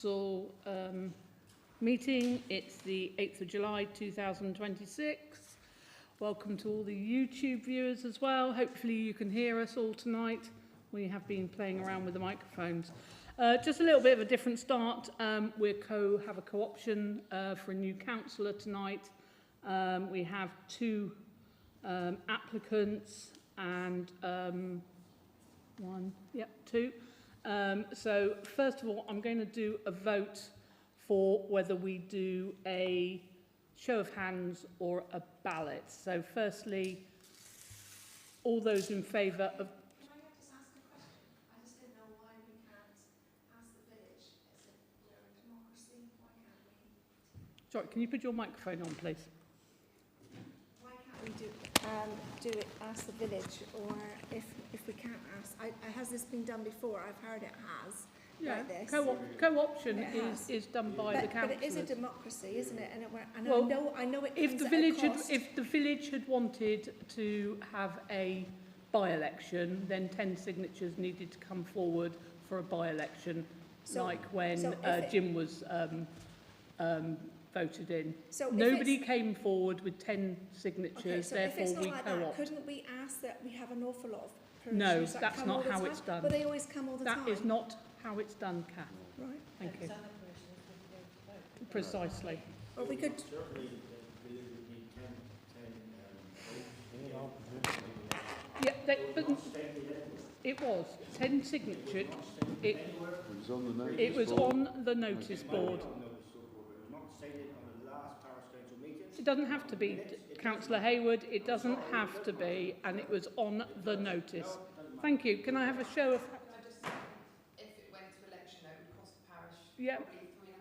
Council meeting. It's the 8th of July 2026. Welcome to all the YouTube viewers as well. Hopefully you can hear us all tonight. We have been playing around with the microphones. Just a little bit of a different start. We have a co-option for a new councillor tonight. We have two applicants and two. So first of all, I'm going to do a vote for whether we do a show of hands or a ballot. So firstly, all those in favour of... Can I just ask a question? I just didn't know why we can't ask the village, as if we're a democracy. Why can't we? Sorry, can you put your microphone on, please? Why can't we do it, ask the village, or if we can't ask, has this been done before? I've heard it has. Yeah, like this. co-option is done by the councillors. But it is a democracy, isn't it? And Well, I know it if comes the at a village cost. if the village had wanted to have a by-election, then 10 signatures needed to come forward for a by-election, like when Jim was voted in. So nobody came forward with 10 signatures, okay, so therefore if it's not we like co-opt. that, couldn't we ask that we have an awful lot of No, parishioners that that's come not all the how time? it's done. But they always come all the time. That is not how it's done, Kath. Right. Thank you. Precisely. Well, we could. Yeah, but it was 10 signatures. It was on the notice board. It doesn't have to be, Councillor Hayward. It doesn't have to be, and it was on the notice. Thank you. Can I have a show of... If it went to election, it would cost the parish Yep. probably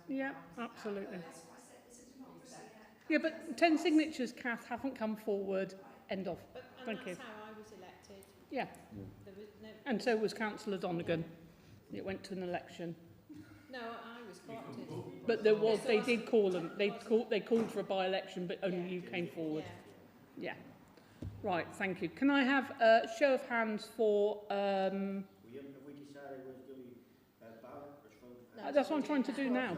£3,500–4,000. Yeah, absolutely. Yeah, but 10 signatures, Kath, haven't come forward. End of. Thank you. That's how I was elected. Yeah. There was no, And so was Councillor Donegan. It went to an election. no, I was co-opted. But there was, they did call them. They called for a by-election, but only you came forward. Yeah. Yeah. Right, thank you. Can I have a show of hands for... No, that's what I'm trying to do now.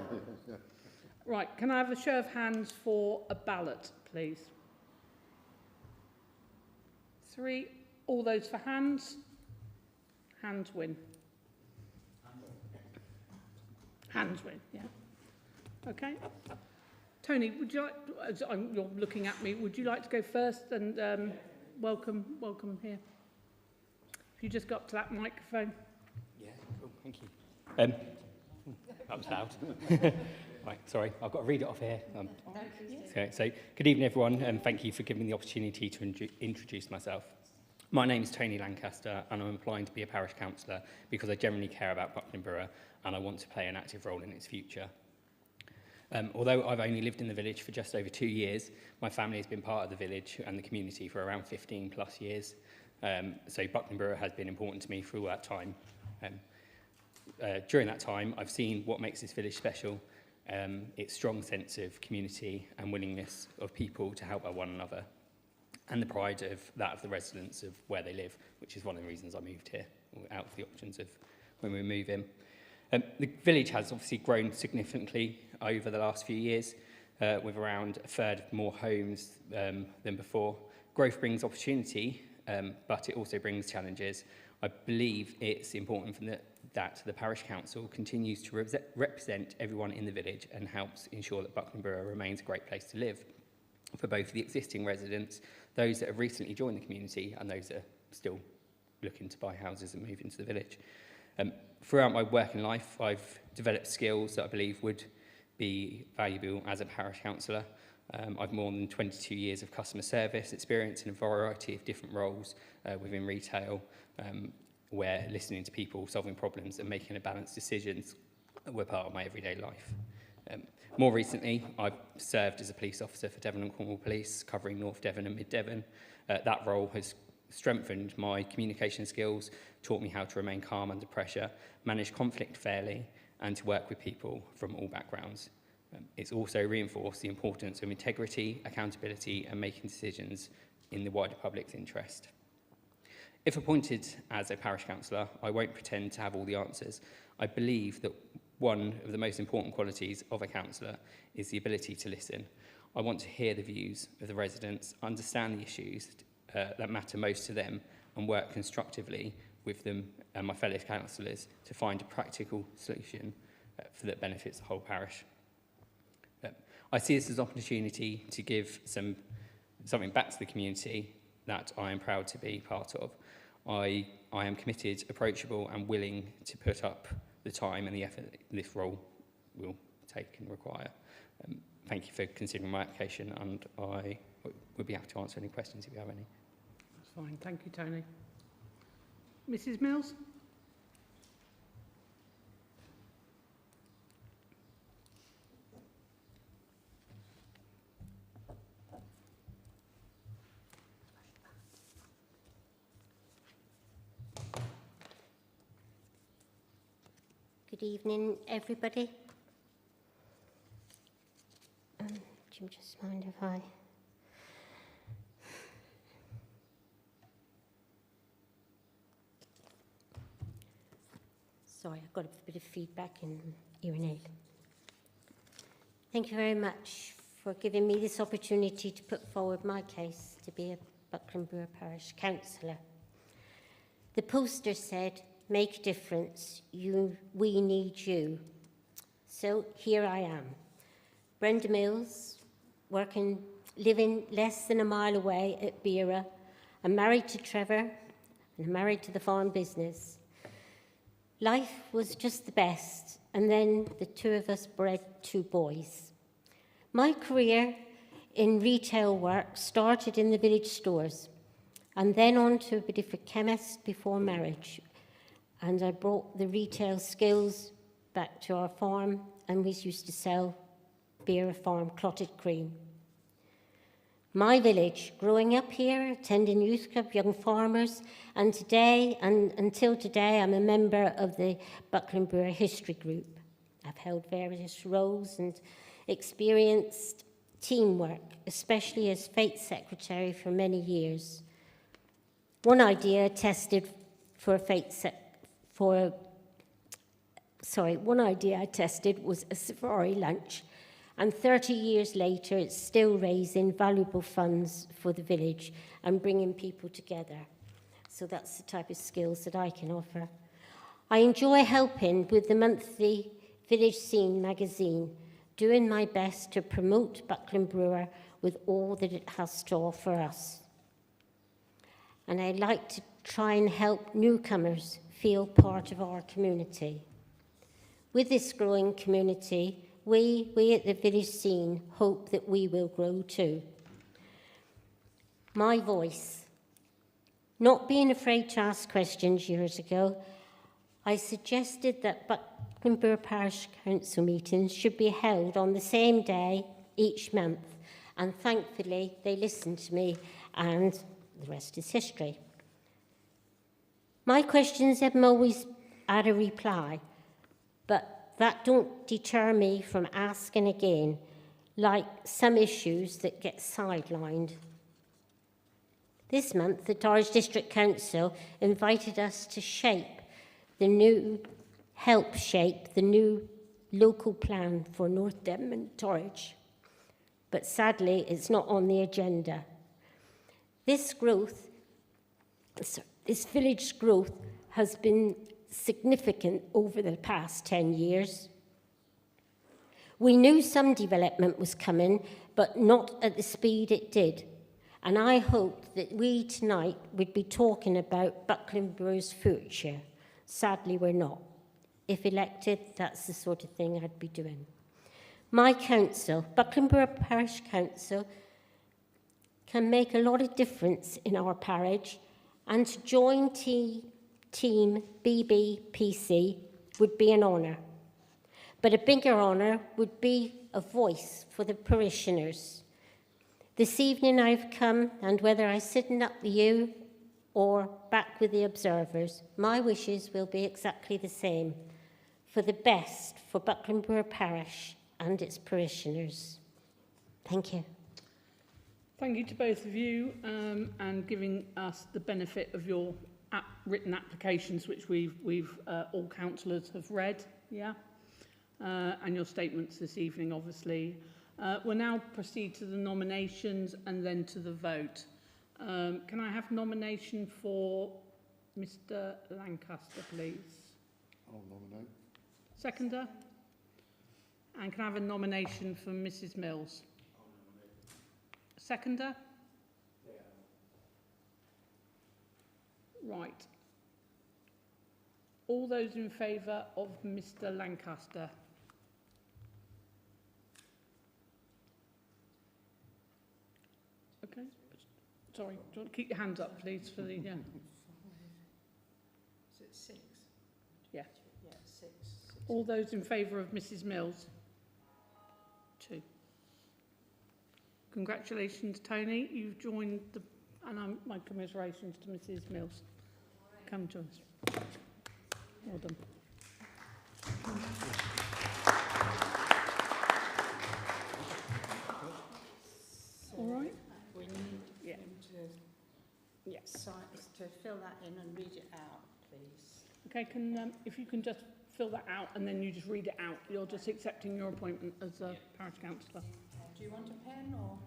Right, can I have a show of hands for a ballot, please? 3. All those for hands? Hands win. Hands win, yeah. Okay. Tony, would you like, as you're looking at me, would you like to go first and welcome here? If you just go up to that microphone. Yeah, cool, thank you. That was loud. Right, sorry, I've got to read it off here. Okay, so good evening everyone, and thank you for giving me the opportunity to introduce myself. My name is Tony Lancaster, and I'm applying to be a parish councillor because I genuinely care about Buckland Brewer and I want to play an active role in its future. Although I've only lived in the village for just over 2 years, my family has been part of the village and the community for around 15 plus years. So Buckland Brewer has been important to me through that time. During that time, I've seen what makes this village special, its strong sense of community and willingness of people to help one another, and the pride of the residents of where they live, which is one of the reasons I moved here, out of the options of when we move in. The village has obviously grown significantly over the last few years, with around a third more homes than before. Growth brings opportunity, but it also brings challenges. I believe it's important that the parish council continues to represent everyone in the village and helps ensure that Buckland Brewer remains a great place to live for both the existing residents, those that have recently joined the community, and those that are still looking to buy houses and move into the village. Throughout my working life, I've developed skills that I believe would be valuable as a parish councillor. I've more than 22 years of customer service experience in a variety of different roles within retail, where listening to people, solving problems and making balanced decisions were part of my everyday life. More recently, I've served as a police officer for Devon and Cornwall Police, covering North Devon and Mid Devon. That role has strengthened my communication skills, taught me how to remain calm under pressure, manage conflict fairly, and to work with people from all backgrounds. It's also reinforced the importance of integrity, accountability, and making decisions in the wider public's interest. If appointed as a parish councillor, I won't pretend to have all the answers. I believe that one of the most important qualities of a councillor is the ability to listen. I want to hear the views of the residents, understand the issues that matter most to them, and work constructively with them and my fellow councillors to find a practical solution that benefits the whole parish. I see this as an opportunity to give something back to the community that I am proud to be part of. I am committed, approachable and willing to put up the time and the effort this role will take and require. Thank you for considering my application, and I would be happy to answer any questions if you have any. That's fine. Thank you, Tony. Mrs. Mills? Good evening, everybody. Do you just mind if I... Sorry, I've got a bit of feedback in hearing aid. Thank you very much for giving me this opportunity to put forward my case to be a Buckland Brewer Parish councillor. The poster said, "Make a difference, we need you." So here I am. Brenda Mills, living less than a mile away at Beera. I'm married to Trevor and I'm married to the farm business. Life was just the best, and then the two of us bred 2 boys. My career in retail work started in the village stores and then on to a bit of a chemist before marriage. And I brought the retail skills back to our farm, and we used to sell Beera Farm clotted cream. My village, growing up here, attending youth club, young farmers, and today, and until today, I'm a member of the Buckland Brewer History Group. I've held various roles and experienced teamwork, especially as Faith Secretary for many years. One idea I tested was a safari lunch, and 30 years later, it's still raising valuable funds for the village and bringing people together. So that's the type of skills that I can offer. I enjoy helping with the monthly Village Scene magazine, doing my best to promote Buckland Brewer with all that it has to offer us. And I like to try and help newcomers feel part of our community. With this growing community, we at the Village Scene hope that we will grow too. My voice. Not being afraid to ask questions years ago, I suggested that Buckland Brewer Parish Council meetings should be held on the same day each month, and thankfully they listened to me, and the rest is history. My questions haven't always had a reply, but that don't deter me from asking again, like some issues that get sidelined. This month, the Torridge District Council invited us to help shape the new local plan for North Devon and Torridge. But sadly, it's not on the agenda. This village growth has been significant over the past 10 years. We knew some development was coming, but not at the speed it did. And I hoped that we tonight would be talking about Buckland Brewer's future. Sadly, we're not. If elected, that's the sort of thing I'd be doing. My council, Buckland Brewer Parish Council, can make a lot of difference in our parish, and to join Team BBPC would be an honour. But a bigger honour would be a voice for the parishioners. This evening I've come, and whether I sit up with you or back with the observers, my wishes will be exactly the same, for the best for Buckland Brewer Parish and its parishioners. Thank you. Thank you to both of you and giving us the benefit of your written applications, which we've all councillors have read. Yeah. and your statements this evening, obviously. We'll now proceed to the nominations and then to the vote. Can I have nomination for Mr. Lancaster, please? I'll nominate. Seconder? And can I have a nomination for Mrs. Mills? I'll nominate. Seconder? Right. All those in favour of Mr. Lancaster? Okay. Sorry, do you want to keep your hands up, please, for the... Is it 6? Yeah. Yeah, 6. All those in favour of Mrs. Mills? 2. Congratulations, Tony. You've joined the... And my commiserations to Mrs. Mills. Come to us. Well done. All right. We need Yeah. him to, Yeah. to fill that in and read it out, please. Okay, if you can just fill that out and then you just read it out. You're just accepting your appointment as a parish councillor. Do you want a pen or?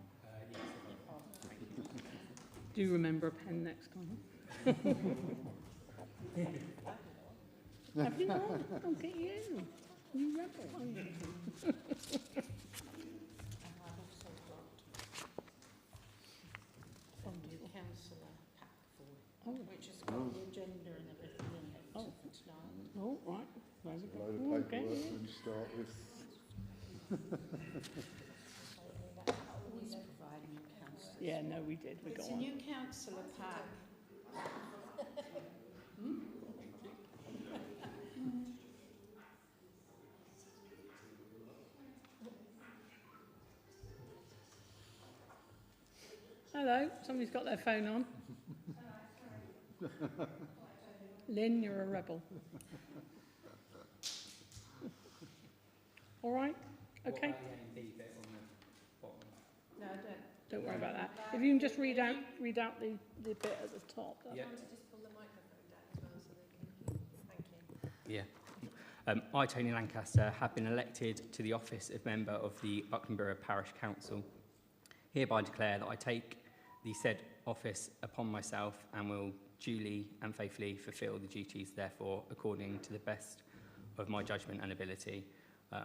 Do remember a pen next time. Have you not? I'll get you. You rebel. And I've also got the councillor pack for it, Oh. which has got the agenda and everything in it Oh. for tonight. Oh, right. There we A go. load of Okay, paperwork yeah. to start with. Always provide new councillors. Yeah, no, we did. We It's got a one. new councillor pack. Hello, somebody's got their phone on. Lynn, you're a rebel. All right, okay. What about the A&B bit on the bottom? No, Don't worry about that. If you can just read out the bit at the top. That's Yeah. Want to just pull the microphone down as well so they can... Thank you. Yeah. I, Tony Lancaster, have been elected to the office of member of the Buckland Brewer Parish Council. Hereby declare that I take the said office upon myself and will duly and faithfully fulfil the duties therefore according to the best of my judgment and ability.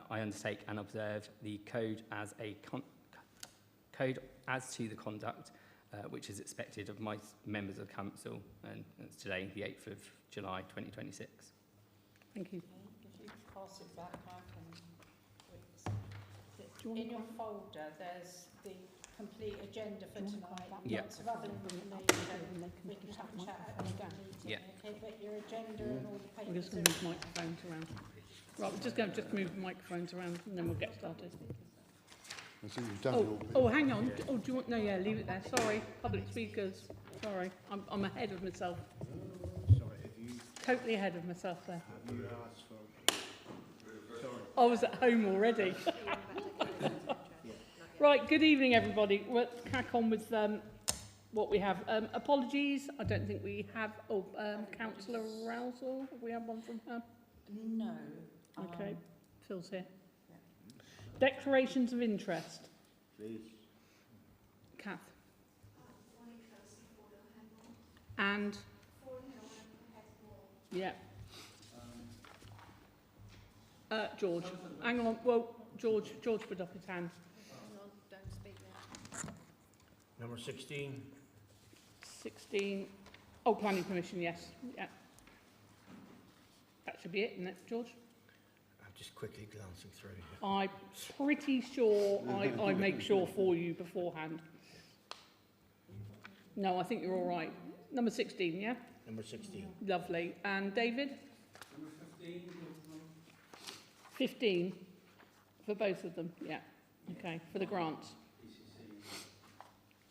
I undertake and observe the code as to the conduct which is expected of my members of the council, and it's today, the 8th of July 2026. Thank you. if you pass it back, I can... Do you want In to your folder, there's the complete agenda for Do you want to tonight. grab Yeah. Lots of other and information. they can We can just have have a chat at microphone the down. meeting, Yeah. okay? But your agenda and all the We're just papers going to move microphones around. Right, we're just going to move the microphones around and then we'll get started. I see you've done it Oh, all. hang on. Oh, do you want... No, yeah, leave it there. Sorry, public speakers. Sorry, I'm ahead of myself. Sorry, have you, Totally ahead of myself there. have you asked for... Sorry. I was at home already. Right, good evening, everybody. We'll crack on with what we have. Apologies, I don't think we have... Oh, Councillor Rousel, have we had one from her? No. Okay, Phil's here. Declarations of interest. Please. Kath. And? Yeah. George. Hang on, well, George put up his hand. Hang on, don't speak now. Number 16. 16. Oh, planning permission, yes. Yeah. That should be it, isn't it, George? I'm just quickly glancing through here. I'm pretty sure I make sure for you beforehand. No, I think you're all right. Number 16, yeah? Number 16. Lovely. And David? Number 15. 15 for both of them, yeah. Okay, for the grants.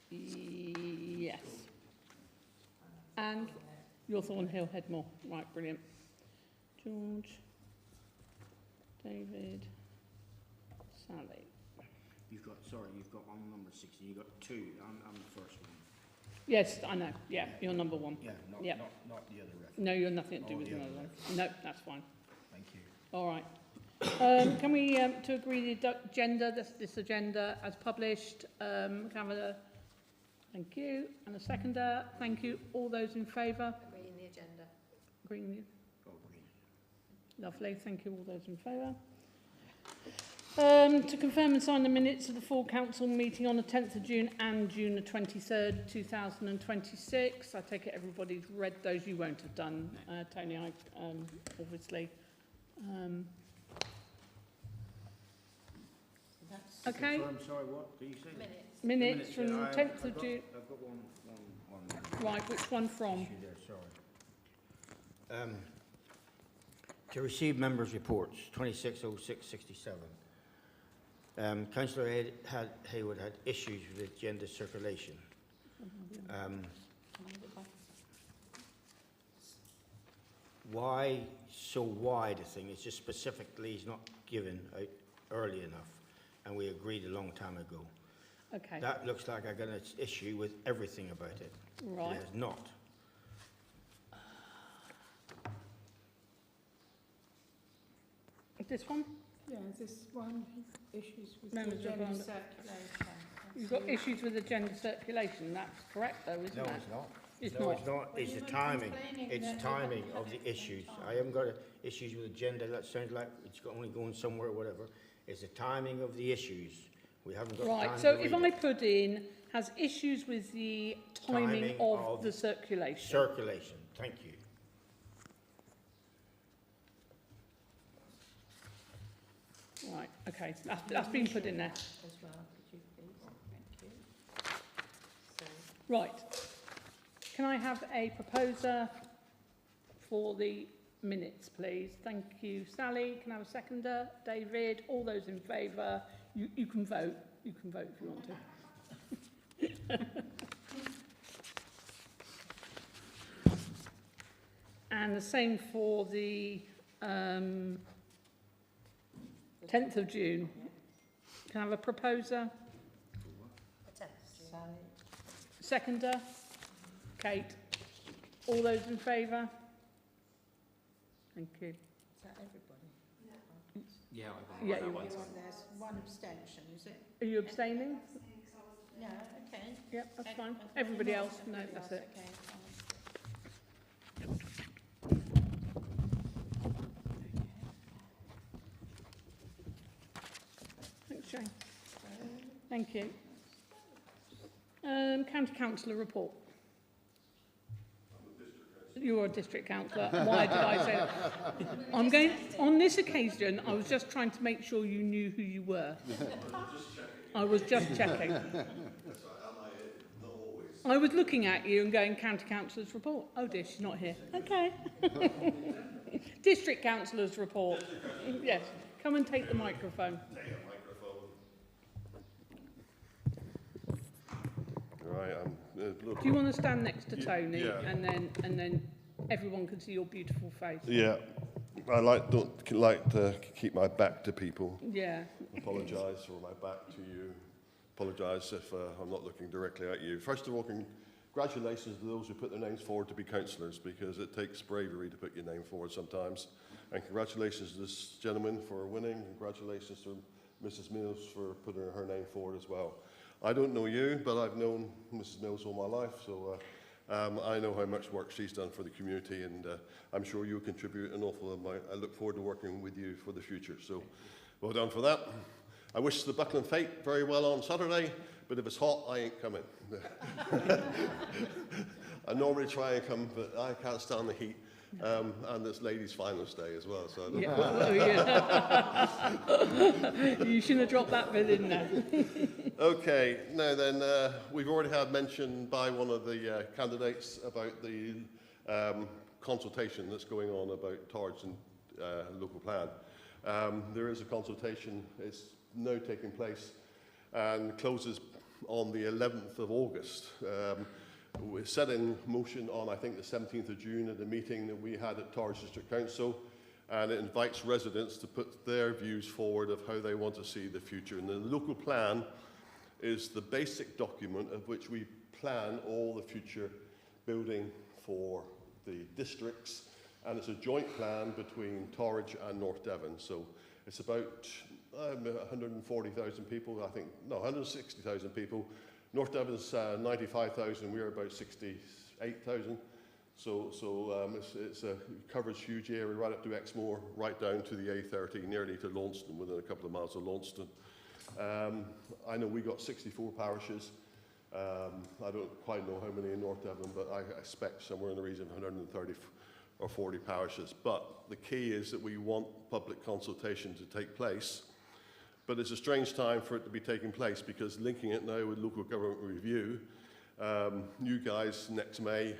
Yes. And your Thornhill Headmore. Right, brilliant. George, David, Sally. You've got on number 16, you've got 2. I'm the first one. Yes, I know. Yeah, you're number 1. Yeah, Yeah. not the other reference. No, you're nothing to do Oh, with the another other one. No, that's fine. Thank you. All right. Can we, to agree the agenda, this agenda as published, can I have a, thank you, and a seconder, thank you. All those in favour? Agreeing the agenda. Agreeing with you? Lovely, thank you. All those in favour? To confirm and sign the minutes of the full council meeting on the 10th of June and June the 23rd, 2026. I take it everybody's read those. You won't have done, Tony, obviously. Okay. Confirm, sorry, what do you say? Minutes. Minutes from yeah, 10th of June. I've got one Right, which one from? issue there, sorry. To receive members' reports, 260667. Councillor Hayward had issues with agenda circulation. Why so wide a thing? It's just specifically is not given out early enough, and we agreed a long time ago. Okay. That looks like I got an issue with everything about it. Right. It has not. This one? Yeah, this one, issues with the Members of agenda Parliament. circulation. You've got issues with agenda circulation. That's correct, though, isn't No, it? it's not. It's No, not. it's not. It's the timing. It's timing of the issues. I haven't got issues with agenda. That sounds like it's only going somewhere or whatever. It's the timing of the issues. We haven't got time Right, so to if read I it. put in, has issues with the timing Timing of of the circulation. Circulation. Thank you. Right, okay, that's been put in there. As well, could you please? Thank you. Right. Can I have a proposer for the minutes, please? Thank you, Sally. Can I have a seconder? David? All those in favour? You can vote. You can vote if you want to. And the same for the 10th of June. Can I have a proposer? Sally. Seconder? Kate? All those in favour? Thank you. Is that everybody? Yeah, Yeah, you There's one abstention, is it? Are you abstaining? No, okay. Yep, that's fine. Okay, Everybody not else? No, everybody that's else, it. okay, fine. Thanks, Jane. Thank you. County Councillor report. You're a district councillor. Why did I say that? I'm going, on this occasion, I was just trying to make sure you knew who you were. I was just checking. I was looking at you and going, County Councillor's report. Oh dear, she's not here. Okay. District Councillor's report. Yes, come and take the microphone. Right, Do you want to stand next to Tony, Yeah. and then everyone can see your beautiful face? yeah, I don't like to keep my back to people. Yeah. Apologise for my back to you. Apologise if I'm not looking directly at you. First of all, congratulations to those who put their names forward to be councillors, because it takes bravery to put your name forward sometimes. And congratulations to this gentleman for winning. Congratulations to Mrs. Mills for putting her name forward as well. I don't know you, but I've known Mrs. Mills all my life, so I know how much work she's done for the community, and I'm sure you'll contribute an awful amount. I look forward to working with you for the future, so well done for that. I wish the Buckland Fete very well on Saturday, but if it's hot, I ain't coming. I normally try and come, but I can't stand the heat. And it's ladies' finals day as well, so I don't Yeah. You shouldn't have dropped that bit in there. Okay, now then, we've already had mention by one of the candidates about the consultation that's going on about Torridge and local plan. There is a consultation, it's now taking place and closes on the 11th of August. We're set in motion on, I think, the 17th of June at the meeting that we had at Torridge District Council, and it invites residents to put their views forward of how they want to see the future. And the local plan is the basic document of which we plan all the future building for the districts, and it's a joint plan between Torridge and North Devon. So It's about 140,000 people, I think, no, 160,000 people. North Devon's 95,000, we're about 68,000. So it covers a huge area right up to Exmoor, right down to the A30, nearly to Launceston, within a couple of miles of Launceston. I know we got 64 parishes. I don't quite know how many in North Devon, but I expect somewhere in the region of 130 or 40 parishes. But the key is that we want public consultation to take place. But it's a strange time for it to be taking place, because linking it now with local government review, you guys next May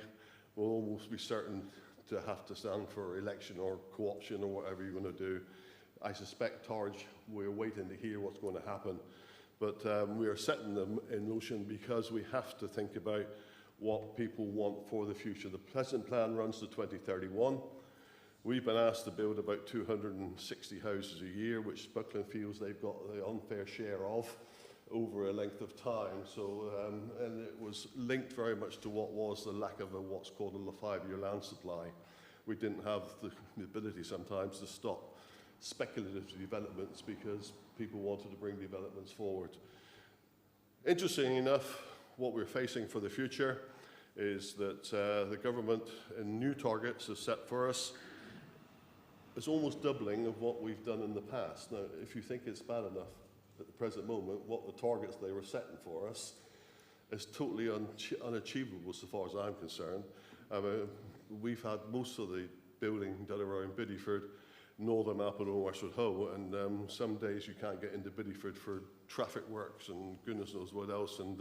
will almost be certain to have to stand for election or co-option or whatever you're going to do. I suspect Targe, we're waiting to hear what's going to happen. But we are setting them in motion because we have to think about what people want for the future. The present plan runs to 2031. We've been asked to build about 260 houses a year, which Buckland feels they've got the unfair share of over a length of time. So, and it was linked very much to what was the lack of what's called a 5-year land supply. We didn't have the ability sometimes to stop speculative developments because people wanted to bring developments forward. Interestingly enough, what we're facing for the future is that the government in new targets has set for us is almost doubling of what we've done in the past. Now, if you think it's bad enough at the present moment, what the targets they were setting for us is totally unachievable so far as I'm concerned. We've had most of the building done around Bideford, Northern Appledore, Westwood Ho, and some days you can't get into Bideford for traffic works and goodness knows what else. And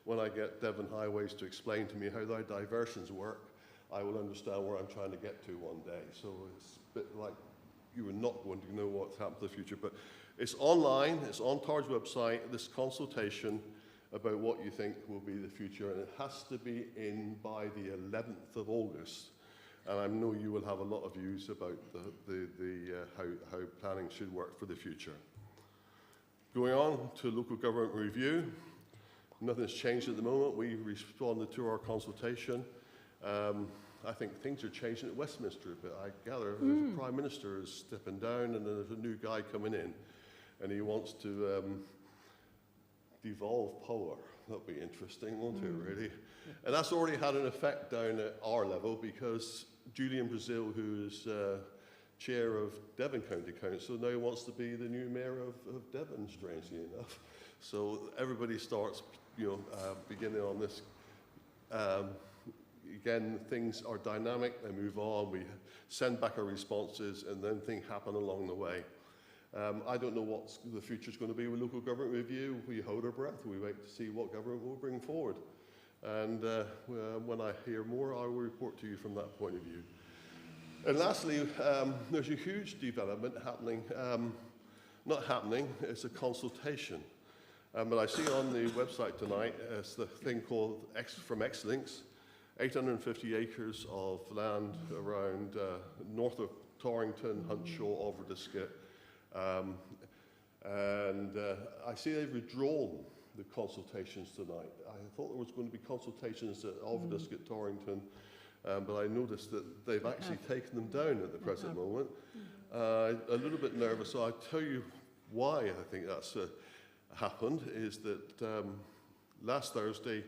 when I get Devon Highways to explain to me how their diversions work, I will understand where I'm trying to get to one day. So it's a bit like you are not going to know what's happened to the future. But it's online, it's on Tar's website, this consultation about what you think will be the future, and it has to be in by the 11th of August. And I know you will have a lot of views about how planning should work for the future. Going on to local government review, nothing's changed at the moment. We responded to our consultation. I think things are changing at Westminster a bit. I gather the Prime Minister is stepping down and there's a new guy coming in, and he wants to devolve power. That'll be interesting, won't it, really? And that's already had an effect down at our level, because Julian Brazil, who is chair of Devon County Council, now wants to be the new mayor of Devon, strangely enough. So everybody starts, beginning on this. Again, things are dynamic, they move on, we send back our responses, and then things happen along the way. I don't know what the future's going to be with local government review. We hold our breath, we wait to see what government will bring forward. And when I hear more, I will report to you from that point of view. And lastly, there's a huge development happening. Not happening, it's a consultation. But I see on the website tonight, it's the thing called from X-Links, 850 acres of land around north of Torrington, Hunshaw, Overdisket. I see they've withdrawn the consultations tonight. I thought there was going to be consultations at Overdisket, Torrington, but I noticed that they've actually taken them down at the present moment. A little bit nervous, so I'll tell you why I think that's happened, is that last Thursday,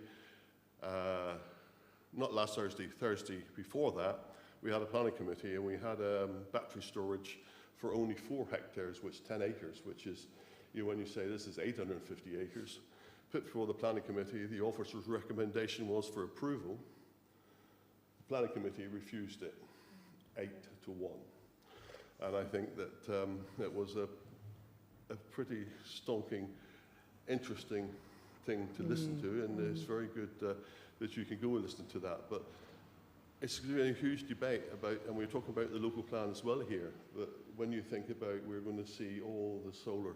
not last Thursday, Thursday before that, we had a planning committee and we had battery storage for only 4 hectares, which 10 acres, which is, when you say this is 850 acres, put before the planning committee, the officer's recommendation was for approval. The planning committee refused it, 8-1. And I think that it was a pretty stonking, interesting thing to listen to, and it's very good that you can go and listen to that. But it's going to be a huge debate about, and we're talking about the local plan as well here, but when you think about, we're going to see all the solar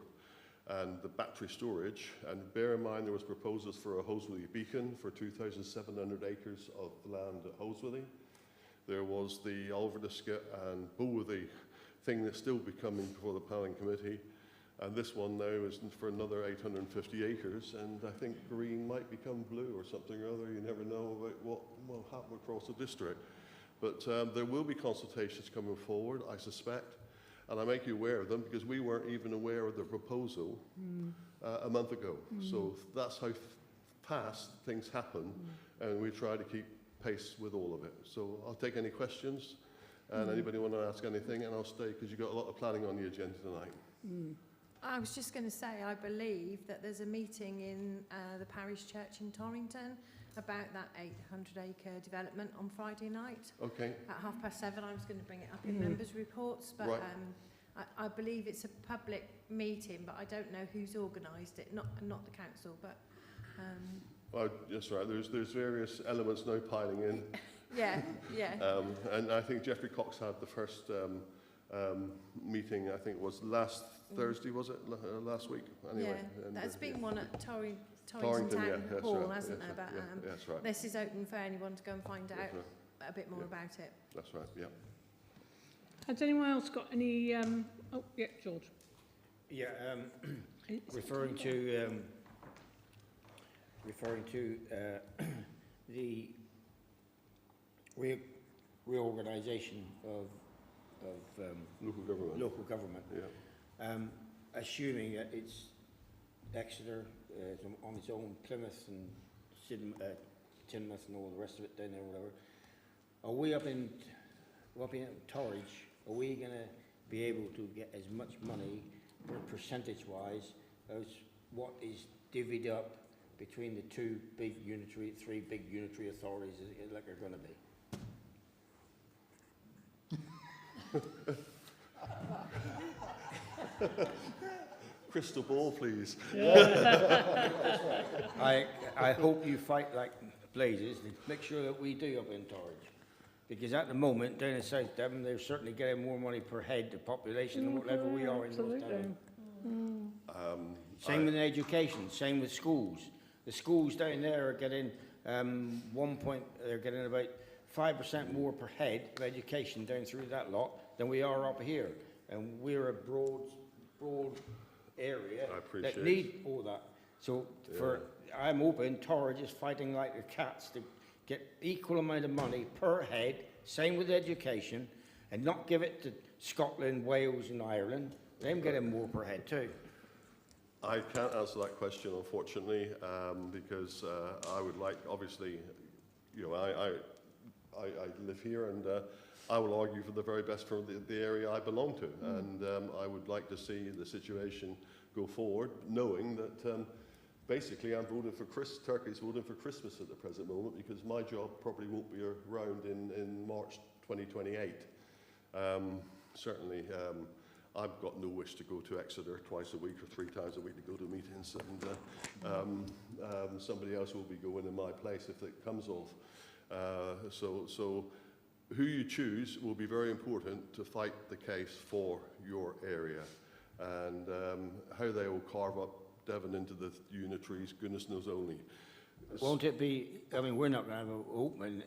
and the battery storage, and bear in mind there was proposals for a Holsworthy beacon for 2,700 acres of land at Holsworthy. There was the Alverdisket and Bulworthy thing that's still becoming before the planning committee, and this one now is for another 850 acres, and I think green might become blue or something or other. You never know about what will happen across the district. But there will be consultations coming forward, I suspect. And I make you aware of them because we weren't even aware of the proposal a month ago. So that's how fast things happen, and we try to keep pace with all of it. So I'll take any questions, and anybody want to ask anything, and I'll stay because you've got a lot of planning on the agenda tonight. I was just going to say, I believe that there's a meeting in the parish church in Torrington about that 800-acre development on Friday night. Okay. At 7:30, I was going to bring it up in members' reports, but Right. I believe it's a public meeting, but I don't know who's organised it. Not the council, but Well, that's right. There's various elements now piling in. yeah. And I think Jeffrey Cox had the first meeting, I think it was last Thursday, was it? Last week? Anyway. Yeah, And, there's been one at Torrington Torrington, yeah, Town that's Hall, right, hasn't yes, there? But yeah, that's right. this is open for anyone to go and find out That's right. a bit more Yeah. about it. That's right, yeah. Has anyone else got any, oh, yeah, George. Yeah, It's referring to the reorganisation of Local government. Yeah. assuming that it's Exeter on its own, Plymouth and Teignmouth and all the rest of it down there, whatever. Are we up in Torridge? Are we going to be able to get as much money percentage-wise as what is divvied up between the three big unitary authorities like they're going to be? Crystal ball, please. I hope you fight like blazes to make sure that we do up in Torridge. Because at the moment, down in South Devon, they're certainly getting more money per head to population than whatever we are in North Devon. Same with education, same with schools. The schools down there are getting they're getting about 5% more per head of education down through that lot than we are up here. And we're a broad area that need all that. So I'm hoping Torridge is fighting like the cats to get equal amount of money per head, same with education, and not give it to Scotland, Wales and Ireland. Them getting more per head too. I can't answer that question, unfortunately, because I would like, obviously, you know, I live here, and I will argue for the very best for the area I belong to, and I would like to see the situation go forward, knowing that basically I'm voting for Turkey's voting for Christmas at the present moment, because my job probably won't be around in March 2028. Certainly, I've got no wish to go to Exeter twice a week or 3 times a week to go to meetings, and somebody else will be going in my place if it comes off. So who you choose will be very important to fight the case for your area, and how they will carve up Devon into the unitaries, goodness knows only. Won't it be, I mean, we're not going to have a open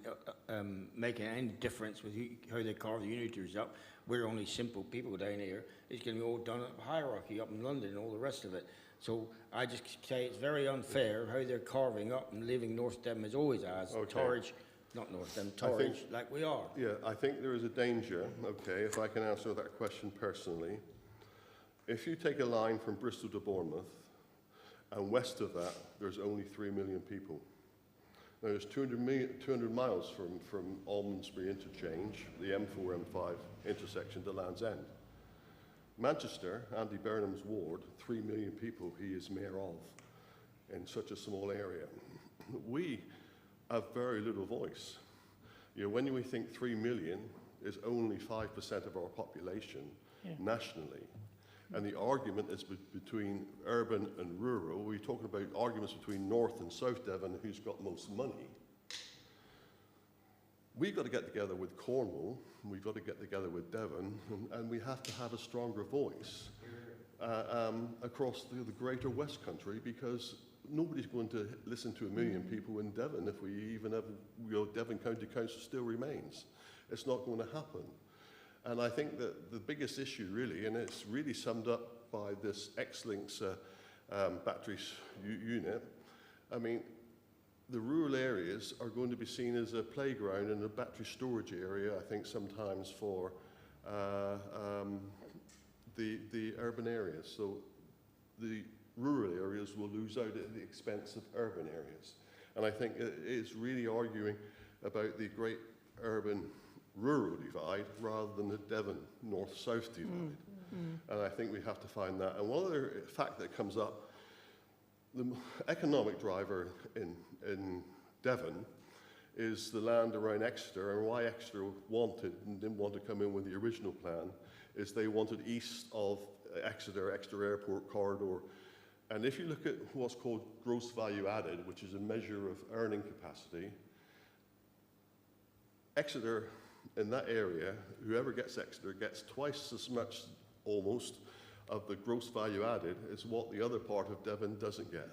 making any difference with how they carve the unitaries up. We're only simple people down here. It's going to be all done up hierarchy up in London and all the rest of it. So I just say it's very unfair how they're carving up and leaving North Devon as always has. Okay. Torridge, not North Devon, Torridge, like we are. Yeah, I think there is a danger, okay, if I can answer that question personally. If you take a line from Bristol to Bournemouth, and west of that, there's only 3 million people. Now, there's 200 miles from Almondsbury interchange, the M4, M5 intersection to Land's End. Manchester, Andy Burnham's ward, 3 million people he is mayor of in such a small area. We have very little voice. You know, when we think 3 million is only 5% of our population nationally, and the argument is between urban and rural. We're talking about arguments between North and South Devon, who's got most money. We've got to get together with Cornwall, we've got to get together with Devon, and we have to have a stronger voice across the greater West Country, because nobody's going to listen to 1 million people in Devon if we even have, you know, Devon County Council still remains. It's not going to happen. And I think that the biggest issue really, and it's really summed up by this X-Links batteries unit, I mean, the rural areas are going to be seen as a playground and a battery storage area, I think sometimes for the urban areas. So the rural areas will lose out at the expense of urban areas. And I think it's really arguing about the great urban-rural divide rather than the Devon north-south divide. And I think we have to find that. And one other fact that comes up, the economic driver in Devon is the land around Exeter, and why Exeter wanted and didn't want to come in with the original plan is they wanted east of Exeter Airport corridor. And if you look at what's called gross value added, which is a measure of earning capacity, Exeter in that area, whoever gets Exeter gets twice as much almost of the gross value added as what the other part of Devon doesn't get.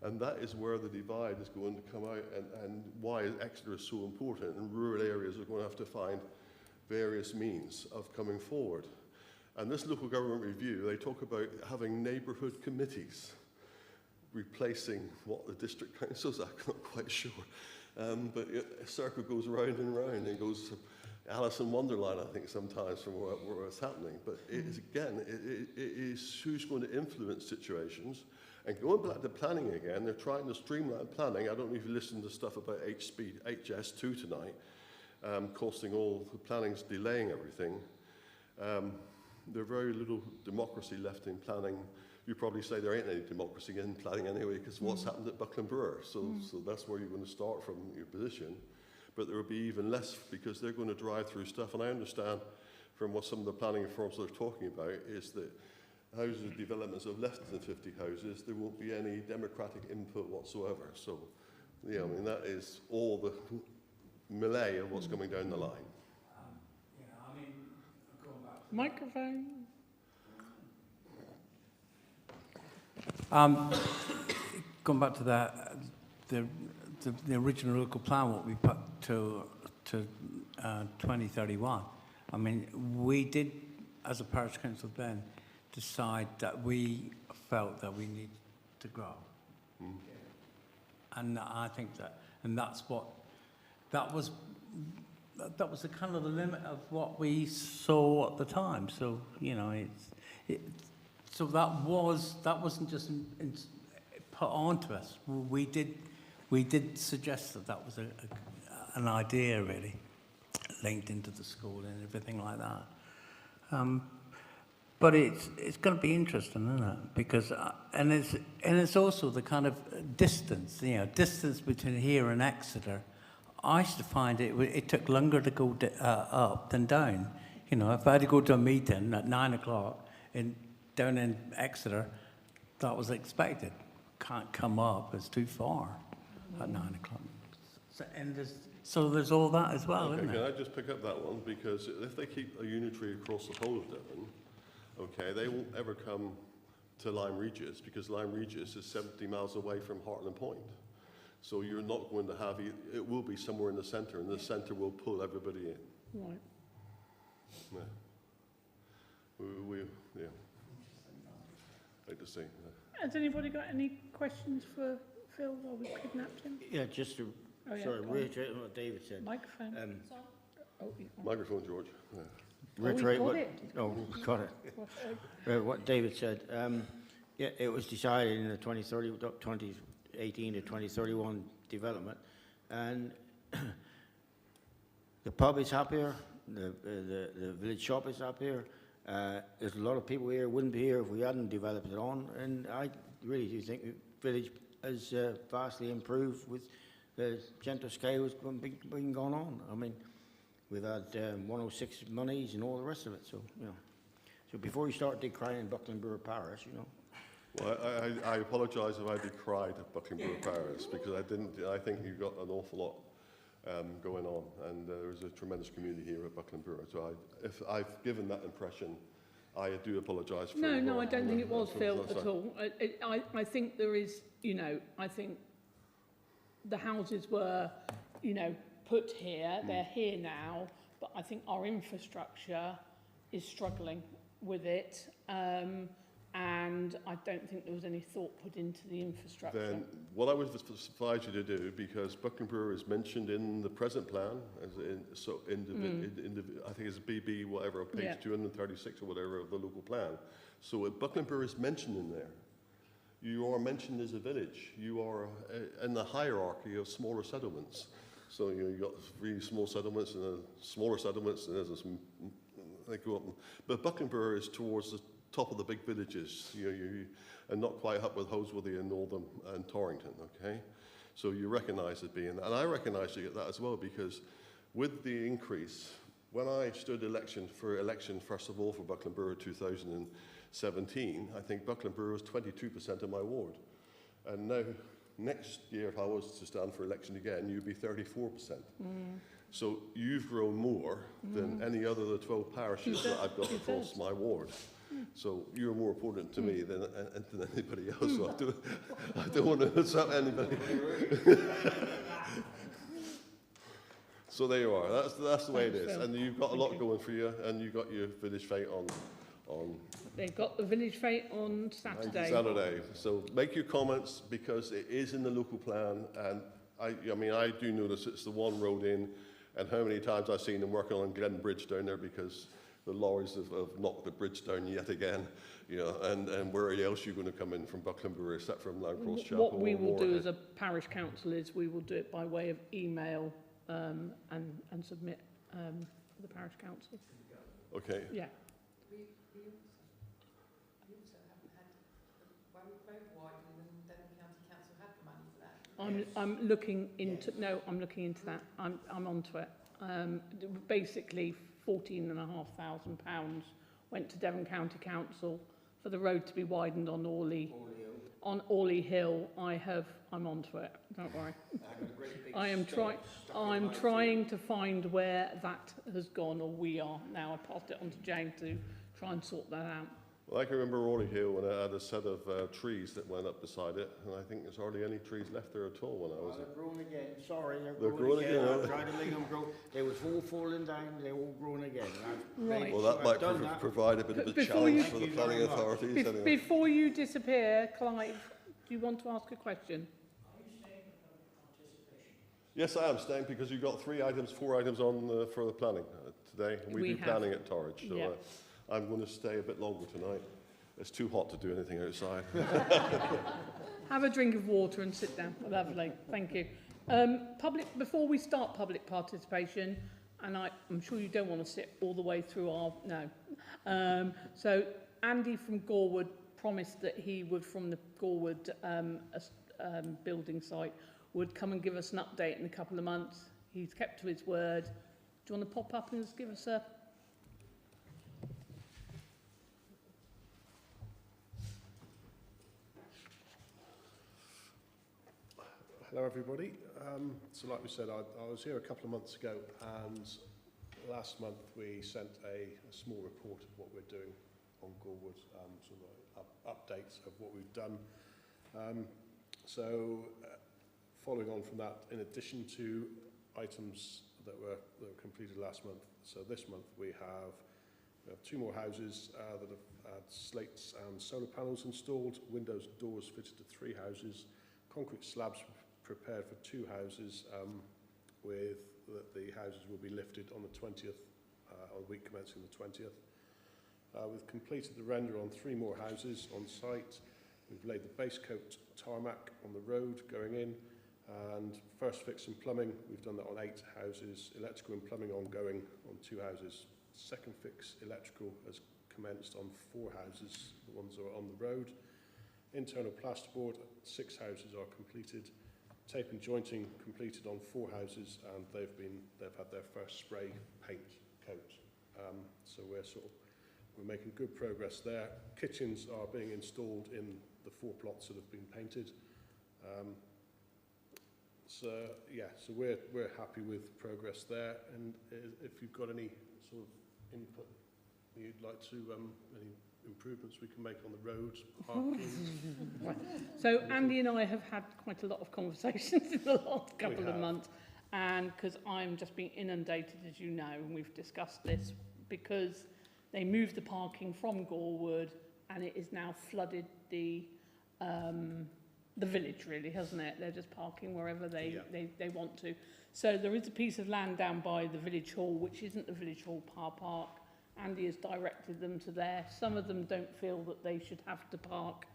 And that is where the divide is going to come out, and why Exeter is so important, and rural areas are going to have to find various means of coming forward. And this local government review, they talk about having neighbourhood committees, replacing what the district councils are, I'm not quite sure. But a circle goes round and round, and goes Alice in Wonderland, I think, sometimes from where it's happening. But it is, again, it is who's going to influence situations. And going back to planning again, they're trying to streamline planning. I don't know if you listened to stuff about HS2 tonight, costing all the planning's delaying everything. There's very little democracy left in planning. You probably say there ain't any democracy in planning anyway, because what's happened at Buckland Brewer. So that's where you're going to start from your position. But there will be even less, because they're going to drive through stuff. And I understand from what some of the planning firms are talking about is that houses developments of less than 50 houses, there won't be any democratic input whatsoever. So, yeah, I mean, that is all the melee of what's coming down the line. Microphone. Going back to that, the original local plan, what we put to 2031. I mean, we did, as a parish council then, decide that we felt that we need to grow. And I think that, and that's what, that was the kind of the limit of what we saw at the time. So, you know, so that wasn't just put onto us. We did suggest that was an idea, really, linked into the school and everything like that. But it's going to be interesting, isn't it? Because and it's also the kind of distance, you know, distance between here and Exeter. I used to find it took longer to go up than down. You know, if I had to go to a meeting at 9 o'clock down in Exeter, that was expected. Can't come up; it's too far at 9 o'clock. So there's all that as well, isn't there? Can I just pick up that one? Because if they keep a unitary across the whole of Devon, okay, they won't ever come to Lyme Regis, because Lyme Regis is 70 miles away from Hartland Point. So you're not going to have, it will be somewhere in the centre, and the centre will pull everybody in. Right. Yeah. Yeah. Like to see. Has anybody got any questions for Phil while we kidnapped him? Yeah, just to reiterate what David said. Microphone. Microphone, George. Yeah. Reiterate got what, it. no, we got it. What David said. Yeah, it was decided in the 2018 to 2031 development, and the pub is happier, the village shop is happier. There's a lot of people here who wouldn't be here if we hadn't developed it on, and I really do think the village has vastly improved with the gentle scale that's been going on. I mean, we've had 106 monies and all the rest of it, so, you know. So before you start decrying Buckland Brewer Parish, you know. Well, I apologise if I decried Buckland Brewer Parish, because I think you've got an awful lot going on, and there's a tremendous community here at Buckland Brewer. So if I've given that impression, I do apologise for it. No, I don't think it was, Phil, at all. I think there is, you know, I think the houses were, you know, put here, they're here now, but I think our infrastructure is struggling with it. and I don't think there was any thought put into the infrastructure. Then what I would advise you to do, because Buckland Brewer is mentioned in the present plan, as I think it's BB whatever, page Yeah. 236 or whatever of the local plan. So Buckland Brewer is mentioned in there. You are mentioned as a village. You are in the hierarchy of smaller settlements. So you've got really small settlements and smaller settlements, and they go up. But Buckland Brewer is towards the top of the big villages, and not quite up with Holsworthy and Northam and Torrington, okay? So you recognise it being that. And I recognise you get that as well, because with the increase, when I stood election, first of all, for Buckland Brewer 2017, I think Buckland Brewer was 22% of my ward. And now, next year, if I was to stand for election again, you'd be 34%. So you've grown more than any other of the 12 parishes that I've got across my ward. So you're more important to me than anybody else. So I don't want to insult anybody. So there you are. That's the way it is. And you've got a lot going for you, and you've got your village fete on. They've got the village fete on Saturday. So make your comments, because it is in the local plan, and I mean I do notice it's the one road in, and how many times I've seen them working on Glen Bridge down there, because the lorries have knocked the bridge down yet again, and where else are you going to come in from Buckland Brewer except from Landcross Chapel? What we will do as a parish council is we will do it by way of email and submit to the parish council. Okay. Yeah. We also haven't had, when we road widening, and Devon County Council had the money for that. I'm looking into, no, I'm looking into that. I'm onto it. Basically, £14,500 went to Devon County Council for the road to be widened on Orley Hill. I'm onto it. Don't worry. I'm trying to find where that has gone, or we are now. I passed it on to Jane to try and sort that out. Well, I can remember Orley Hill when it had a set of trees that went up beside it, and I think there's hardly any trees left there at all when I was They're growing again. Sorry, They're growing again. I tried to make them grow. They was all falling down. They're all growing again. Right. Well, that might provide a bit of a challenge for the planning authorities. Anyway. Before you disappear, Clive, do you want to ask a question? Yes, I am staying, because you've got 4 items on for the planning today. And we do planning at Torridge, so I'm going to stay a bit longer tonight. It's too hot to do anything outside. Have a drink of water and sit down. Lovely, thank you. Before we start public participation, and I'm sure you don't want to sit all the way through so Andy from Gorwood promised that he would, from the Gorwood building site, would come and give us an update in a couple of months. He's kept to his word. Do you want to pop up and just give us a... Hello everybody. So like we said, I was here a couple of months ago, and last month we sent a small report of what we're doing on Gorwood, sort of updates of what we've done. Following on from that, in addition to items that were completed last month, so this month we have 2 more houses that have had slates and solar panels installed, windows and doors fitted to 3 houses, concrete slabs prepared for 2 houses, with the houses will be lifted on the 20th, on the week commencing the 20th. We've completed the render on 3 more houses on site. We've laid the base coat tarmac on the road going in, and first fix and plumbing, we've done that on 8 houses, electrical and plumbing ongoing on 2 houses. Second fix electrical has commenced on 4 houses, the ones that are on the road. Internal plasterboard, 6 houses are completed. Tape and jointing completed on 4 houses, and they've had their first spray paint coat. So we're making good progress there. Kitchens are being installed in the 4 plots that have been painted. So we're happy with progress there. And if you've got any sort of input you'd like to, any improvements we can make on the road, parking. So Andy and I have had quite a lot of conversations in the last couple of months, and because I'm just being inundated, as you know, and we've discussed this, because they moved the parking from Gorwood and it has now flooded the village, really, hasn't it? They're just parking wherever they want to. So there is a piece of land down by the village hall, which isn't the village hall car park. Andy has directed them to there. Some of them don't feel that they should have to park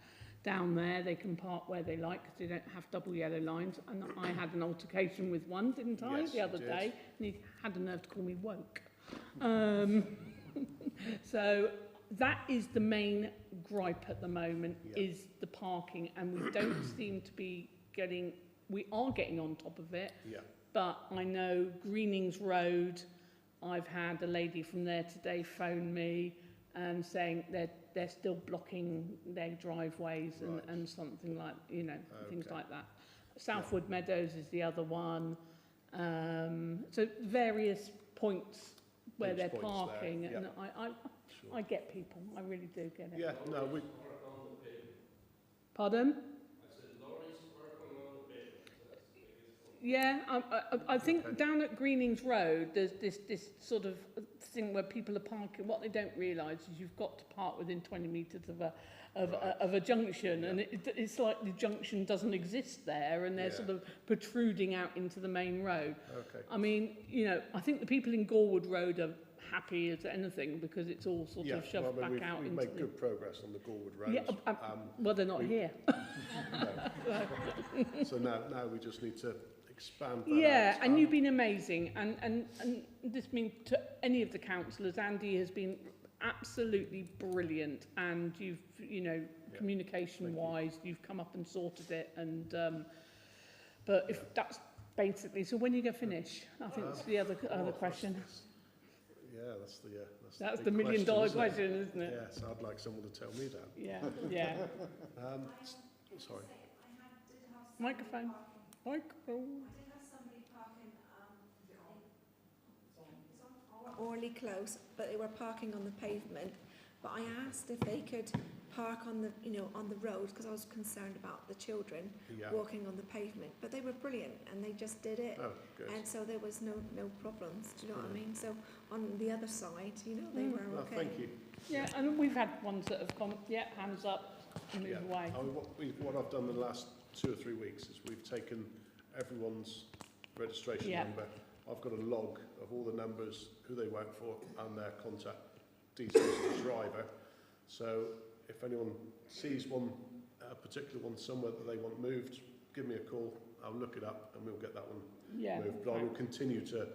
down there. They can park where they like because they don't have double yellow lines. And I had an altercation with one, didn't I, Yes, the other you did. day? And he had the nerve to call me woke. So that is the main gripe at the moment, is the parking. And we don't seem to be getting... We are getting on top of it. Yeah. But I know Greenings Road, I've had a lady from there today phone me and saying they're still blocking their driveways and something like, you know, things like that. Southwood Meadows is the other one. So various points where they're parking. There. And I get people, I really do get it. Yeah, no, we... Pardon? Yeah, I think down at Greenings Road, there's this sort of thing where people are parking. What they don't realise is you've got to park within 20 metres of a junction, and it's like the junction doesn't exist there, and they're sort of protruding out into the main road. Okay. I mean, you know, I think the people in Gorwood Road are happy as anything because it's all sort of shoved back out we've into made good progress on the Gorwood Road. Yeah, well, they're not here. So now we just need to expand that out. And you've been amazing, and this means to any of the councillors, Andy has been absolutely brilliant, and you've, you know, communication wise, you've come up and sorted it, and but if that's basically, so when are you going to finish? I think that's the other question. Yeah, that's the million-dollar question, isn't it? Yes, I'd like someone to tell me that. Yeah. Sorry. Microphone. I did have somebody parking Orley Close, but they were parking on the pavement. But I asked if they could park on the, you know, on the road, because I was concerned about the children walking on the pavement. But they were brilliant, and they just did it. Oh, good. And so there was no problems. Do you know what I mean? So on the other side, you know, they were okay. Thank you. Yeah, and we've had ones that have gone, hands up, and move away. I mean, what I've done in the last 2 or 3 weeks is we've taken everyone's registration number. I've got a log of all the numbers, who they work for, and their contact details of the driver. So if anyone sees a particular one somewhere that they want moved, give me a call. I'll look it up and we'll get that one moved. But I will continue to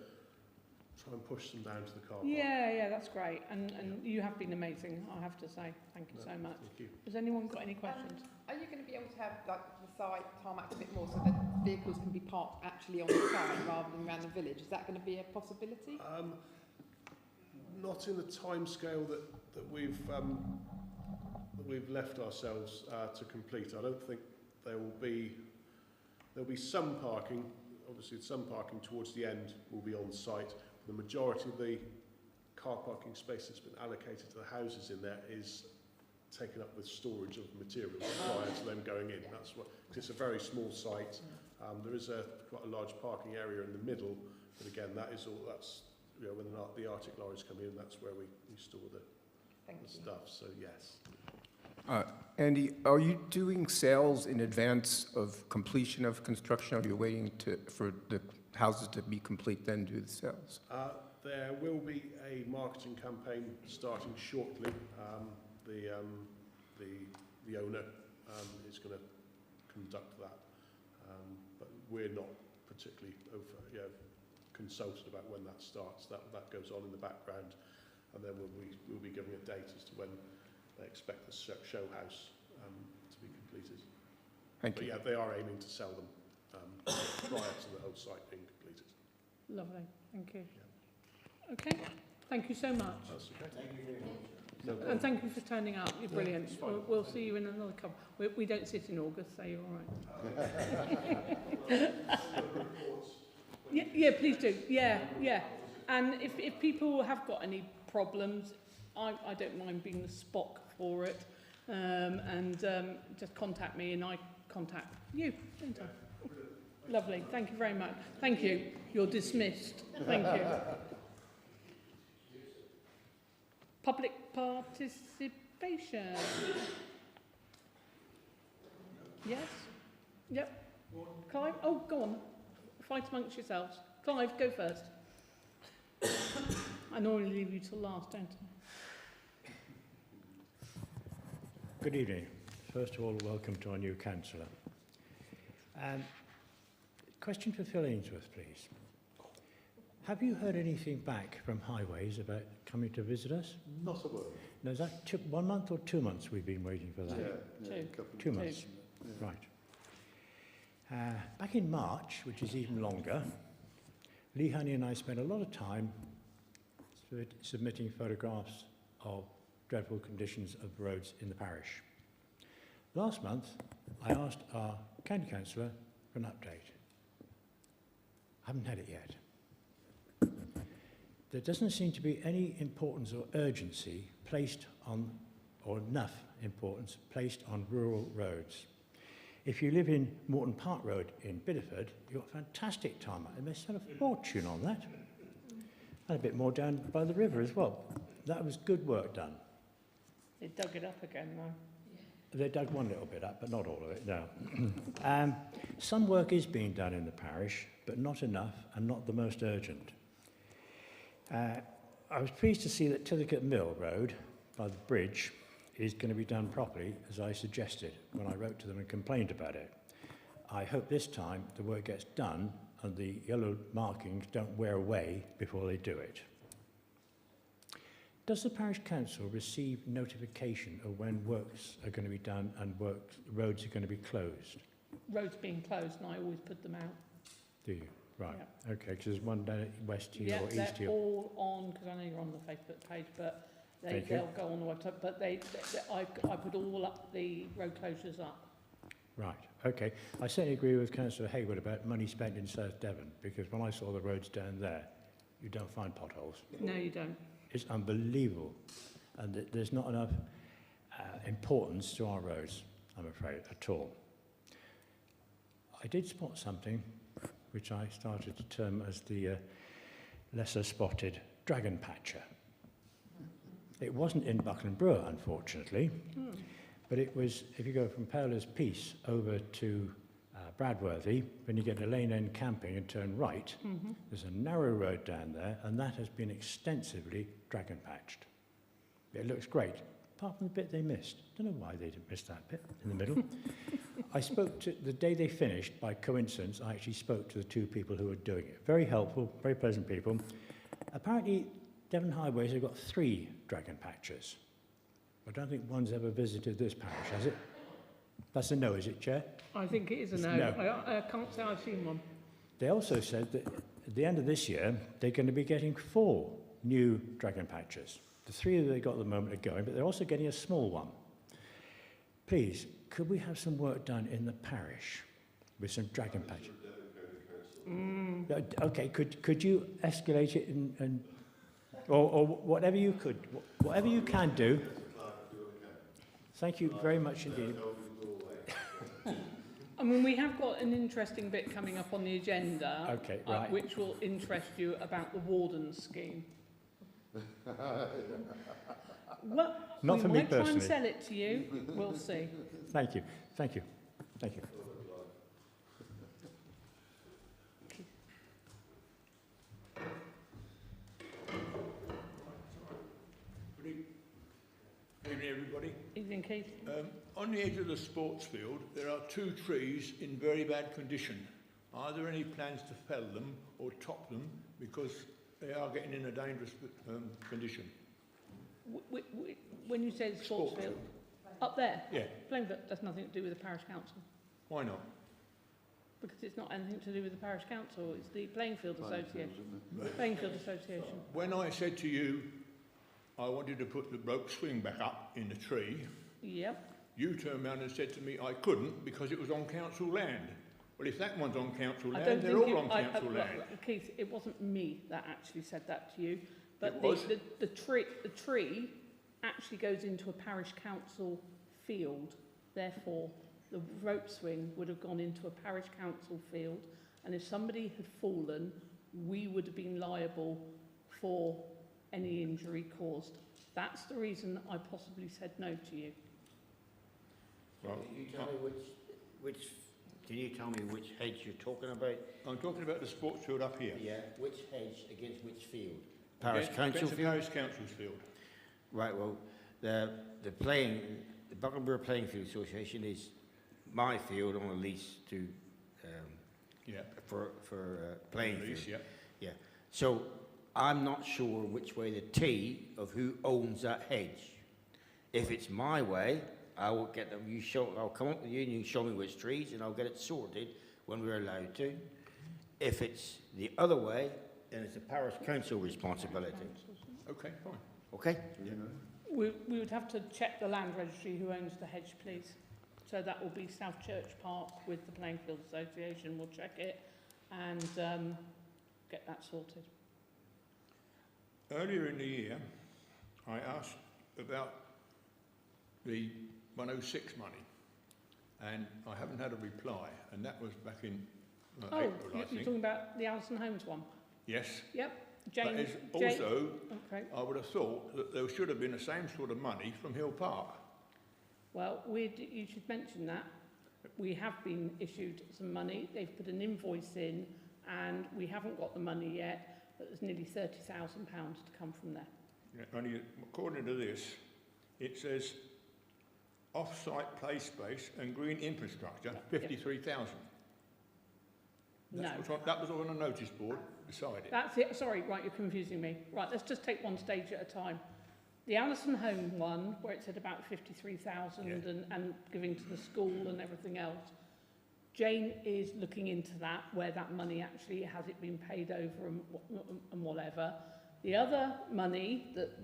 try and push them down to the car park. Yeah, that's great. And you have been amazing, I have to say. Thank you so much. Thank you. Has anyone got any questions? Are you going to be able to have like the side tarmac a bit more so that vehicles can be parked actually on the side rather than around the village? Is that going to be a possibility? Not in the time scale that we've left ourselves to complete. I don't think there'll be some parking. Obviously, some parking towards the end will be on site. The majority of the car parking space that's been allocated to the houses in there is taken up with storage of materials prior to them going in. That's what, it's a very small site. There is quite a large parking area in the middle, but again, that's you know, when the Arctic lorries come in, that's where we store the stuff. So yes. Andy, are you doing sales in advance of completion of construction? Are you waiting for the houses to be complete, then do the sales? There will be a marketing campaign starting shortly. The owner is going to conduct that, but we're not particularly consulted about when that starts. That goes on in the background, and then we'll be giving a date as to when they expect the show house to be completed. Thank you. But yeah, they are aiming to sell them prior to the whole site being completed. Lovely, thank you. Yeah. Okay, thank you so much. That's okay. Thank you very much. And thank you for turning up, you're brilliant. We'll see you in another couple. We don't sit in August, so you're all right. Yeah, please do. Yeah. And if people have got any problems, I don't mind being the Spock for it. Just contact me and I contact you. Don't I? Lovely. Thank you very much. Thank you. You're dismissed. Thank you. Public participation. participation. Yes? Yep. Clive? Oh, go on. Fight amongst yourselves. Clive, go first. I normally leave you till last, don't I? Good evening. First of all, welcome to our new councillor. Question for Phil Ainsworth, please. Have you heard anything back from Highways about coming to visit us? Not a word. No, is that 1 month or 2 months we've been waiting for that? Yeah, Two. 2 months. Yeah. Right. Back in March, which is even longer, Lee Honey and I spent a lot of time submitting photographs of dreadful conditions of roads in the parish. Last month, I asked our county councillor for an update. I haven't had it yet. There doesn't seem to be any importance or urgency placed on, or enough importance placed on rural roads. If you live in Morton Park Road in Bideford, you've got fantastic tarmac. They may spend a fortune on that. And a bit more down by the river as well. That was good work done. They dug it up again now. They dug one little bit up, but not all of it, no. Some work is being done in the parish, but not enough and not the most urgent. I was pleased to see that Tillicott Mill Road, by the bridge, is going to be done properly, as I suggested when I wrote to them and complained about it. I hope this time the work gets done and the yellow markings don't wear away before they do it. Does the parish council receive notification of when works are going to be done and roads are going to be closed? Roads being closed, and I always put them out. Do you? Right. Yeah. Okay, because there's one down at West Hill or East they're Hill. all on, because I know you're on the Facebook page, but Thank you. they'll go on the website. But I put all up the road closures up. Right, okay. I certainly agree with Councillor Hayward about money spent in South Devon, because when I saw the roads down there, you don't find potholes. No, you don't. It's unbelievable. And there's not enough importance to our roads, I'm afraid, at all. I did spot something which I started to term as the lesser spotted dragon patcher. It wasn't in Buckland Brewer, unfortunately, but it was, if you go from Paola's Peace over to Bradworthy, when you get to Lane End Camping and turn right, there's a narrow road down there, and that has been extensively dragon patched. It looks great, apart from the bit they missed. Don't know why they didn't miss that bit in the middle. I spoke to, the day they finished, by coincidence, I actually spoke to the two people who were doing it. Very helpful, very pleasant people. Apparently, Devon Highways have got 3 dragon patchers. I don't think one's ever visited this parish, has it? That's a no, is it, Chair? I think it is a no. I can't say I've seen one. They also said that at the end of this year, they're going to be getting 4 new dragon patchers. The 3 that they've got at the moment are going, but they're also getting a small one. Please, could we have some work done in the parish with some dragon patches? Okay, could you escalate it or whatever you could, whatever you can do. Thank you very much indeed. I mean, we have got an interesting bit coming up on the agenda, okay, right. Which will interest you about the Warden's scheme. Well, not for me personally. We might try and sell it to you. We'll see. Thank you. Thank you. Thank you. Good evening, everybody. Evening, Keith. On the edge of the sports field, there are 2 trees in very bad condition. Are there any plans to fell them or top them because they are getting in a dangerous condition? When you say the sports field, up there? Yeah. Plainfield, that's nothing to do with the parish council. Why not? Because it's not anything to do with the parish council, it's the Plainfield Association. Plainfield Association. When I said to you, I wanted to put the rope swing back up in the tree, yep. You turned around and said to me I couldn't because it was on council land. Well, if that one's on council land, they're all on council land. Keith, it wasn't me that actually said that to you, but It was. the tree actually goes into a parish council field. Therefore, the rope swing would have gone into a parish council field, and if somebody had fallen, we would have been liable for any injury caused That's the reason I possibly said no to you. Well, Can you tell me can you tell me which hedge you're talking about? I'm talking about the sports field up here. Yeah, which hedge against which field? Parish Against Council the field? Parish Council's field. Right, well, the Buckland Brewer Playing Field Association is my field on a lease to, for playing Lease, field. yeah. Yeah. So I'm not sure which way the T of who owns that hedge. If it's my way, I will get them. I'll come up with you and you show me which trees, and I'll get it sorted when we're allowed to. If it's the other way, then it's the parish council responsibility. Okay, fine. Okay? We would have to check the land registry who owns the hedge, please. So that will be South Church Park with the Playing Field Association. We'll check it and get that sorted. Earlier in the year, I asked about the 106 money, and I haven't had a reply, and that was back in April, I you're think. talking about the Alison Holmes one? Yes. Yep. Jane, But it's also, okay. I would have thought that there should have been the same sort of money from Hill Park. Well, you should mention that. We have been issued some money. They've put an invoice in, and we haven't got the money yet, but there's nearly £30,000 to come from there. Yeah, only according to this, it says off-site play space and green infrastructure, 53,000. No. That was on a notice board beside it. That's it. Sorry, right, you're confusing me. Right, let's just take one stage at a time. The Alison Home one, where it said about 53,000 and giving to the school and everything else, Jane is looking into that, where that money actually, has it been paid over and whatever. The other money that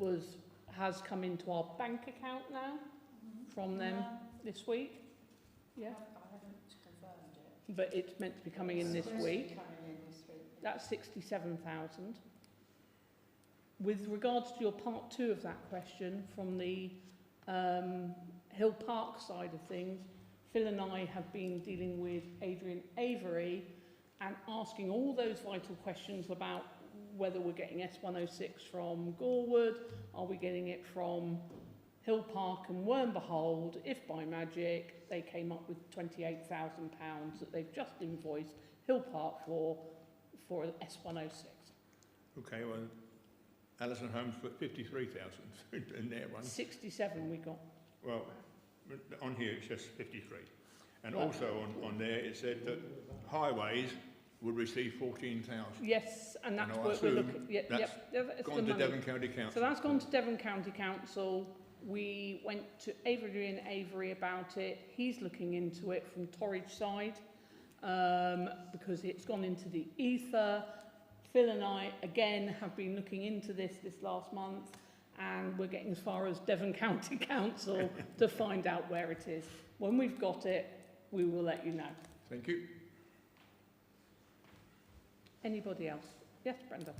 has come into our bank account now from them this week. Yeah. I haven't confirmed it. But it's meant to be coming in this week. That's 67,000. With regards to your part 2 of that question, from the Hill Park side of things, Phil and I have been dealing with Adrian Avery and asking all those vital questions about whether we're getting S106 from Gorewood, are we getting it from Hill Park, and lo and behold, if by magic they came up with £28,000 that they've just invoiced Hill Park for S106. Okay, well, Alison Holmes put 53,000 in their one. 67 we got. Well, on here it says 53. And Right. also on there it said that highways would receive 14,000. Yes, and that's And I what we're assume looking at. that's It's gone the to money. Devon County Council. So that's gone to Devon County Council. We went to Adrian Avery about it. He's looking into it from Torridge side because it's gone into the ether. Phil and I, again, have been looking into this last month, and we're getting as far as Devon County Council to find out where it is. When we've got it, we will let you know. Thank you. Anybody else? Yes, Brenda.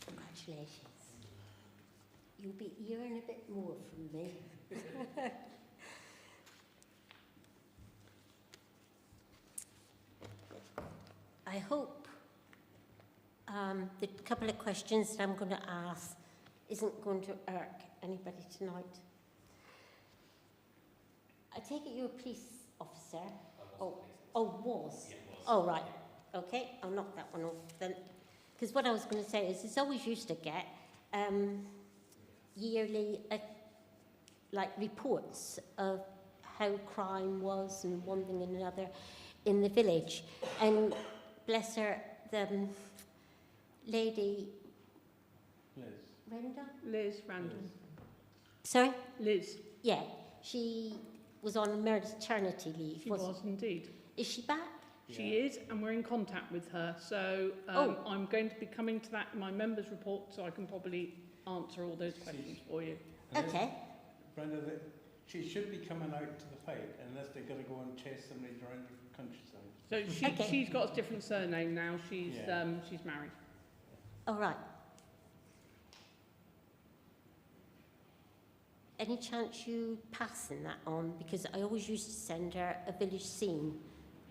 Congratulations. You'll be hearing a bit more from me. I hope the couple of questions that I'm going to ask isn't going to irk anybody tonight. I take it you're a police officer? Was. Yeah, was. Oh, right. Okay, I'll knock that one off then. Because what I was going to say is, it's always used to get yearly reports of how crime was and one thing and another in the village. And bless her, the lady... Liz Randall. Sorry? Liz. Yeah, she was on maternity leave. She was indeed. Is she back? She is, and we're in contact with her. So I'm going to be coming to that in my members' report, so I can probably answer all those questions for you. Okay. Brenda, she should be coming out to the fight unless they're going to go and chase somebody around the countryside. So she's got a different surname now. She's married. All right. Any chance you passing that on? Because I always used to send her a village scene.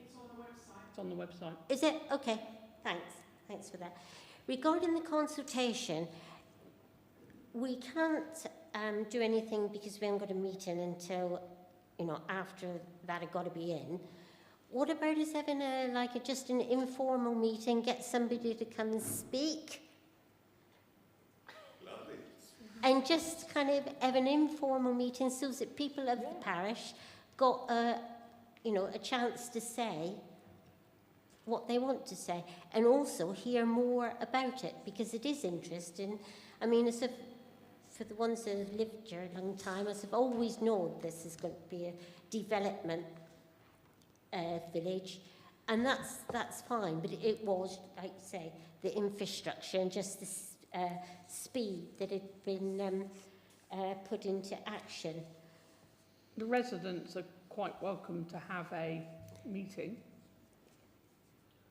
It's on the website. It's on the website. Is it? Okay, thanks. Thanks for that. Regarding the consultation, we can't do anything because we haven't got a meeting until, after that I've got to be in. What about us having just an informal meeting, get somebody to come and speak? Lovely. And just kind of have an informal meeting so that people of the parish got a chance to say what they want to say, and also hear more about it, because it is interesting. I mean, for the ones that have lived here a long time, I've always known this is going to be a development village, and that's fine, but it was, like I say, the infrastructure and just the speed that had been put into action. The residents are quite welcome to have a meeting.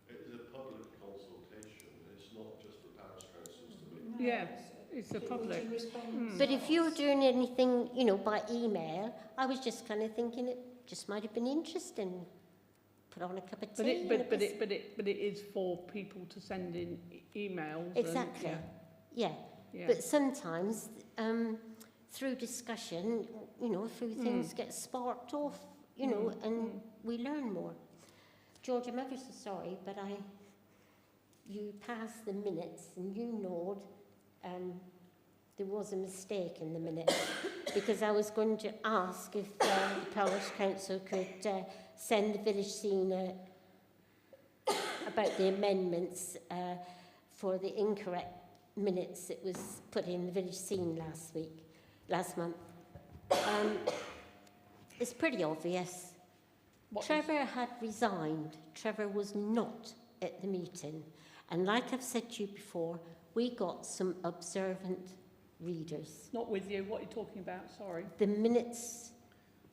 It is a public consultation. It's not just for parish councils to make. Yeah, it's a public. But if you're doing anything, by email, I was just kind of thinking it just might have been interesting. Put on a cup of tea. But it is for people to send in emails. Exactly. And, yeah. But sometimes through discussion, a few things get sparked off, and we learn more. George, I'm ever so sorry, but you passed the minutes and you nod. There was a mistake in the minutes because I was going to ask if the parish council could send the village scene about the amendments for the incorrect minutes that was put in the village scene last month. It's pretty obvious. Trevor had resigned. Trevor was not at the meeting. And like I've said to you before, we got some observant readers. Not with you. What are you talking about? Sorry. The minutes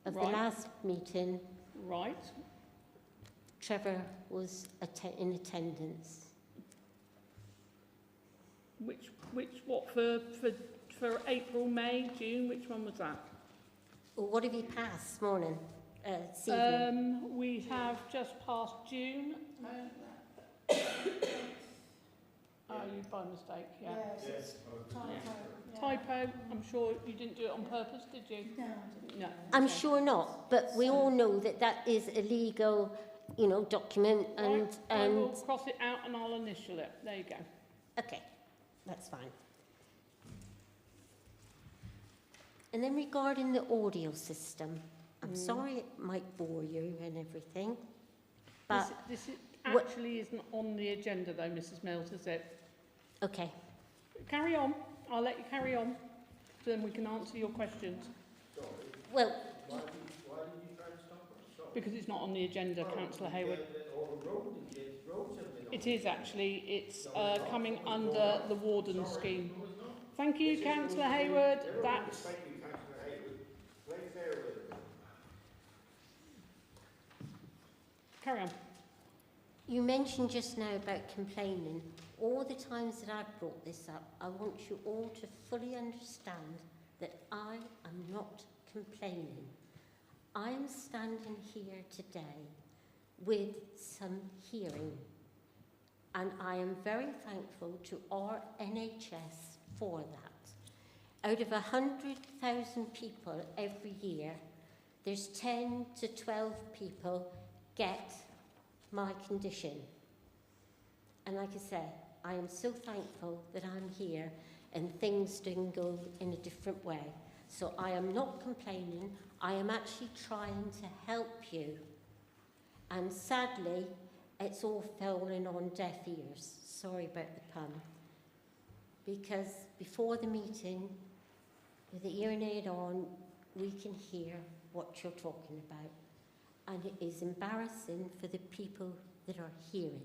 of the last meeting. Right. Trevor was in attendance. What for April, May, June? Which one was that? Well, what have you passed this morning? This evening? We have just passed June. You by mistake, yeah. Yes, Typo. I'm sure you didn't do it on purpose, did you? No, I didn't. No. I'm sure not, but we all know that is a legal, document, and I will cross it out and I'll initial it. There you go. Okay, that's fine. And then regarding the audio system, I'm sorry it might bore you and everything, but This actually isn't on the agenda though, Mrs. Mills, is it? Okay. Carry on. I'll let you carry on, so then we can answer your questions. Well, Why did you try to stop us? Because it's not on the agenda, Councillor Hayward. It is actually. It's coming under the warden scheme. Thank you, Councillor Hayward. That's. Carry on. you mentioned just now about complaining. All the times that I've brought this up, I want you all to fully understand that I am not complaining. I am standing here today with some hearing, and I am very thankful to our NHS for that. Out of 100,000 people every year, there's 10 to 12 people get my condition. And like I said, I am so thankful that I'm here and things didn't go in a different way. So I am not complaining, I am actually trying to help you. And sadly, it's all falling on deaf ears. Sorry about the pun. Because before the meeting, with the hearing aid on, we can hear what you're talking about. And it is embarrassing for the people that are hearing.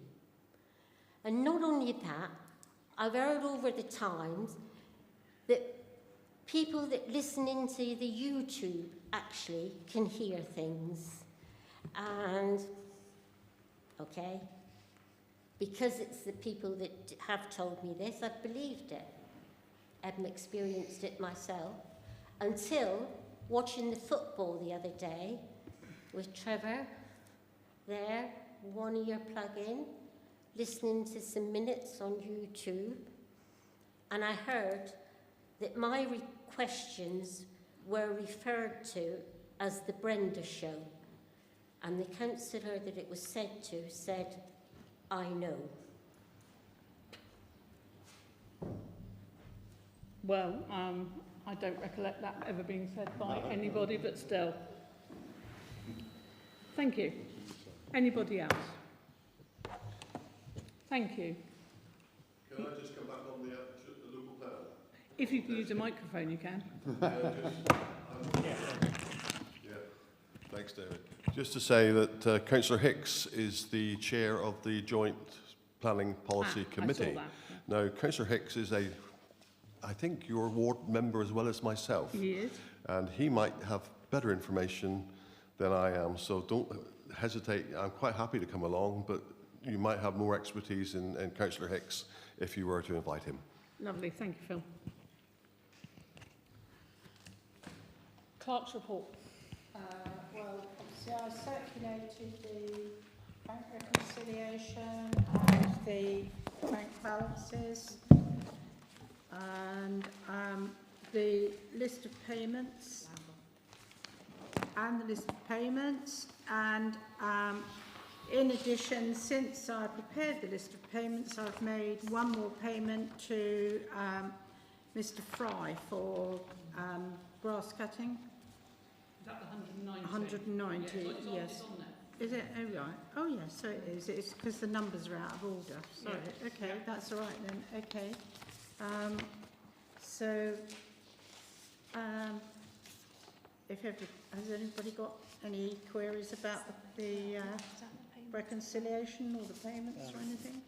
And not only that, I've heard over the times that people that listen into the YouTube actually can hear things. And, okay, because it's the people that have told me this, I've believed it. I haven't experienced it myself until watching the football the other day with Trevor there one ear plug in, listening to some minutes on YouTube, and I heard that my questions were referred to as the Brenda Show. And the councillor that it was said to said, I know. Well, I don't recollect that ever being said by anybody, but still. Thank you. Anybody else? Thank you. Can I just come back on the local plan? If you can use a microphone, you can. Yeah. Thanks, David. Just to say that Councillor Hicks is the chair of the Joint Planning Policy Committee. I saw that, yeah. Now, Councillor Hicks is I think, your ward member as well as myself. He is. And he might have better information than I am, so don't hesitate. I'm quite happy to come along, but you might have more expertise in Councillor Hicks if you were to invite him. Lovely, thank you, Phil. Clerk's report. Well, obviously I circulated the bank reconciliation and the bank balances and the list of payments and in addition, since I prepared the list of payments, I've made one more payment to Mr. Fry for grass cutting. Is that the 190, yeah, yes. It's on there. Is it? Oh, right. Oh, yes, so it is. It's because the numbers are out of order. Sorry. Yeah. Okay, Yeah. that's all right then. Okay. Has anybody got any queries about the reconciliation or the payments or anything?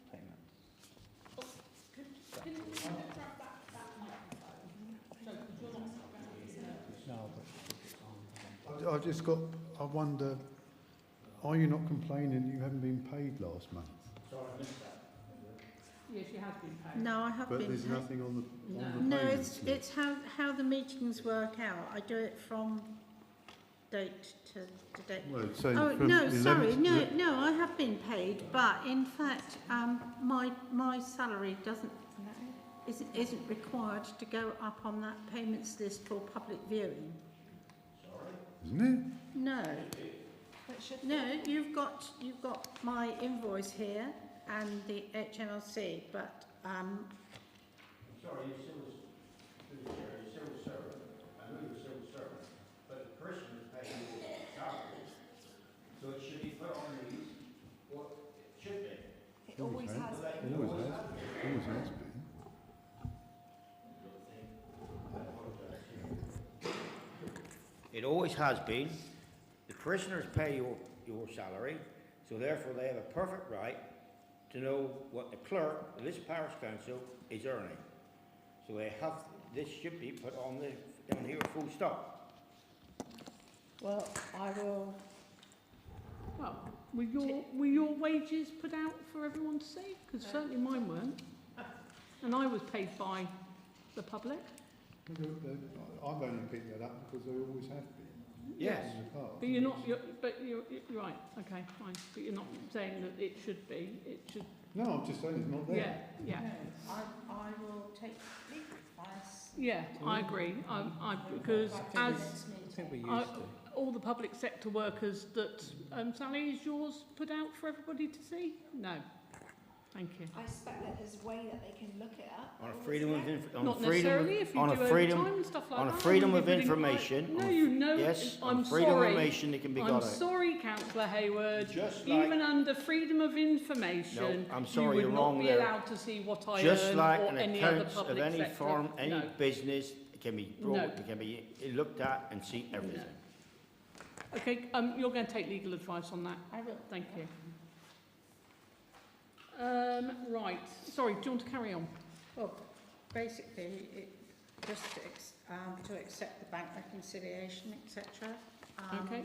I wonder, are you not complaining that you haven't been paid last month? Yes, she has been paid. No, I have But been there's paid. nothing on the No, payments it's how the meetings work out. I do it from date to date. Well, it's saying Oh from no, 11th sorry, to no, I have been paid, but in fact, my salary isn't required to go up on that payments list for public viewing. Isn't it? No. No, you've got my invoice here and the HMRC, but Sorry, you're civil servant. I know you're a civil servant, but the person is paying your salary. So it should be put on these, what it should be. It always has been. Always has been. It always has been. The parishioners pay your salary, so therefore they have a perfect right to know what the clerk of this parish council is earning. So this should be put on down here full stop. well, I will. Well, were your wages put out for everyone to see? Because certainly mine weren't. And I was paid by the public. I've only picked that up because they always have been. Yes. In the past. But you're right, okay, fine. But you're not saying that it should be, it should, No, I'm just saying it's not there. yeah, yeah. No, I will take legal advice. Yeah, I agree. Because as I think we used I- to. all the public sector workers that, Sally, is yours put out for everybody to see? No. Thank you. I expect that there's a way that they can look it up. On a freedom of Not necessarily if you do overtime and stuff like that. on a and freedom you're of putting information. No, you know. Yes, I'm on freedom of sorry. information that can be got I'm out. sorry, Councillor Hayward. Just like- Even under freedom of information, No, I'm sorry, you you're would wrong not be there. allowed to see what I Just earn like or an any other accounts public of any sector. firm, any No. business can be No. brought, can be looked at and see everything. Okay, you're going to take legal advice on that. I will. Thank you. Right. Sorry, do you want to carry on? Well, basically, just to accept the bank reconciliation, etc. Okay.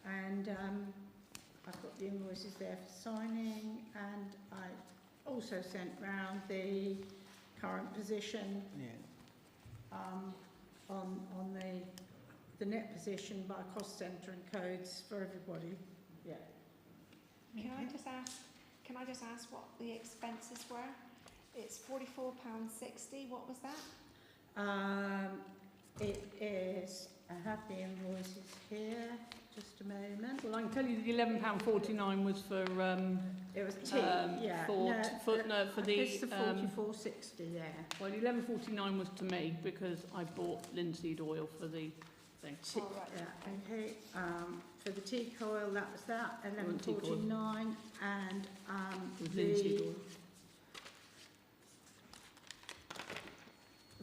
And I've got the invoices there for signing, and I also sent round the current position on the net position by cost centre and codes for everybody. Yeah. Can I just ask what the expenses were? It's £44.60. What was that? It is, I have the invoices here, just a moment. Well, I can tell you the £11.49 was for It was tea, yeah. for the It's the 44.60 there. well, £11.49 was to me because I bought linseed oil for the thing. Oh, right. Yeah, okay. For the tea coil, that was that, £11.49, and With linseed oil.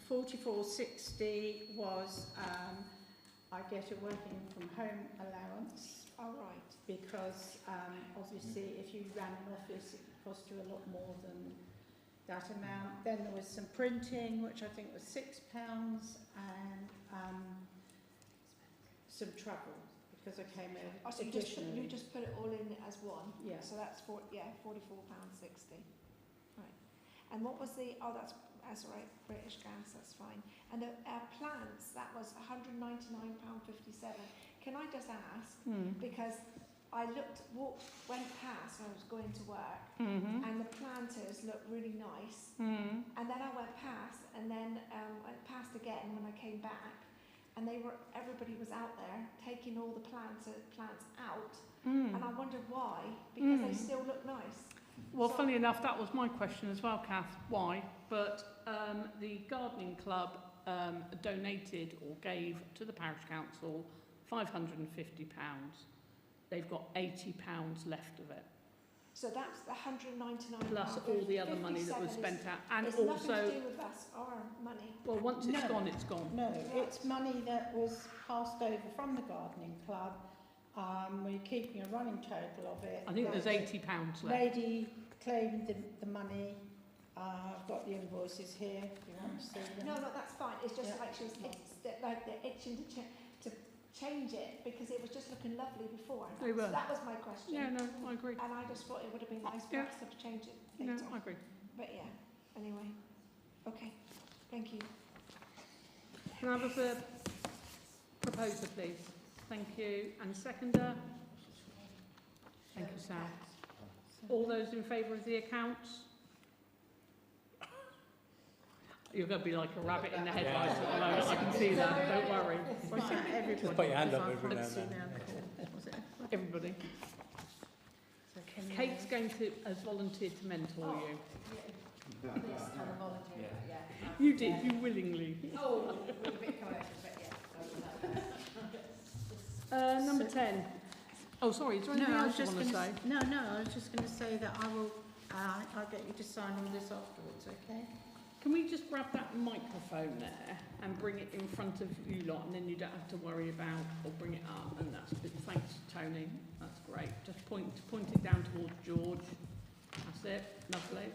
the 44.60 was I get a working from home allowance. All right. Because obviously if you ran an office it would cost you a lot more than that amount. Then there was some printing, which I think was £6, and some travel because I came in Oh, so additionally. you just put it all in as one? Yeah. So that's £44.60. Right. And what was the, oh, that's all right, British Gas, that's fine. And the plants, that was £199.57. Can I just ask, because I went past, I was going to work, and the planters looked really nice. And then I went past, and then I passed again when I came back, and everybody was out there taking all the plants out, and I wondered why, because they still look nice. Well, funny enough, that was my question as well, Kath. Why? But the gardening club donated or gave to the parish council £550. They've got £80 left of it. So that's the £199 plus all the other money that was spent out, and it's also nothing to do with us, our money. Well, once it's gone, it's gone. No, it's money that was passed over from the gardening club. We're keeping a running total of it. I think there's £80 left. Lady claimed the money. I've got the invoices here. If you want to see them. No, that's fine. It's just like they're itching to change it because it was just looking lovely before. They were. That was my question. Yeah, no, I agree. And I just thought it would have been nice for us to change it later. No, I agree. But yeah, anyway. Okay, thank you. Can I have a proposer, please? Thank you. And seconder? Thank you, Sam. All those in favour of the accounts? You're going to be like a rabbit in the headlights at the moment. I can see that. Don't worry. Everybody. Just put your hand up every now and then. Everybody. Kate's has volunteered to mentor you. You did, you willingly. Oh, with a bit commercial, but yeah. Number 10. Oh, sorry, is there anything else you want to say? No, I was just going to say that I will. I'll get you to sign all this afterwards, okay? Can we just grab that microphone there and bring it in front of you lot, and then you don't have to worry about or bring it up, and that's good. Thanks, Tony. That's great. Just point it down towards George. That's it. Lovely.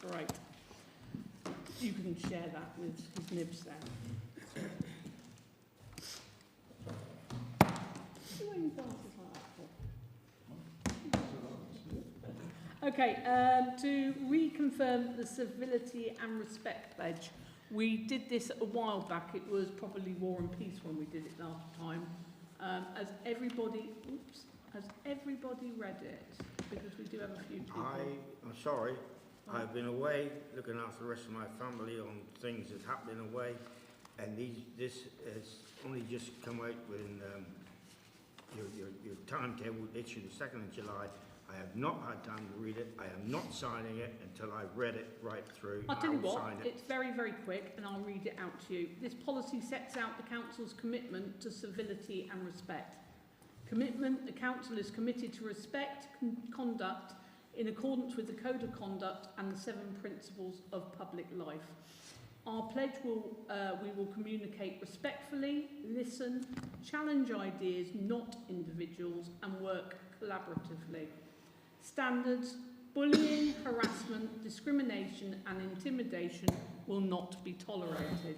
Great. You can share that with his nibs there. Okay, to reconfirm the civility and respect pledge. We did this a while back. It was probably War and Peace when we did it last time. Has everybody read it? Because we do have a few people. I'm sorry. I've been away looking after the rest of my family on things that's happening away, and this has only just come out when your timetable issued the 2nd of July. I have not had time to read it. I am not signing it until I've read it right through. I'll tell you what, it's very, very quick, and I'll read it out to you. This policy sets out the Council's commitment to civility and respect. Commitment: the Council is committed to respect conduct in accordance with the Code of Conduct and the 7 principles of public life. Our pledge we will communicate respectfully, listen, challenge ideas, not individuals, and work collaboratively. Standards: bullying, harassment, discrimination and intimidation will not be tolerated.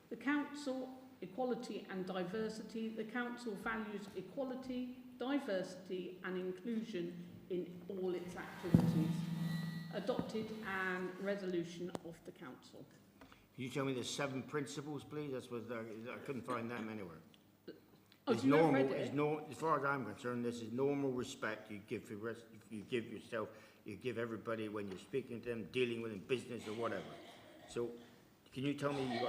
The Council: equality and diversity. The Council values equality, diversity and inclusion in all its activities. Adopted and resolution of the Council. Can you tell me the 7 principles, please? That's what I couldn't find them anywhere. Oh, It's you have normal, read it? it's no, as far as I'm concerned, this is normal respect you give you give yourself, you give everybody when you're speaking to them, dealing with them, business or whatever. So, can you tell me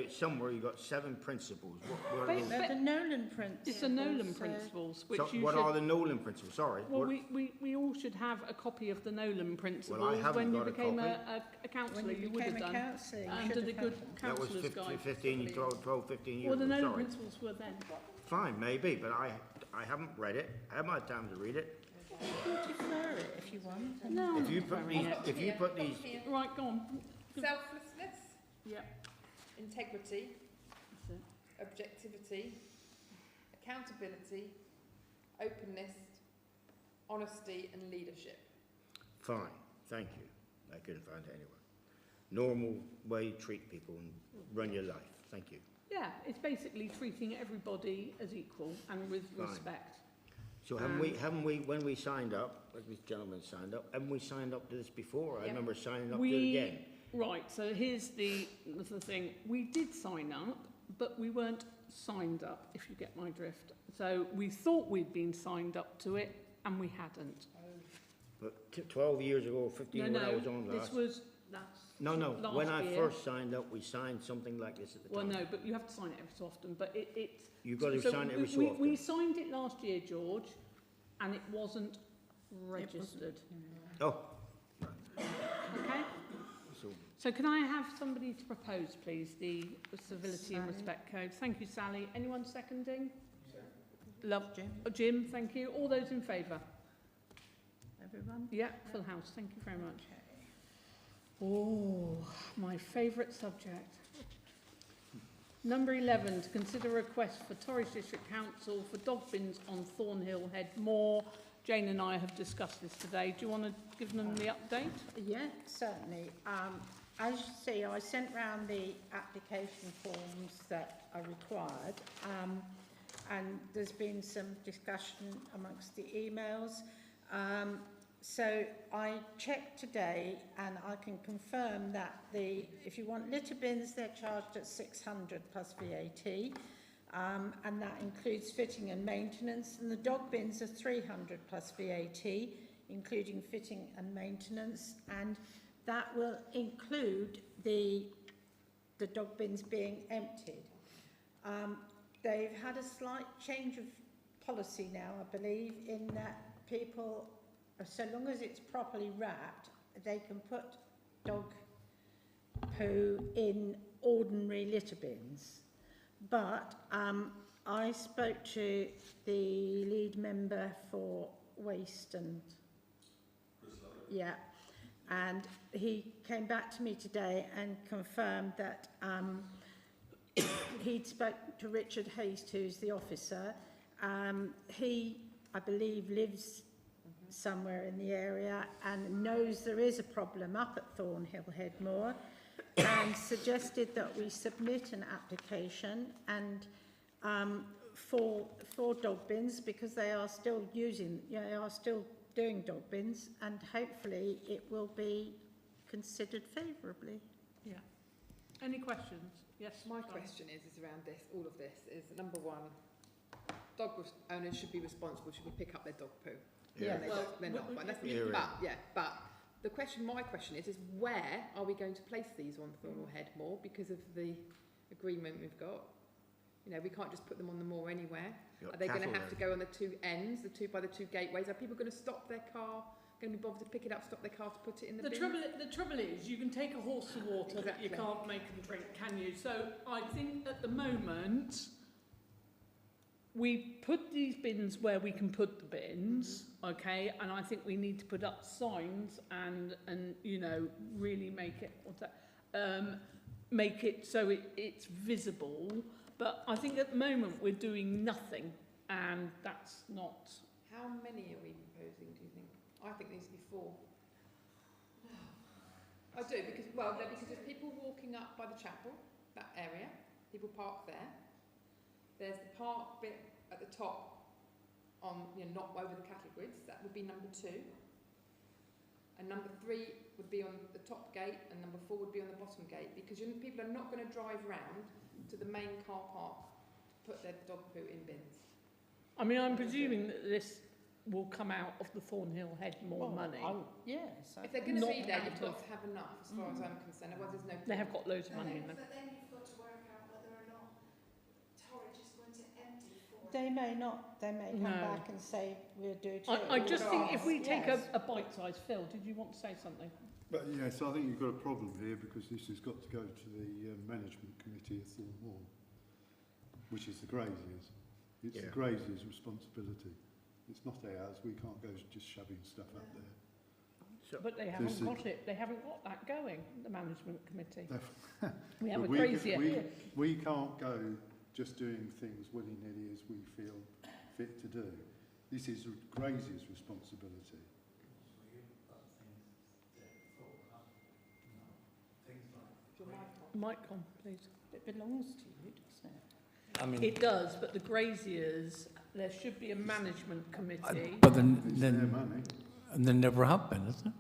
somewhere you got 7 principles? What are those? They're the Nolan principles. It's the Nolan so- principles, which So you what should... are the Nolan principles? Sorry. Well, what- we all should have a copy of the Nolan principles. Well, I haven't when you got a became copy. a councillor, When you you would have became a done. councillor, you And should did a have good had that was councillor's guide. 12, 15 years Well, the ago, Nolan sorry. principles were then. Fine, maybe, but I haven't read it. I haven't had time to read it. You can defer it if you want. No. If you put these, Right, go on. Selflessness, Yeah. integrity, That's it. objectivity, accountability, openness, honesty and leadership. fine, thank you. I couldn't find it anywhere. Normal way you treat people and run your life. Thank you. Yeah, it's basically treating everybody as equal and with Fine. respect. So haven't we, when we signed up, like this gentleman signed up, haven't we signed up to this before? I Yeah. remember signing up to it again. Right, so here's the thing. We did sign up, but we weren't signed up, if you get my drift. So we thought we'd been signed up to it, and we hadn't. But 12 years ago, 15 when I was on last. That's No, last when I year. first signed up, we signed something like this at the Well, time. no, but you have to sign it every so often. But it's... You've got to so sign it every so often. We signed it last year, George, and it wasn't registered. Oh, Okay? So can I have somebody to propose, please, the Civility and Respect Code? Thank you, Sally. Anyone seconding? Love Jim. Jim, thank you. All those in favour? Everyone? Yeah, full house. Thank you very much. Oh, my favourite subject. Number 11, to consider a request for Torridge District Council for dog bins on Thornhill Head Moor. Jane and I have discussed this today. Do you want to give them the update? Yeah, certainly. As you see, I sent round the application forms that are required, and there's been some discussion amongst the emails. So I checked today, and I can confirm that if you want litter bins, they're charged at 600 plus VAT, and that includes fitting and maintenance. And the dog bins are 300 plus VAT, including fitting and maintenance, and that will include the dog bins being emptied. They've had a slight change of policy now, I believe, in that people, so long as it's properly wrapped, they can put dog poo in ordinary litter bins. But I spoke to the lead member for waste and and he came back to me today and confirmed that he'd spoke to Richard Hayes, who's the officer. He, I believe, lives somewhere in the area and knows there is a problem up at Thornhill Head Moor, and suggested that we submit an application and for dog bins, because they are still doing dog bins, and hopefully it will be considered favourably. Yeah. Any questions? Yes. My question is around this, all of this, is number one, owners should be responsible, should we pick up their dog poo? Yeah. And they're not, but that's my question is where are we going to place these on Thornhill Head Moor because of the agreement we've got? You know, we can't just put them on the moor anywhere. Are they going to have to go on the two ends, by the two gateways? Are people going to stop their car, going to be bothered to pick it up, stop their car to put it in the bin? The trouble is, you can take a horse to water, but you can't make them drink, can you? So I think at the moment, we put these bins where we can put the bins, okay? And I think we need to put up signs and you know, really make it make it so it's visible. But I think at the moment we're doing nothing, and that's not... How many are we proposing, do you think? I think there needs to be 4. I do, because there's people walking up by the chapel, that area, people park there. There's the park bit at the top, not over the cattle grids, that would be number 2. And number 3 would be on the top gate, and number 4 would be on the bottom gate, because people are not going to drive round to the main car park put their dog poo in bins. I mean, I'm presuming that this will come out of the Thornhill Head more money. Yes. If they're going to Not be there, you've out of- got to have enough, as far as I'm concerned. Otherwise, there's no They point. have got loads of money in them. But then you've got to work out whether or not Torridge is going to empty for. They may not. They may come No. back and say, we'll do two. I just think if we take Yes. a bite-sized Phil, did you want to say something? But yes, I think you've got a problem here because this has got to go to the management committee of Thornhill, which is the graziers. It's the graziers' responsibility. It's not ours. We can't go just shoving stuff up there. But they haven't got it. They haven't got that going, the management committee. We have But a grazier here. we can't go just doing things willy-nilly as we feel fit to do. This is grazier's responsibility. Mic on, please. It belongs to you, doesn't it? I mean, It does, but the graziers, there should be a management committee. but then, It's their money. and there never have been, is there?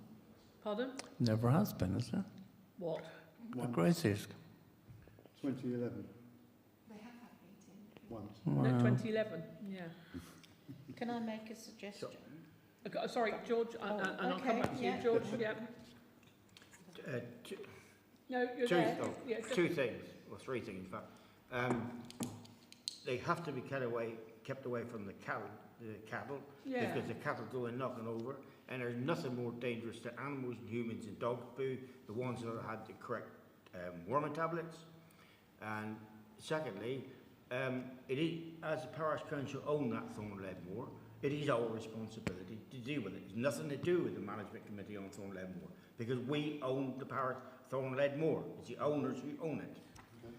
Pardon? Never has been, is there? What? A graziers. 2011, They have had meeting. once. No, Wow. 2011, yeah. Can I make a suggestion? Okay, sorry, George, and I'll come okay, back to you, yeah. George, yeah. No, you're there. Yeah, just- Two things, or three things, in fact. They have to be kept away from the cattle, Yeah. because the cattle go and knocking over, and there's nothing more dangerous to animals and humans than dog poo, the ones that had the correct warming tablets. And secondly, it is, as the parish council own that Thornleadmore, it is our responsibility to deal with it. It's nothing to do with the management committee on Thornleadmore, because we own the parish Thornleadmore. It's the owners who own it.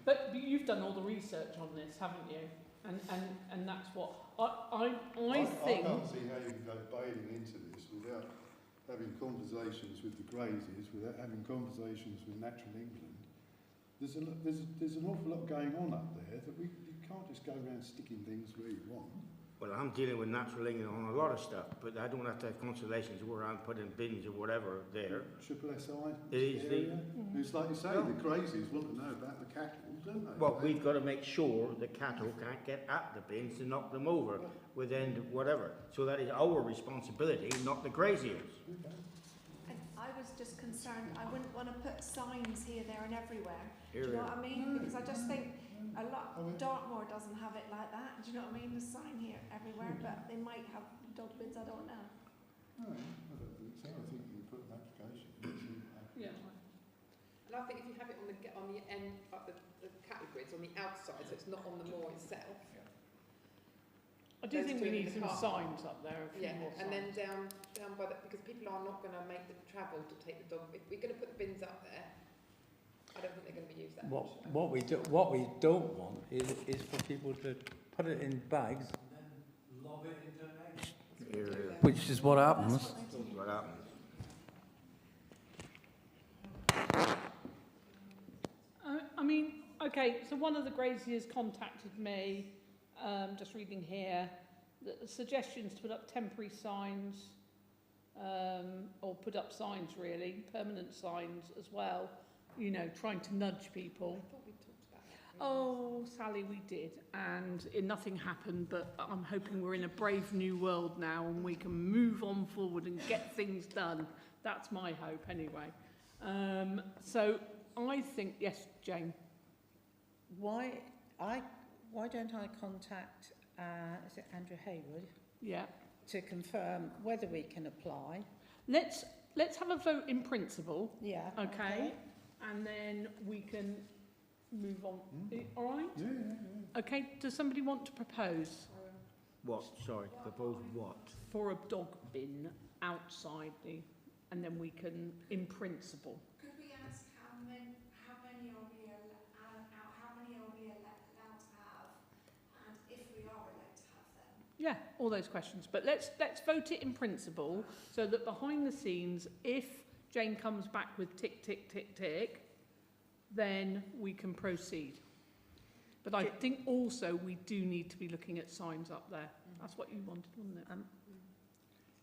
But you've done all the research on this, haven't you? And that's what I think. I can't see how you can go bailing into this without having conversations with the graziers, without having conversations with Natural England. There's an awful lot going on up there that you can't just go around sticking things where you want. Well, I'm dealing with Natural England on a lot of stuff, but I don't have to have consultations where I'm putting bins or whatever there. Triple SI It is area. It's like you say, the graziers want to know about the cattle, don't they? Well, we've got to make sure the cattle can't get at the bins to knock them over within whatever. So that is our responsibility, not the graziers. And I was just concerned, I wouldn't want to put signs here, there and everywhere. Do you Here, know what I mean? Because I just think a lot, Dartmoor doesn't have it like that. Do you know what I mean? The sign here everywhere, but they might have dog bids, I don't know. No, I don't think so. I think you put an application in and see what happens. Yeah. And I think if you have it on the end, like the cattle grids on the outside, so it's not on the moor itself. I do Those think two we in need the some car. signs up there. A few Yeah, more and then signs. down by that, because people are not going to make the travel to take the dog. If we're going to put the bins up there, I don't think they're going to be used that much. What we don't want is for people to put it in bags and then lob it into an egg. Which is what happens. What happens? I mean, okay, so one of the graziers contacted me, just reading here, the suggestions to put up temporary signs, or put up signs really, permanent signs as well, you know, trying to nudge people. I thought we talked about that. Oh, Sally, we did, and nothing happened, but I'm hoping we're in a brave new world now and we can move on forward and get things done. That's my hope anyway. So I think, yes, Jane. Why don't I contact, is it Andrew Haywood, Yeah. to confirm whether we can apply? Let's have a vote in principle, Yeah. okay? And then we can move on. All right? Yeah, yeah, yeah. Okay, does somebody want to propose What? Sorry, propose what? for a dog bin outside and then we can, in principle. Could we ask how many are we allowed to have, and if we are allowed to have them? Yeah, all those questions. But let's vote it in principle so that behind the scenes, if Jane comes back with tick, tick, tick, tick, then we can proceed. But I think also we do need to be looking at signs up there. That's what you wanted, wasn't it?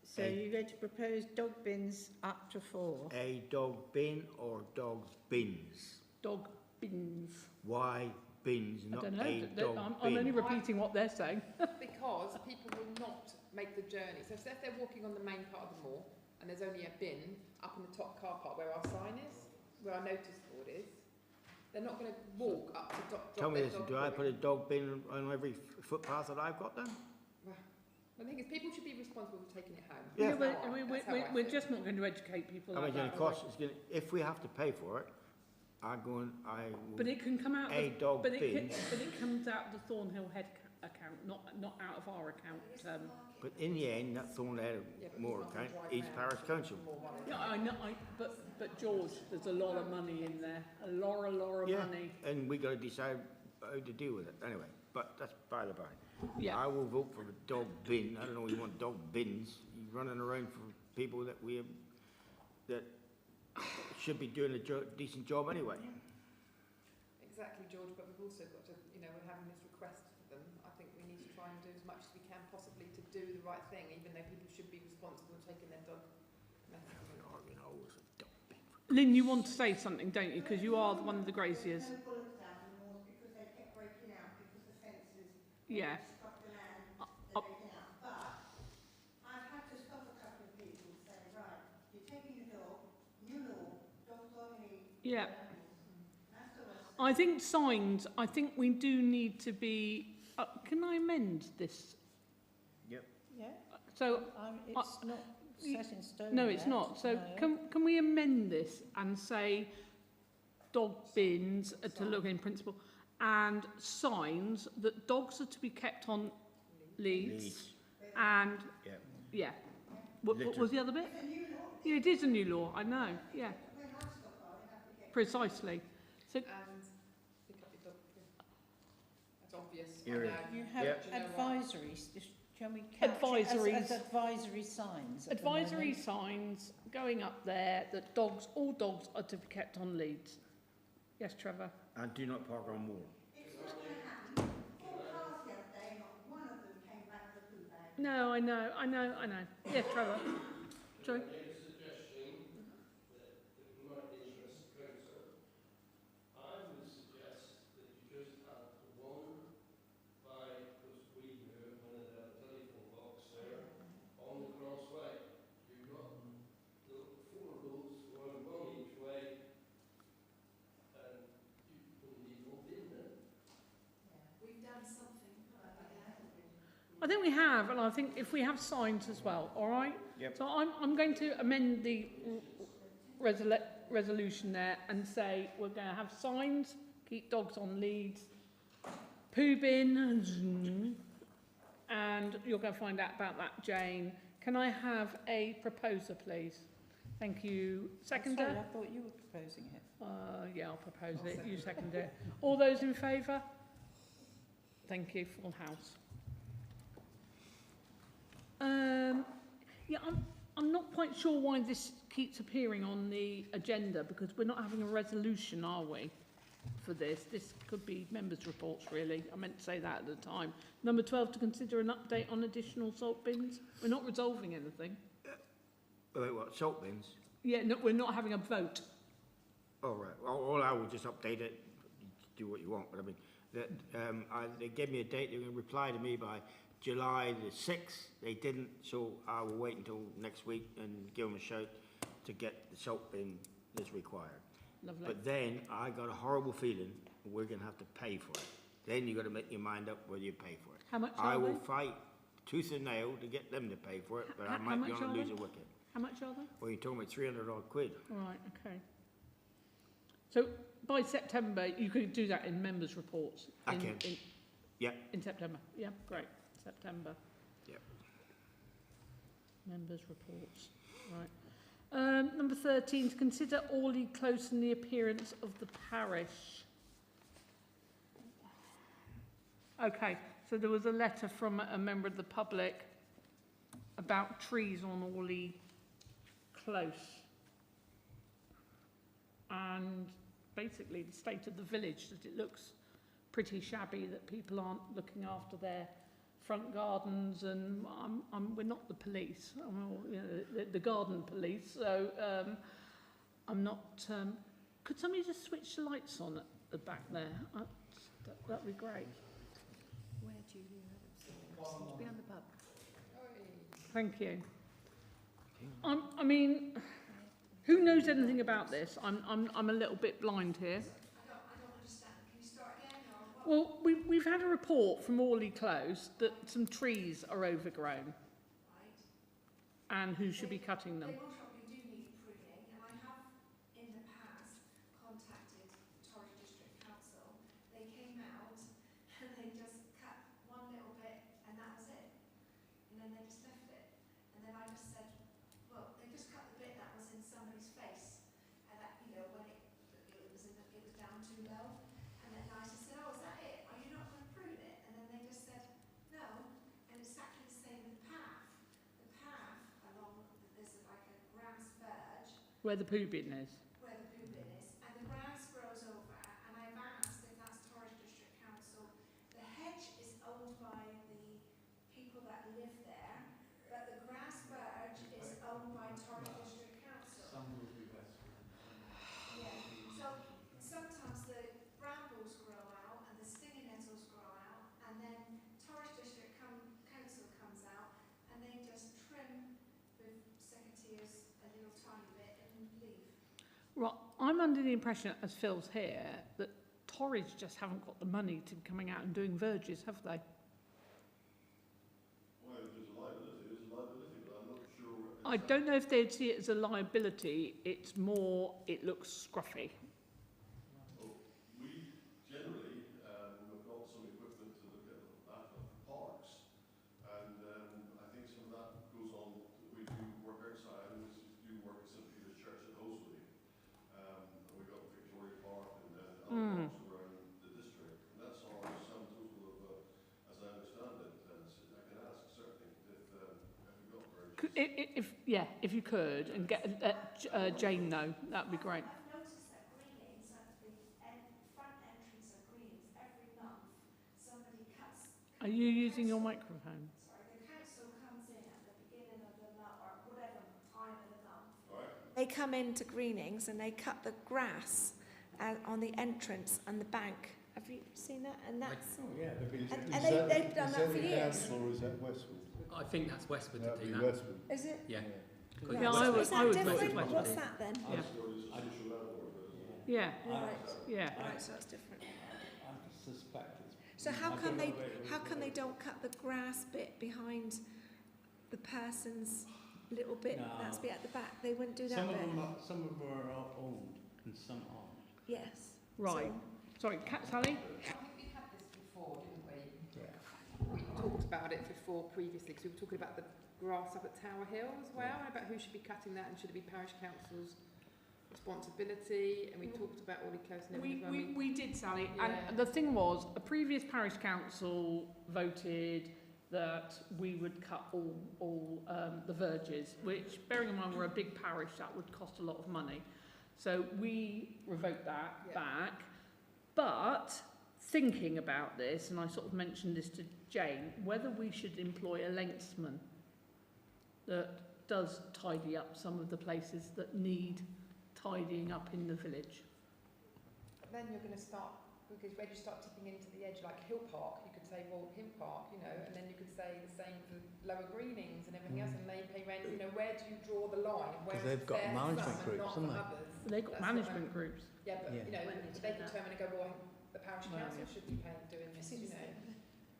So you're going to propose dog bins up to 4? A dog bin or dog bins? Dog bins. Why bins, I not don't know. a dog I'm bin. only repeating what they're saying. Because people will not make the journey. So if they're walking on the main part of the mall and there's only a bin up in the top car park where our sign is, where our notice board is, they're not going to walk up to Tell me this, do I put a dog bin on every footpath that I've got then? Well, the thing is, people should be responsible for taking it home. Yeah. We're just not going to educate people I like mean, that. of course, if we have to pay for it, I will But it can come out a of, dog but bin. but it comes out of the Thornhill Head account, not out of our account. But in the end, that Thornhead Moor account is Parish Council. Yeah, I know. But George, there's a lot of money in there. A lot of money. And we got to decide how to deal with it anyway. But that's by the by. Yeah. I will vote for a dog bin. I don't know if you want dog bins. You're running around for people that that should be doing a decent job anyway. Exactly, George, but we've also got to, we're having this request for them. I think we need to try and do as much as we can possibly to do the right thing, even though people should be responsible for taking their dog. Lynn, you want to say something, don't you? Because you are one of the graziers. Yeah. Yeah. I think signs, I think we do need to be... can I amend this? Yep. Yeah. So... it's not set in stone. No, it's not. So can we amend this and say dog bins are to look in principle and signs that dogs are to be kept on leads and... Yeah. What was the other bit? Yeah, it is a new law, I know, yeah. Precisely. So, And pick up your dog. That's obvious. You have advisories. Shall we Advisories. as advisory signs? at the advisory moment? signs going up there that all dogs are to be kept on leads. Yes, Trevor? And do not park on moor. No, I know. Yes, Trevor. Sorry. I think we have, and I think if we have signs as well, all right? Yep. So I'm going to amend the resolution there and say we're going to have signs, keep dogs on leads, poo bins, and you're going to find out about that, Jane. Can I have a proposer, please? Thank you. Seconder? Sorry, I thought you were proposing it. Yeah, I'll propose it. You second it. All those in favour? Thank you. Full house. Yeah, I'm not quite sure why this keeps appearing on the agenda, because we're not having a resolution, are we, for this? This could be members' reports, really. I meant to say that at the time. Number 12, to consider an update on additional salt bins. We're not resolving anything. Wait, what, salt bins? Yeah, no, we're not having a vote. Oh, right. Well, I will just update it, do what you want, but I mean, they gave me a date, they were going to reply to me by July the 6th. They didn't, so I will wait until next week and give them a shout to get the salt bin that's required. Lovely. But then I got a horrible feeling we're going to have to pay for it. Then you've got to make your mind up whether you pay for it. How much I are will they? fight tooth and nail to get them to pay for it, but I How might be much on a are they? losing wicket. How much are they? Well, you're talking about 300 odd quid. Right, okay. So by September, you could do that in members' reports. I can. Yeah. In September. Yeah, great. September. Yep. Members' reports. Right. Number 13, to consider Orley Close and the appearance of the parish. Okay, so there was a letter from a member of the public about trees on Orley Close. And basically the state of the village, that it looks pretty shabby, that people aren't looking after their front gardens, and we're not the police, the garden police, so I'm not... could somebody just switch the lights on at the back there? That'd be great. Where do you live? Behind the pub. Thank you. I mean, who knows anything about this? I'm a little bit blind here. I don't understand. Can you start again or what? Well, we've had a report from Orley Close that some trees are overgrown. Right. And who should be cutting them? They most probably do need pruning, and I have in the past contacted Torridge District Council. They came out and they just cut one little bit and that was it. And then they just left it. And then I just said, well, they just cut the bit that was in somebody's face. And that, you know, when it was down too low. And then I just said, oh, is that it? Are you not going to prune it? And then they just said, no. And it's exactly the same with the path. The path along, there's like a grass verge Where the poo bin is? where the poo bin is, and the grass grows over, and I've asked if that's Torridge District Council. The hedge is owned by the people that live there, but the grass verge is owned by Torridge District Council. Yeah, so sometimes the brambles grow out and the stinging nettles grow out, and then Torridge District Council comes out and they just trim with secateurs a little tiny bit and leave. Right, I'm under the impression, as Phil's here, that Torridge just haven't got the money to be coming out and doing verges, have they? Well, if there's a liability, there's a liability, but I'm not sure. I don't know if they'd see it as a liability. It's more, it looks scruffy. Well, we generally, we've got some equipment to look at that of parks, and I think some of that goes on. We do work outside, and we do work at St Peter's Church at Hosley. We've got Victoria Park and then other parks around the district, and that's all sum total of, as I understand it. And I can ask certainly if we've got very. If you could, and get Jane know, that'd be great. I've noticed that Greenings, at the front entrance of Greenings, every month, somebody cuts. Are you using your microphone? Sorry, the council comes in at the beginning of the month, or whatever time of the month. They come into Greenings and they cut the grass on the entrance and the bank. Have you seen that? And that's and they've done that for years. Council or is that Westwood? I think that's Westwood That'd to do be that. Westwood. Is it? Yeah. Yeah, I would Is that different? Westwood. What's that then? Yeah. Right. Yeah. Right, so that's different. I suspect it's... So how come they don't cut the grass bit behind the person's little bit that's be at the back? They wouldn't do that bit. Some of them are old and some aren't. Yes. Right. Sorry, Sally? I think we had this before, didn't we? Yeah. We talked about it before previously, because we were talking about the grass up at Tower Hill as well, and about who should be cutting that and should it be parish council's responsibility, and we talked about Orley Close and everything. We did, Sally, Yeah. and the thing was, a previous parish council voted that we would cut all the verges, which, bearing in mind we're a big parish, that would cost a lot of money. So we revoked that back. But thinking about this, and I sort of mentioned this to Jane, whether we should employ a lengthsman that does tidy up some of the places that need tidying up in the village. But then you're going to start, because when you start tipping into the edge, like Hill Park, you could say, well, Hill Park, you know, and then you could say the same for Lower Greenings and everything else, and they pay rent. You know, where do you draw the line? Where Because they've got management groups, haven't they? They've got management groups. Yeah, but you know, they determine and go, well, the parish council should be doing this, you know,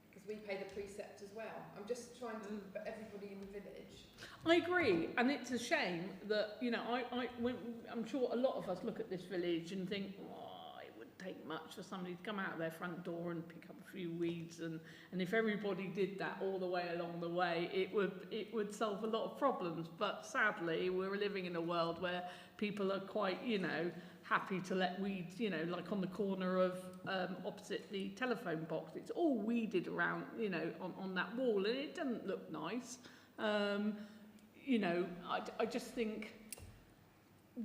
because we pay the precept as well. I'm just trying to, for everybody in the village. I agree, and it's a shame that, you know, I'm sure a lot of us look at this village and think, oh, it wouldn't take much for somebody to come out of their front door and pick up a few weeds, and if everybody did that all the way along the way, it would solve a lot of problems. But sadly, we're living in a world where people are quite, you know, happy to let weeds, you know, like on the corner of opposite the telephone box, it's all weeded around, you know, on that wall, and it doesn't look nice. You know, I just think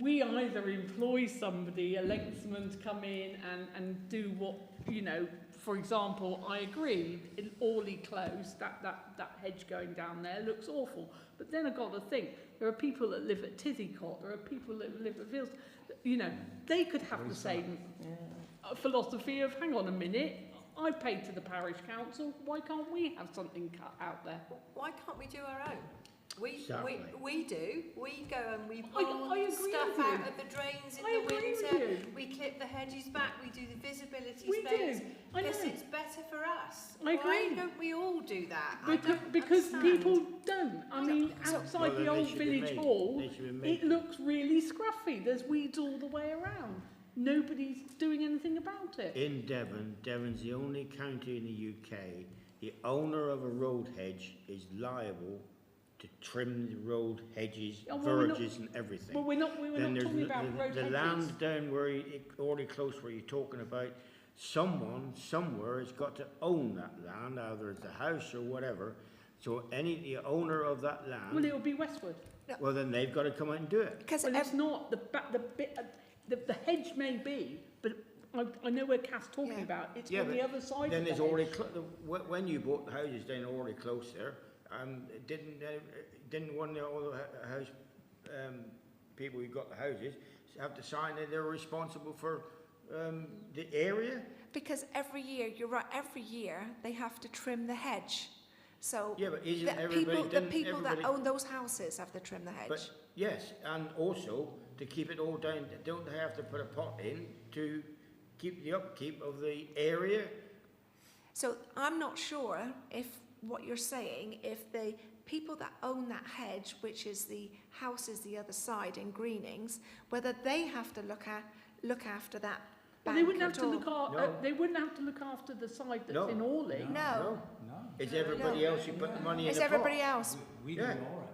we either employ somebody, a lengthsman, to come in and do what, you know, for example, I agree, in Orley Close, that hedge going down there looks awful. But then I've got to think, there are people that live at Tithycott, there are people that live at Fields, you know, they could have the same... a philosophy of, hang on a minute, I paid to the parish council, why can't we have something cut out there? Why can't we do our own? Exactly. We do. We go and we I pull agree stuff with you. out of the drains in I the agree with winter. you. We clip the hedges back. We do the visibility We space. do. I know. Because it's better for us. I Why agree. don't we all do that? Because understand. people don't. I mean, Well, outside then the they old should be village made. hall, They should be made. it looks really scruffy. There's weeds all the way around. Nobody's doing anything about it. In Devon, Devon's the only county in the UK, the owner of a road hedge is liable to trim the road hedges, Oh, well, we're not- verges and everything. Well, we're not Then there's talking about road the hedges. land down where, already close where you're talking about, someone, somewhere has got to own that land, either it's a house or whatever. So the owner of that land, Well, it'll be westward. well then they've got to come out and do it. Because Well, it's not the hedge may be, but I know where Cass talking Yeah. about. It's Yeah, on the but other side Then of there's the already, hedge. when you bought the houses down already close there, didn't one of the other house people who got the houses have to sign that they're responsible for the area? Because every year, you're right, every year they have to trim the hedge. So Yeah, but isn't the everybody, people didn't that everybody- own those houses have to trim the hedge. But yes, and also to keep it all down, don't they have to put a pot in to keep the upkeep of the area? So I'm not sure if what you're saying, if the people that own that hedge, which is the houses the other side in Greenings, whether they have to look after that Well, bank they wouldn't have at to all. look after. No. They wouldn't have to look after the side that's No. in Orley. No. It's everybody else who put the money in It's the pot. everybody else. We Yeah. do all right.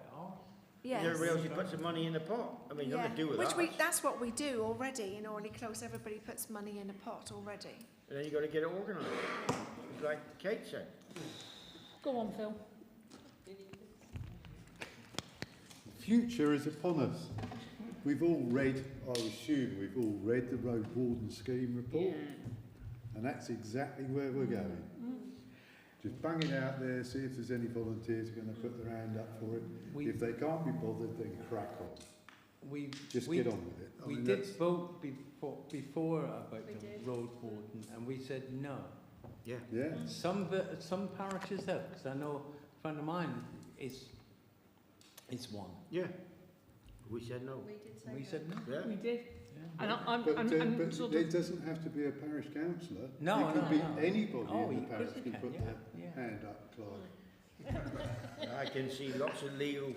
Yes. Everybody else who puts the money in the pot. I mean, Yeah. nothing to do with Which that. that's what we do already in Orley Close. Everybody puts money in a pot already. And then you got to get it organised. It's like Kate said. Go on, Phil. The future is upon us. We've all read, I assume we've all read the Road Warden Scheme report, and that's exactly where we're going. Just bang it out there, see if there's any volunteers who are going to put their hand up for it. If they can't be bothered, then crack on. Just get on with it. I We mean, did that's- vote before about the road warden, and we said no. Yeah. Yeah. Some parishes have, because I know a friend of mine is one. Yeah. We said no. We said no. Yeah. We did. Yeah. And I'm But sort it of. doesn't have to be a parish councillor. No, it can no, be no. anybody Oh, in the you parish could- can you put can, their yeah. hand up, Clive. I can see lots of legal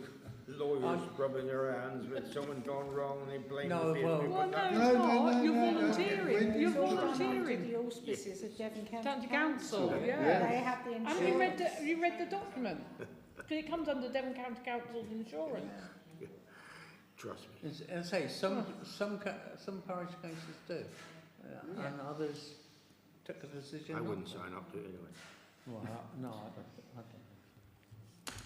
lawyers rubbing their hands with someone gone wrong and they blame No, the people who Well, put no, that. it's No, no, not. no, You're no, no. volunteering. When You're it's all done volunteering. The auspices of Devon County Council, Yeah. yeah. They have the insurance. Have you read the document? Because it comes under Devon County Council's insurance. Trust me. And I say, some parish councils do, and others took a decision I not wouldn't to. sign up to it anyway. Well, no, I don't.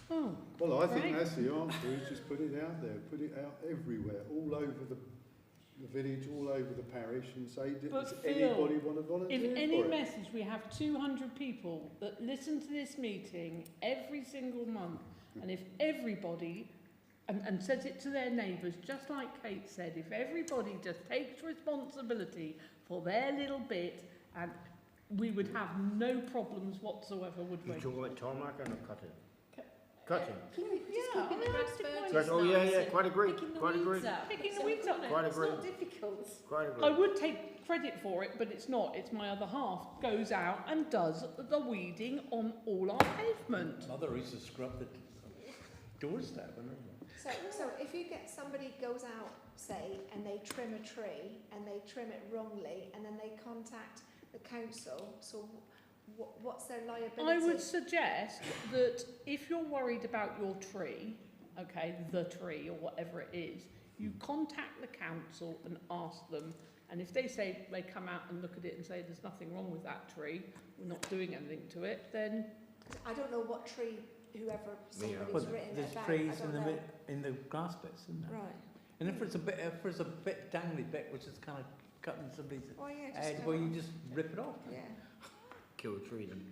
Oh, Well, I think Right. that's the answer, is just put it out there, put it out everywhere, all over the village, all over the parish, and say, But does Phil, anybody want to volunteer if any for it? message, we have 200 people that listen to this meeting every single month, and if everybody, and says it to their neighbours, just like Kate said, if everybody just takes responsibility for their little bit, and we would have no problems whatsoever, would we? You talking about tarmac or not cutting? Cutting. Yeah, I mean, that's the Right, oh yeah, yeah, quite agree, quite agree, Picking the weeds up. quite agree, difficult. quite I agree. would take credit for it, but it's not. It's my other half. Goes out and does the weeding on all our pavement. Mother used to scrub the doorstep, wasn't it? So if you get somebody goes out, say, and they trim a tree and they trim it wrongly, and then they contact the council, so what's their liability? I would suggest that if you're worried about your tree, okay, the tree or whatever it is, you contact the council and ask them. And if they say, they come out and look at it and say there's nothing wrong with that tree, we're not doing anything to it, then I don't know what tree whoever somebody's Well, written there's about. trees I in don't the know. in the grass bits, isn't there? Right. And if there's a bit dangly bit which is kind of cutting somebody's Oh yeah. Just head, cut well, it you off. just rip it off. Yeah. Kill a tree then.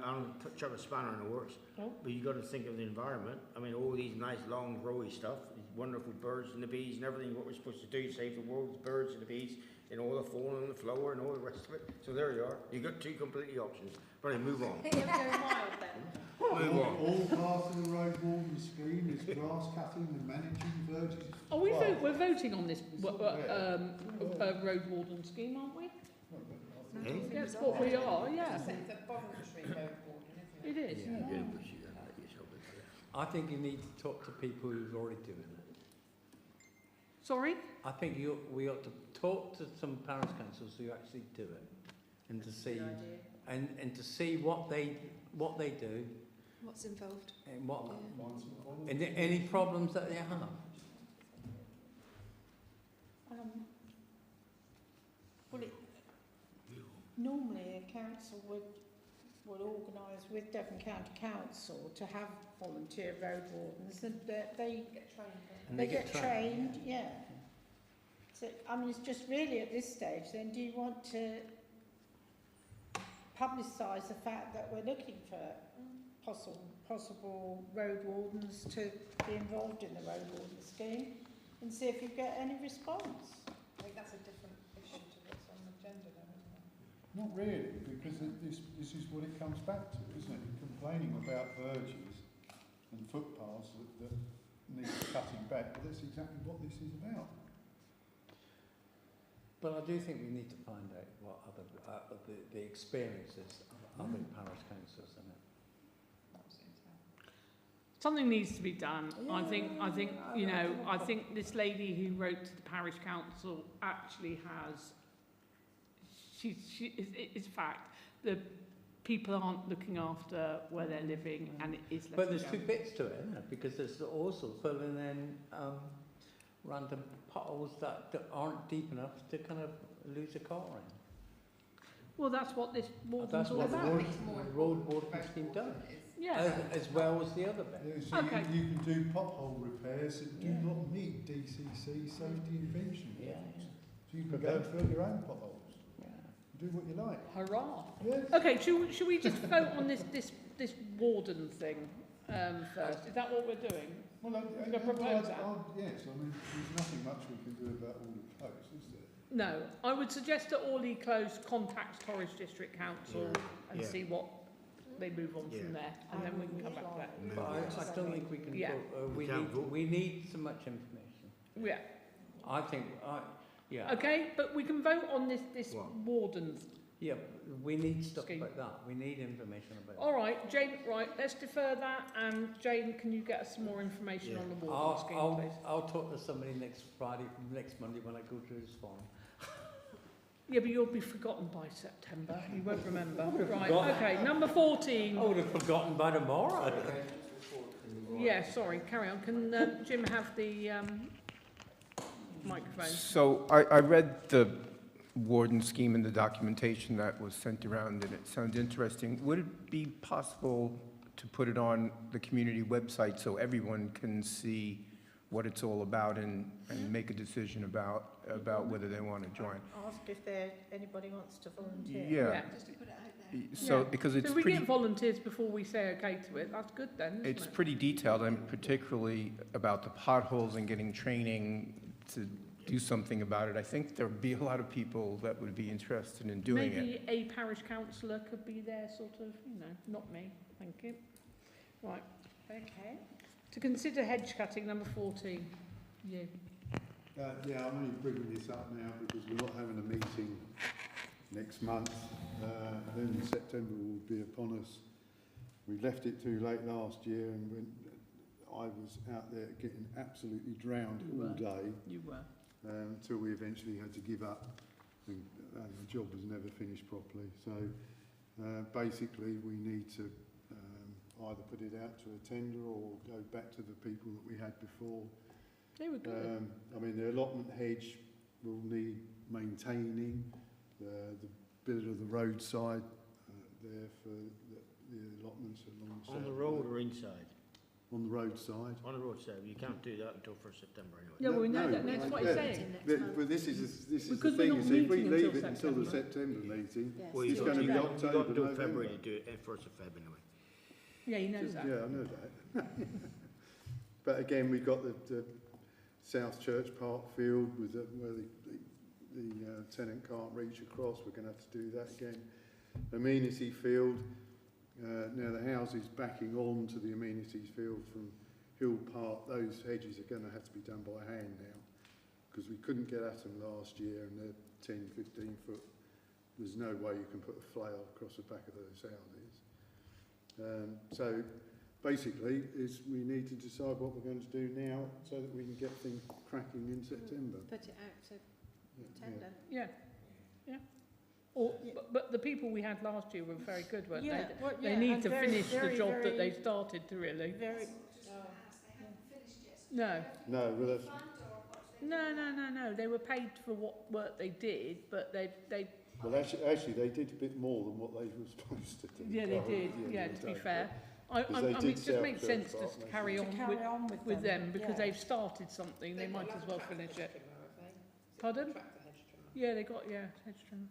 I'll chuck a spanner in the works. Oh. But you got to think of the environment. I mean, all these nice long growy stuff, these wonderful birds and the bees and everything, what we're supposed to do, save the world's birds and the bees, in all the fall and the floor and all the rest of it. So there you are. You've got two completely options. Right, move on. You're going wild then. Move on. All part of the road warden scheme is grass cutting and managing verges. Oh, we're voting on this road warden scheme, aren't we? That's what we are, yeah. It's a voluntary road warden, isn't it? It is. I think you need to talk to people who's already doing it. Sorry? I think we ought to talk to some parish councils who actually do it, and to see and to see what they do, What's involved? and what and any problems that they have. Well, normally a council would organise with Devon County Council to have volunteer road wardens, and they get trained. Yeah. So I mean, it's just really at this stage. Then, do you want to publicise the fact that we're looking for possible road wardens to be involved in the road warden scheme, and see if you get any response? I think that's a different issue to what's on the agenda then, isn't it? Not really, because this is what it comes back to, isn't it? Complaining about verges and footpaths that need cutting back, but that's exactly what this is about. But I do think we need to find out what other the experiences of other parish councils in it. Something needs to be done. Yeah. I think you know, I think this lady who wrote to the parish council actually has. It's a fact. The people aren't looking after where they're living, and it is. But there's two bits to it, isn't it? Because there's also filling in random potholes that aren't deep enough to kind of lose a car in. Well, that's what this warden's all about. That's what the road warden scheme does. Yeah. As well as the other bit. Yeah, so okay. you can do pothole repairs that do not meet DCC safety invention. Yeah. So you can go and fill your own potholes. Do what you like. Hurrah! Yes. Okay, should we just vote on this warden thing first? Is that what we're doing? Well, propose that? Yes, I mean, there's nothing much we can do about all the close, is there? No, I would suggest that Orley Close contacts Torridge District Council and see what they move on from there, and then we can come back to that. But I don't think we can. Yeah. We need so much information. Yeah. I think. Yeah. Okay, but we can vote on this warden. Yeah, we need stuff about that. We need information about that. All right, Jane. Right, let's defer that. And Jane, can you get us some more information on the warden scheme, please? I'll talk to somebody next Monday when I go to this farm. Yeah, but you'll be forgotten by September. You won't remember. Right. Okay. Number 14. I would have forgotten by tomorrow. Yeah. Sorry. Carry on. Can Jim have the microphone? So I read the warden scheme and the documentation that was sent around, and it sounds interesting. Would it be possible to put it on the community website so everyone can see what it's all about and make a decision about whether they want to join? Ask if anybody wants to volunteer. Yeah. Just to put it out there. So because it's so we pretty, get volunteers before we say okay to it. That's good then, isn't it's it? pretty detailed, and particularly about the potholes and getting training to do something about it. I think there'd be a lot of people that would be interested in doing it. Maybe a parish councillor could be there, sort of, not me. Thank you. Right. Okay. To consider hedge cutting, number 14. You. Yeah, I'm only bringing this up now because we're not having a meeting next month. Then September will be upon us. We left it too late last year, and when I was out there getting absolutely drowned all day. You were. Until we eventually had to give up, and the job was never finished properly. So basically we need to either put it out to a tender or go back to the people that we had before. They were good. I mean, the allotment hedge will need maintaining. The bit of the roadside there for the allotments along On the road or inside? On the roadside. On the roadside. You can't do that until 1st September anyway. Yeah, well, we know that. That's what he's saying. But this is the Because thing. we're not If we meeting leave until it until the September. September meeting, Well, it's going to be October, You've got to do November. February to do it at 1st of Feb anyway. Yeah, he knows that. Yeah, I know that. But again, we've got the South Church Park field with where the the tenant can't reach across, we're going to have to do that again. Amenity field, now the houses backing on to the amenities field from Hill Park, those hedges are going to have to be done by hand now, because we couldn't get at them last year, and they're 10, 15 foot. There's no way you can put a flail across the back of those houses. So basically, we need to decide what we're going to do now so that we can get things cracking in September. Put it out to tender. Yeah, yeah. Or, but the people we had last year were very good, weren't they? Well, They need to finish the job that they started to really. Very, No. No, well that's... No. They were paid for what work they did, but they. Well, actually, they did a bit more than what they were supposed to do. Yeah, they did. Yeah, to be fair. I mean, it just makes sense to carry on with them because they've started something. They might as well finish it. Pardon? Yeah, they got hedge trimmer.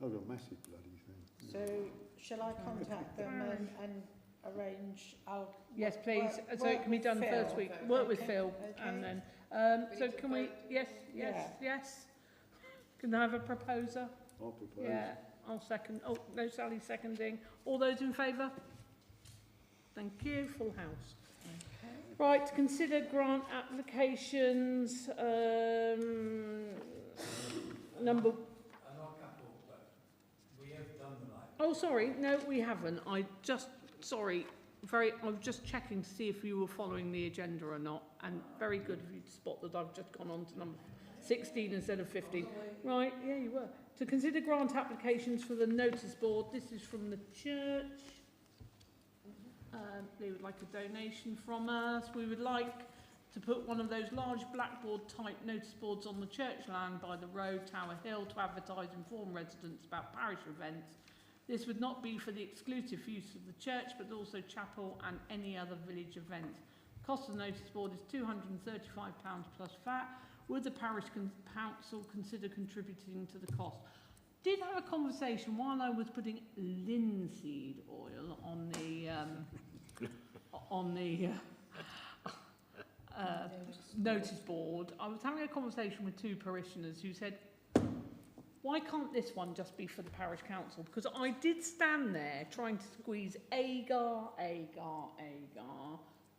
I've got a massive bloody thing. so shall I contact them and arrange? Yes, please. So it can be done first week. Work with Phil, and then. So can we? Yes. Can I have a proposer? I'll propose. Yeah, I'll second. Oh, no, Sally seconding. All those in favour? Thank you. Full house. Okay. Right, consider grant applications. Number. Oh, sorry. No, we haven't. Sorry. I was just checking to see if you were following the agenda or not, and very good of you to spot that I've just gone on to number 16 instead of 15. Right, yeah, you were. To consider grant applications for the notice board. This is from the church. They would like a donation from us. We would like to put one of those large blackboard type notice boards on the church land by the road, Tower Hill, to advertise and inform residents about parish events. This would not be for the exclusive use of the church, but also chapel and any other village event. Cost of the notice board is £235 plus VAT. Would the parish council consider contributing to the cost? Did have a conversation while I was putting linseed oil on the notice board. I was having a conversation with two parishioners who said, why can't this one just be for the parish council? Because I did stand there trying to squeeze agar,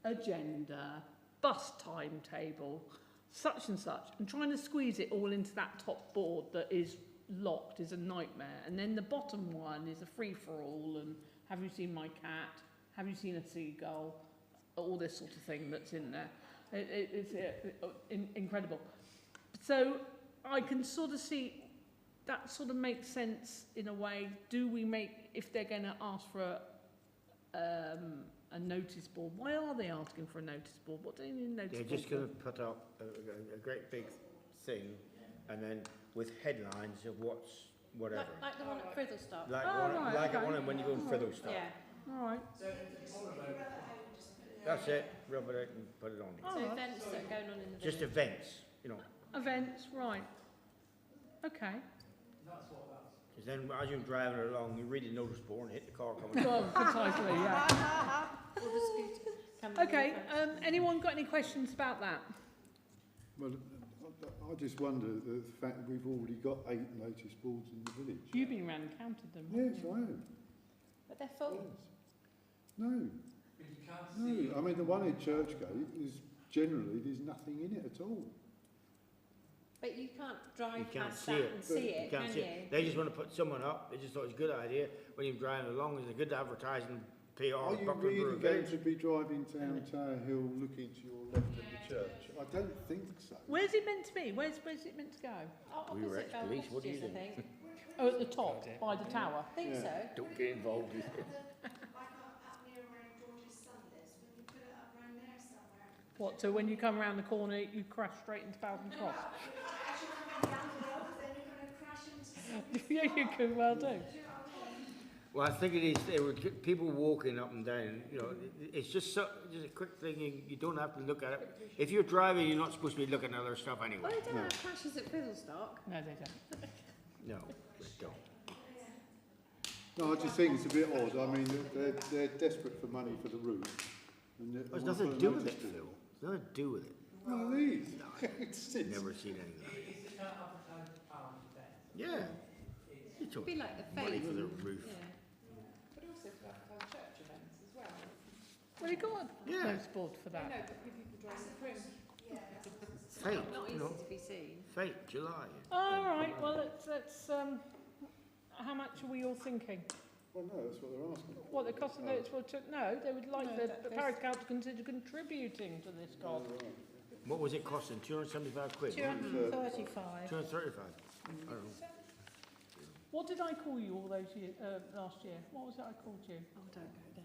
agenda, bus timetable, such and such, and trying to squeeze it all into that top board that is locked is a nightmare. And then the bottom one is a free-for-all, and have you seen my cat? Have you seen a seagull? All this sort of thing that's in there. It's incredible. So I can sort of see that sort of makes sense in a way. Do we make, if they're going to ask for a notice board, why are they asking for a notice board? What do they need a notice board? They're just going to put up a great big thing, and then with headlines of whatever. Like the one at Friddlestock. Like one when you go in Friddlestock. Yeah. All right. That's it. Rub it out and put it on. So events that are going on in the Just village. events, Events, right. Okay. Because then as you're driving along, you read the notice board and hit the car coming. Well, precisely, yeah. Or the scooter coming Okay, in front. anyone got any questions about that? Well, I just wonder the fact that we've already got 8 notice boards in the village. You've been around and counted them. Yes, I have. But they're full. Yes. No. No, I mean the one in Churchgate is generally there's nothing in it at all. But you can't drive You can't past see that it. and see it, Can't can see you? it. They just want to put someone up. They just thought it was a good idea when you're driving along. It's a good advertising PR. Are you Buckland really Brewer going Parish. to be driving down Tower Hill looking to your left of the church? I don't think so. Where's it meant to be? Where's it meant to go? We were ex-police. What do you do? I think. Oh, at the top, by the tower. I think so. Don't get involved with it. What, so when you come around the corner, you crash straight into Bowden Cross? Yeah, you could well do. Well, I think it is. There were people walking up and down. It's just a quick thing. You don't have to look at it. If you're driving, you're not supposed to be looking at other stuff anyway. Well, they don't have crashes at Friddlestock. No, they don't. No, they don't. No, I just think it's a bit odd. I mean, they're desperate for money for the route. And There's nothing to do with it, Phil. There's nothing to do with it. No, it is. Never seen anything. Yeah. You It'd be like the money faith. for the roof. But also for our church events as well. Well, you got Yeah. no sport for I that. know, but people drive the prim. Fate, Not you easy know. to be seen. Fate, July. All right, well, let's how much are we all thinking? Well, no, that's what they're asking. What the cost of it for? No, they would like the parish council to consider contributing to this cost. What was it costing? 275 quid? 235. 235. I don't know. What did I call you all those years last year? What was it I called you? Oh, don't go there.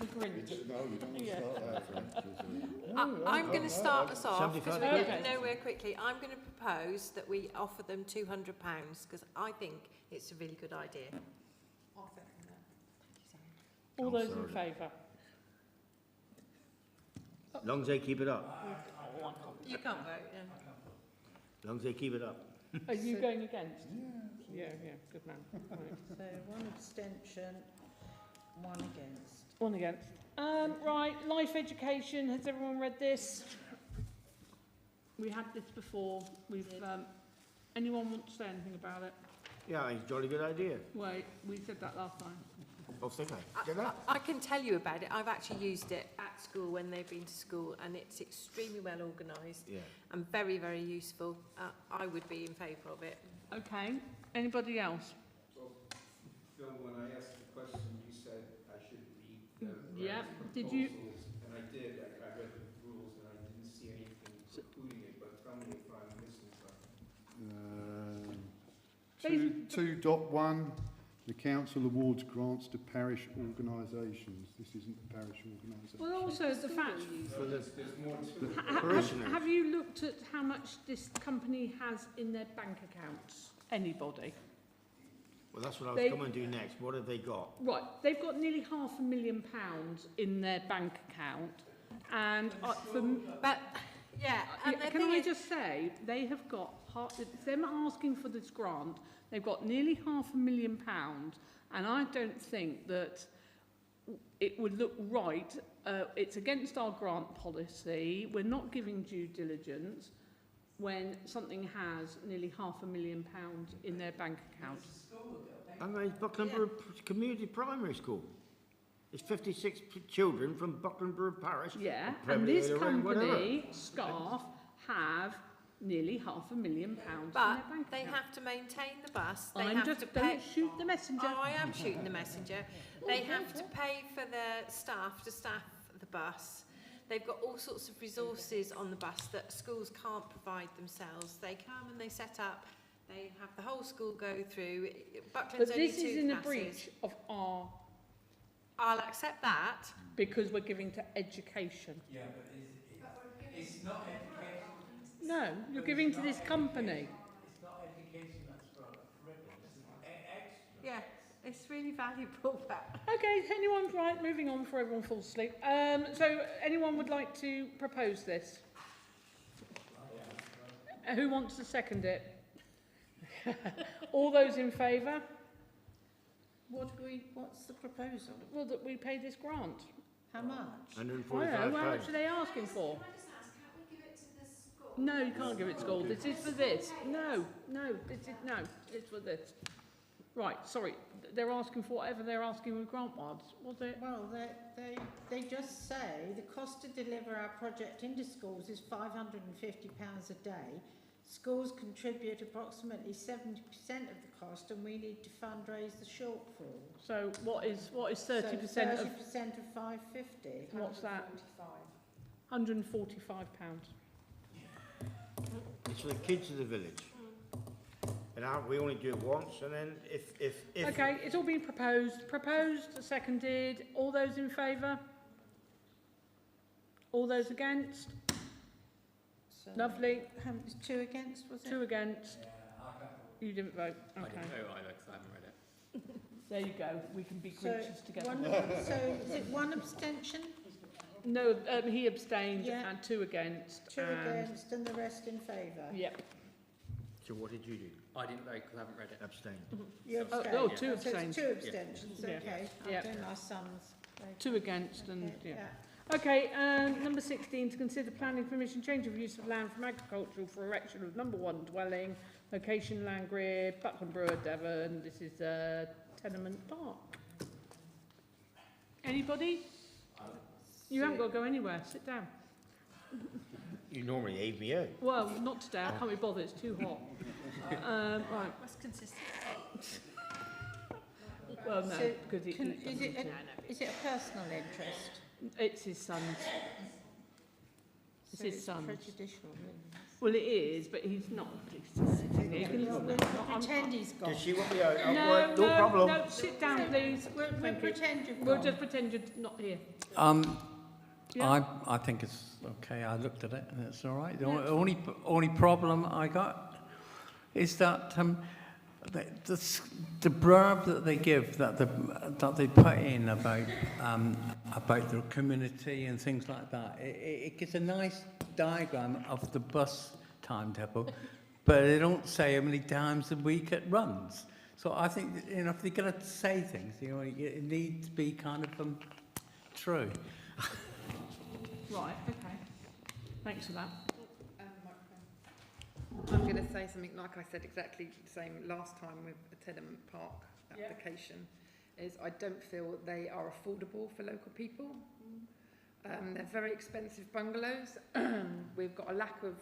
The Grinch. No, you don't want to Yeah. start that. I'm going to start us off, because 75. we're Okay. getting nowhere quickly. I'm going to propose that we offer them £200, because I think it's a really good idea. I'll second that. All I'm those in sorry. favour? As long as they keep it up. You can't vote, yeah. As long as they keep it up. Are you going against? Yeah, good man. Right. So one abstention, one against. One against. Right, life education. Has everyone read this? We had this before. We've. Anyone want to say anything about it? Yeah, it's a jolly good idea. Wait, we said that last time. Oh, think I. Did I? I can tell you about it. I've actually used it at school when they've been to school, and it's extremely well organised Yeah. and very, very useful. I would be in favour of it. Okay. Anybody else? Phil, when I asked the question, you said I should read the Yeah. Did you? And I did. I read the rules and I didn't see anything precluding it, but tell me if I'm missing something. 2.1, the council awards grants to parish organisations. This isn't a parish organisation. Well, also the fact. So there's more to Have, have you looked at how much this company has in their bank accounts? Anybody? Well, that's what I was They- coming to do next. What have they got? Right, they've got nearly £500,000 in their bank account, and But, yeah, and the can thing I is, just say they have got them asking for this grant. They've got nearly £500,000, and I don't think that it would look right. It's against our grant policy. We're not giving due diligence when something has nearly £500,000 in their bank account. I'm going to Buckland Brewer Community Primary School. It's 56 children from Buckland Brewer Parish. Yeah, and Probably this around company, staff, have nearly £500,000 in their but bank they account. have to maintain the bus. They I'm have just, to pay. don't shoot the messenger. Oh, I am shooting the messenger. They have to pay for their staff to staff the bus. They've got all sorts of resources on the bus that schools can't provide themselves. They come and they set up. They have the whole school go through. Buckland's But only this 2 is in a classes. breach of our, I'll accept that. because we're giving to education. Yeah, but it's not education. No, you're giving to this company. It's not education that's for curriculum. It's extra. Yeah, it's really valuable. That. Okay, anyone, right, moving on before everyone falls asleep. So anyone would like to propose this? Who wants to second it? All those in favour? What's the proposal? Well, that we pay this grant. How much? I don't know, 145 how much pounds. are they asking for? Can I just ask, can't we give it to the school? No, you can't give it to school. This is for this. No, it's for this. Right, sorry. They're asking for whatever they're asking with grant was it? Well, they just say the cost to deliver our project into schools is £550 a day. Schools contribute approximately 70% of the cost, and we need to fundraise the shortfall. So what is 30% So of 30% of 550. what's that? £145. It's for the kids of the village. And we only do it once, and then if Okay, it's all been proposed. Proposed, seconded. All those in favour? All those against? So, Lovely. was 2 against, was it? 2 against. You didn't vote. I Okay. didn't vote either because I haven't read it. There you go. We can be So, Grinches together. so is it 1 abstention? No, he abstained Yeah. and 2 against. 2 against and the rest in favour? Yep. So what did you do? I didn't vote because I haven't read it. Abstain. You Oh, abstained? oh, 2 So it's abstained. 2 abstentions, Yeah. okay. Yeah. I've done my sons. 2 against and Okay, yeah. Okay, number 16, to consider planning permission change of use of land from agricultural for erection of number 1 dwelling Location Langrid, Buckland Brewer, Devon. This is Tenement Park. Anybody? You haven't got to go anywhere. Sit down. You normally aid me out. Well, not today. I can't be bothered. It's too hot. Right. What's consistent? Well, no, So because is it a personal interest? it's his son's. It's So his son's. prejudicial, really. Well, it is, but he's not. He's just sitting there. We'll pretend he's gone. Does she want me out? No, No problem. No, sit down, please. We'll Thank you. pretend you've We'll gone. just pretend you're not here. I think it's okay. I looked at it and it's all right. The only problem I got is that the blurb that they give, that they put in about the community and things like that, it gives a nice diagram of the bus timetable, but they don't say how many times a week it runs. So I think, if they're going to say things, it needs to be kind of true. Right, okay. Thanks for that. I'm going to say something like I said exactly the same last time with the tenement park application, is I don't feel they are affordable for local people. They're very expensive bungalows. We've got a lack of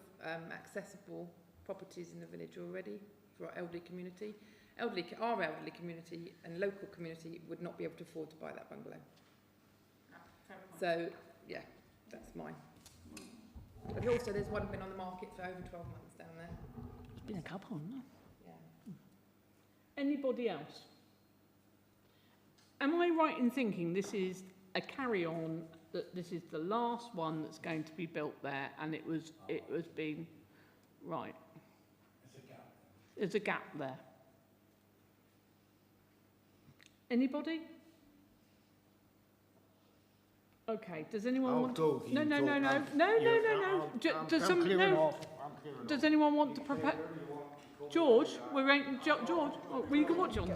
accessible properties in the village already for our elderly community. Our elderly community and local community would not be able to afford to buy that bungalow. So, yeah, that's mine. But also there's one been on the market for over 12 months down there. There's been a couple, hasn't there? Yeah. Anybody else? Am I right in thinking this is a carry-on, that this is the last one that's going to be built there, and it was being right? There's a gap there. Anybody? Okay. Does anyone want? Go, No. I'm Does clearing off. Does anyone want to propose? George, we're waiting. George, well, you can watch on.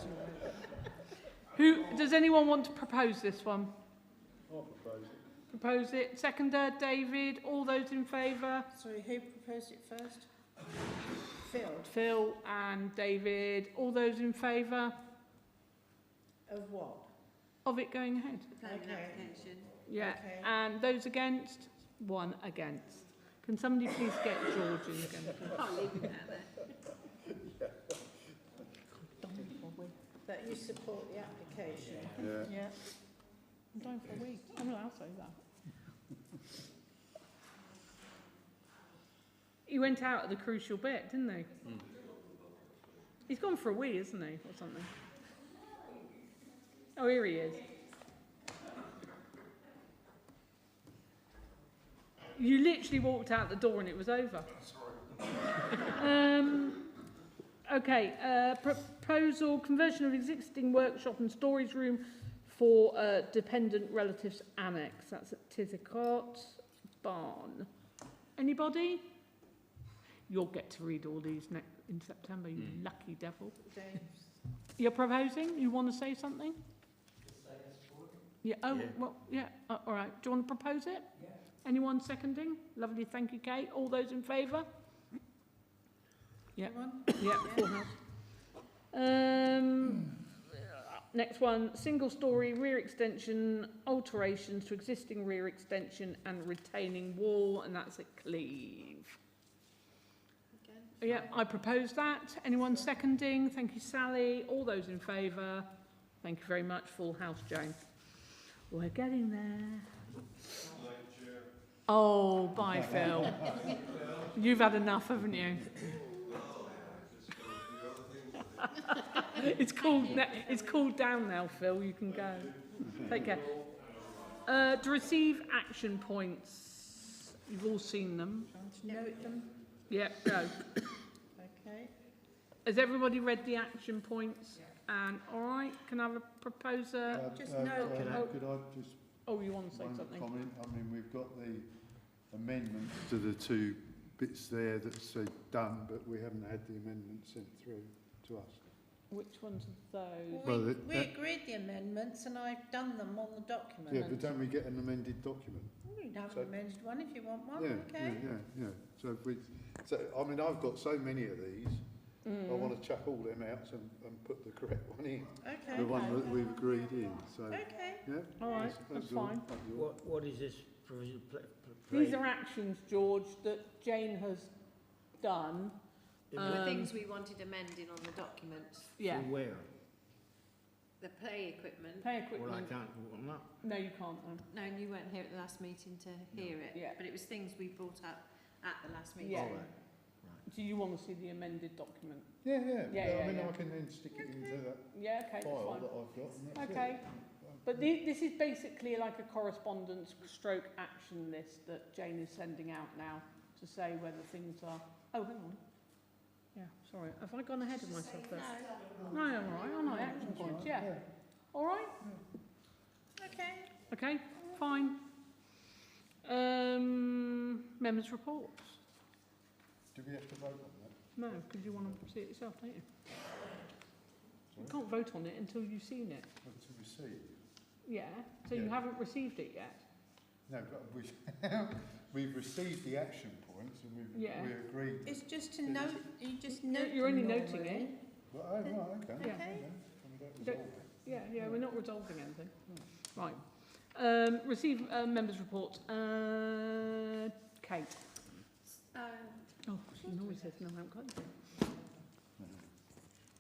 Who does anyone want to propose this one? I'll propose it. Propose it. Seconder, David. All those in favour? Sorry, who proposed it first? Phil. Phil and David. All those in favour Of what? of it going ahead? Application. Yeah. Okay. And those against? One against. Can somebody please get George in again? Can't leave him out there. That you support the application? Yeah. Yeah. I'm going for a week. I'm not allowed to say that. He went out at the crucial bit, didn't he? He's gone for a wee, isn't he, or something? Oh, here he is. You literally walked out the door and it was over. Okay, proposal, conversion of existing workshop and storage room for dependent relatives annex. That's at Tizicott Barn. Anybody? You'll get to read all these in September, you lucky devil. James. You're proposing? You want to say something? Yeah, oh, Yeah. well, yeah, all right. Do you want to propose it? Yeah. Anyone seconding? Lovely, thank you, Kate. All those in favour? Yeah. Yeah, full house. Next one, single storey rear extension, alterations to existing rear extension and retaining wall, and that's at Cleve. Yeah, I propose that. Anyone seconding? Thank you, Sally. All those in favour? Thank you very much. Full house, Jane. We're getting there. Oh, bye, Phil. You've had enough, haven't you? It's cooled down now, Phil. You can go. Take care. To receive action points. You've all seen them. Note them. Yeah, go. Okay. Has everybody read the action points? And all right, can I have a proposer? Just note them. Could I just Oh, you want to say one something? comment? I mean, we've got the amendments to the two bits there that say done, but we haven't had the amendments sent through to us. Which ones are those? Well, Well, we agreed the amendments and I've done them on the document. Yeah, but don't we get an amended document? We can have So- an amended one if you want one, Yeah, okay? yeah. So I mean, I've got so many of these, I want to chuck all them out and put the correct one in. Okay. The one that we've agreed in, so. Okay. Yeah. All right, that's fine. What is this provision? These are actions, George, that Jane has done. The things we wanted amending on the documents. Yeah. From where? The play equipment. Play equipment. Well, I can't vote on that. No, you can't. No, and you weren't here at the last meeting to hear it. Yeah. But it was things we brought up at the last meeting. Yeah. All right. Do you want to see the amended document? Yeah. Yeah, I mean, yeah. I can then stick it into that Yeah, okay, that's file fine. that I've got. And that's Okay. it. But this is basically like a correspondence stroke action list that Jane is sending out now to say whether things are... Oh, hang on. Yeah, sorry. Have I gone ahead of myself there? No, I'm all right. I'm not action points, yeah. All right? Okay. Okay, fine. Members' reports. Do we have to vote on that? No, because you want to see it yourself, don't you? You can't vote on it until you've seen it. To receive? Yeah, so you Yeah. haven't received it yet. No, but we've received the action points and we agreed. It's just to note, you just note You're only them noting normally. it. Well, oh, right, okay. Yeah. Okay. So we don't Don't- resolve it. Yeah, we're not resolving anything. Right. Receive members' reports. Kate. Oh, she always says no, I haven't got anything.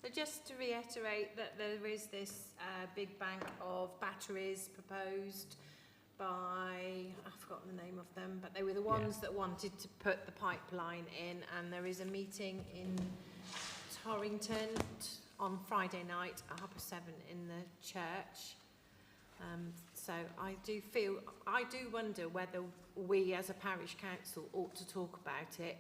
So just to reiterate that there is this big bank of batteries proposed by, I've forgotten the name of them, but they were the ones that wanted to put the pipeline in, and there is a meeting in Torrington on Friday night at 7:30 in the church. So I do wonder whether we as a parish council ought to talk about it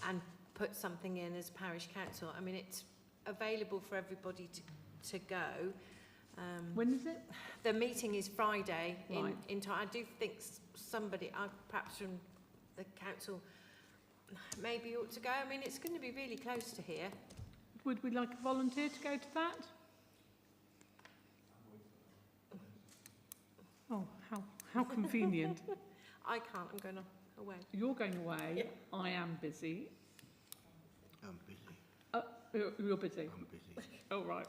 and put something in as parish council. I mean, it's available for everybody to go. When is it? The meeting is Friday Right. in time. I do think somebody, perhaps from the council, maybe ought to go. I mean, it's going to be really close to here. Would we like a volunteer to go to that? Oh, how convenient. I can't, I'm going away. You're going away. I am busy. I'm busy. You're busy. I'm busy. Oh, right.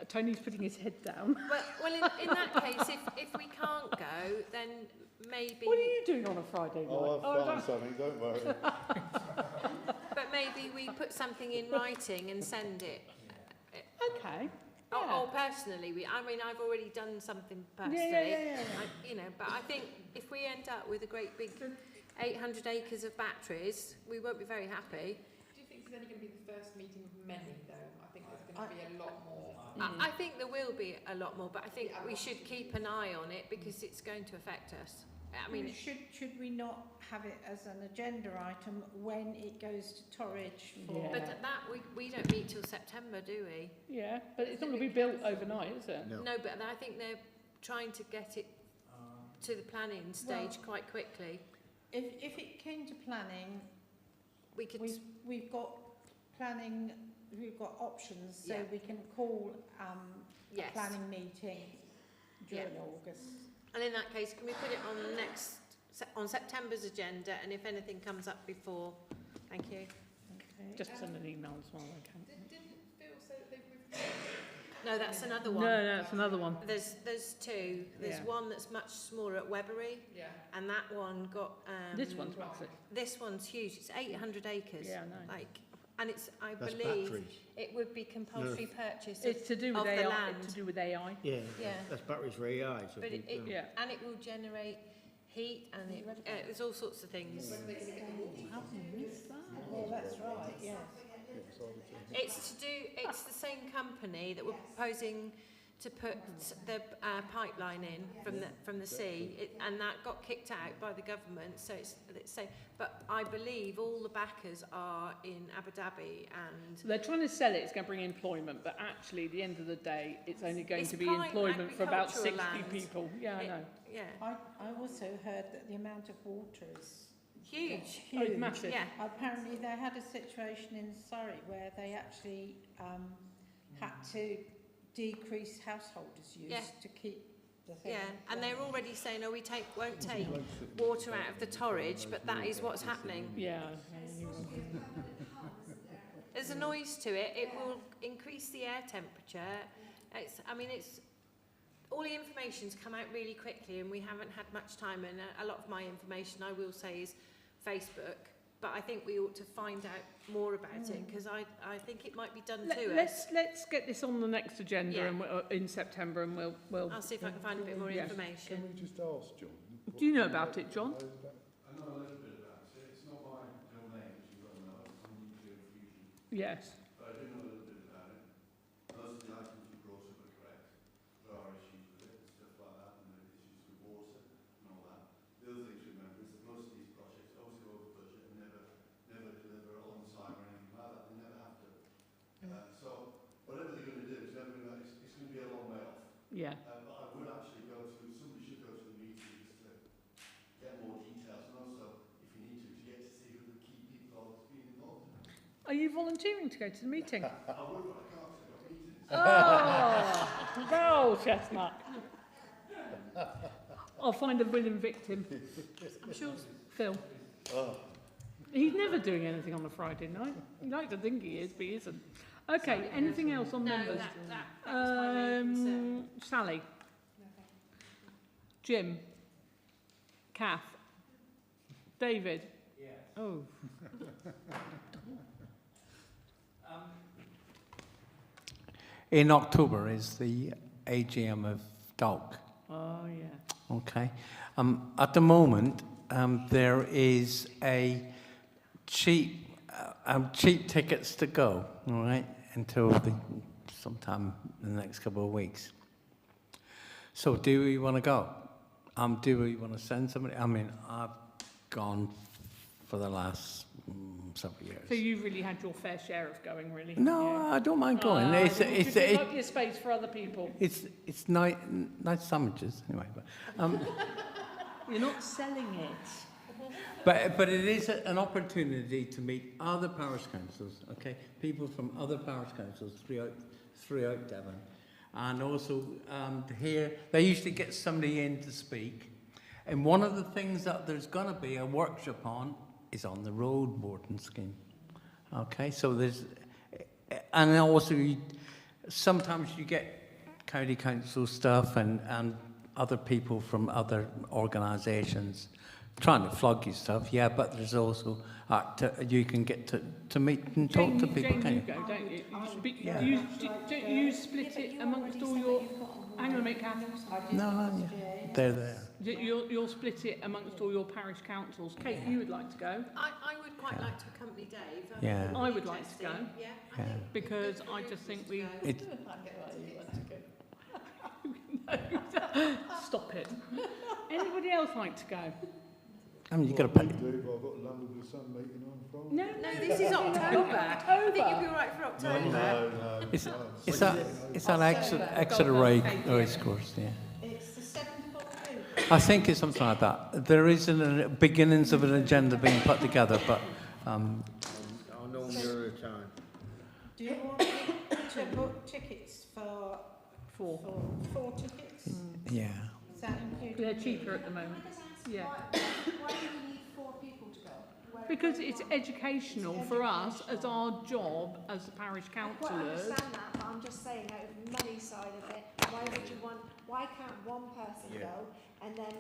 Tony's putting his head down. Well, in that case, if we can't go, then maybe... What are you doing on a Friday night? Oh, I'll find something, don't worry. But maybe we put something in writing and send it. Okay. Oh, personally, I've already done something personally. Yeah. But I think if we end up with a great big 800 acres of batteries, we won't be very happy. Do you think it's only going to be the first meeting of many, though? I think there's going to be a lot more. I think there will be a lot more, but I think we should keep an eye on it because it's going to affect us. I mean, should we not have it as an agenda item when it goes to Torridge for... Yeah. but that we don't meet till September, do we? Yeah, but it's not going to be built overnight, is it? No. No, but I think they're trying to get it to the planning stage quite quickly. If it came to planning, We could. we've got planning, we've got options, so Yeah. we can call a Yes. planning meeting during August. And in that case, can we put it on on September's agenda? And if anything comes up before, thank you. Okay. Just send an email as well, I can. Didn't Phil say that they've withdrawn? No, that's another one. No, that's another one. There's two. There's Yeah. one that's much smaller at Weberry, Yeah. and that one got. This one's massive. This one's huge. It's 800 acres. Yeah, I know. And it's. I That's believe batteries. it would be compulsory purchase. It's to do with of the AI. land. It's to do with AI. Yeah, Yeah. that's batteries for AI. So But Yeah. and it will generate heat, and there's all sorts of things. When are they going to get the water? Oh, that's right, yes. It's the same company that were proposing to put the pipeline in from the sea, and that got kicked out by the government. So it's safe. But I believe all the backers are in Abu Dhabi, and They're trying to sell it. It's going to bring employment, but actually, at the end of the day, it's only going It's to be prime employment for about 60 agricultural land. people. Yeah, I know. yeah, I also heard that the amount of water is huge. Oh, it's massive. Yeah, apparently they had a situation in Surrey where they actually had to decrease householders' use Yeah. to keep the thing. yeah, and they're already saying, "Oh, won't take water out of the Torridge," but that is what's happening. Yeah. There's there's a noise to it, it will increase the air temperature. It's all the information's come out really quickly, and we haven't had much time. And a lot of my information, I will say, is Facebook. But I think we ought to find out more about it, because I think it might be done to us. Let's get this on the next agenda and in September, and we'll. I'll see if I can find a bit more information. Can we just ask John? Do you know about it, John? I know a little bit about it. It's not my domain, as you well know. I'm nuclear fusion. Yes. But I do know a little bit about it. Most of the items you brought up are correct. There are issues with it and stuff like that, and there are issues with water and all that. The other thing to remember is that most of these projects always go over budget and never deliver on time or anything like that. They never have to. So whatever they're going to do, it's going to be a long way off. Yeah. But I would actually somebody should go to the meetings to get more details, and also, if you need to get to see who the key people are that's being involved. Are you volunteering to go to the meeting? I would, but I can't, because I've got meetings. Oh, Chestnut. I'll find a willing victim. I'm sure Phil. He's never doing anything on a Friday night. You like to think he is, but he isn't. Okay, anything else on members? That was my main concern. Sally? Jim? Kath? David? Yes. Oh. In October is the AGM of DOG. Oh, yeah. Okay. At the moment, there is a cheap tickets to go, all right, until sometime in the next couple of weeks. So do we want to go? Do we want to send somebody? I mean, I've gone for the last several years. So you've really had your fair share of going, really? No, yeah. I don't mind going. It's up your space for other people. It's nice sandwiches anyway. But you're not selling it. But it is an opportunity to meet other parish councils, okay? People from other parish councils throughout Devon. And also to hear, they usually get somebody in to speak. And one of the things that there's going to be a workshop on is on the road boarding scheme. Okay, so there's, and also sometimes you get county council stuff and other people from other organisations trying to flog you stuff, yeah, but there's also, you can get to meet and talk to people, Jane, can you go, don't you? Don't you split it amongst all your... Hang on a minute, Kath. No, they're there. You'll split it amongst all your parish councils. Kate, you would like to go? I would quite like to accompany Dave. Yeah. I would like to go. Yeah. Because I just think we... Stop it. Anybody else like to go? I mean, you've got to pay. I've got London with the Sun meeting on Friday. No, this is October. I think you'll be right for October. No. It's that Exeter race course, yeah. It's the 7th of October. I think it's something like that. There is beginnings of an agenda being put together, but... I'll know nearer the time. Do you want to book tickets for 4 tickets? Yeah. Is that included? They're cheaper at the moment. Yeah. Why do we need 4 people to go? Because it's educational for us as our job as the parish I quite councillors. understand that, but I'm just saying, out of the money side of it, why can't one person go and then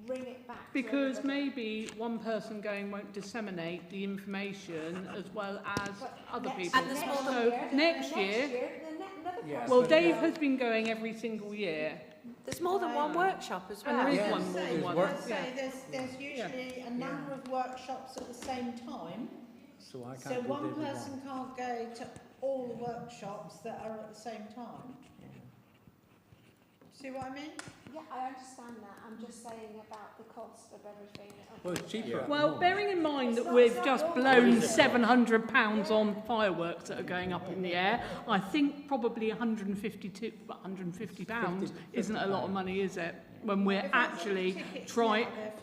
bring it back to Because everybody? maybe one person going won't disseminate the information as well as other Next- people. And the next smaller- year, next year, another Yeah. person well, will Dave go. has been going every single year. There's more than one workshop as And well. there is Yeah. one more than one. work- Yeah. There's usually a number of workshops at the same time. So I So one person can't go to all the workshops that are at the same time. See what I mean? Yeah, I understand that. I'm just saying about the cost of everything. Well, it's cheaper. Well, bearing in mind that It's not- we've it's not just all blown right. £700 on fireworks that are going up in the air, I think probably £150 isn't a lot of money, is it? When we're actually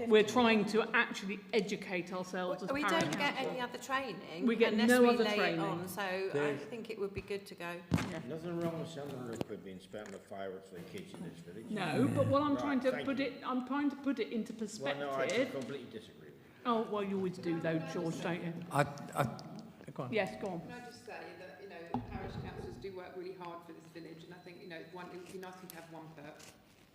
we're trying to actually educate ourselves as We parish don't get council. any other training We get unless no we other lay training. it on, so I think it would be good to go. Nothing wrong with £700 being spent on fireworks for the kids in this village. No, but what I'm Right, trying to thank put you. I'm trying to put it into Well, perspective. no, I completely disagree with you. Oh, well, you always do though, George, don't you? Go on. Yes, go on. Can I just say that do work really hard for this village, and I think, you know, it would be nice to have one perk.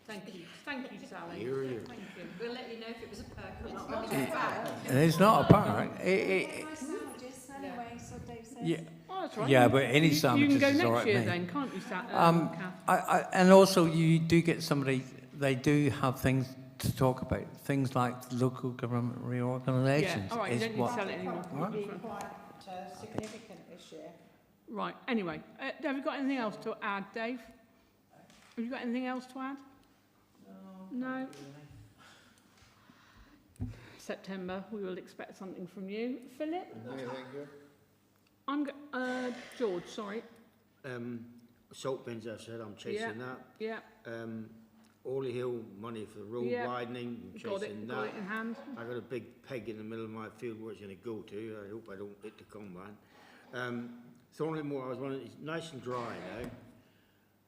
Thank you, Sally. Here, here. Thank you. We'll let you know if it was a perk or not when we get back. It's not a park. Nice sandwiches anyway, so Dave says. Yeah. Oh, that's right. Yeah, but any you sandwiches can go is next all right year with me. then, can't you, Kath? And also you do get somebody, they do have things to talk about, things like local government reorganisations. Yeah, all right, you don't need to sell it anymore. That'll be quite significant this year. Right, anyway, have you got anything else to add, Dave? Have you got anything else to add? No? September, we will expect something from you. Philip? George, sorry. Salt bins, I said, I'm chasing that. Yeah. Orley Hill money for the road widening, I'm chasing that. Got it in hand. I got a big peg in the middle of my field where it's going to go to. I hope I don't hit the combine. Thornley Moor, I was wondering, it's nice and dry now.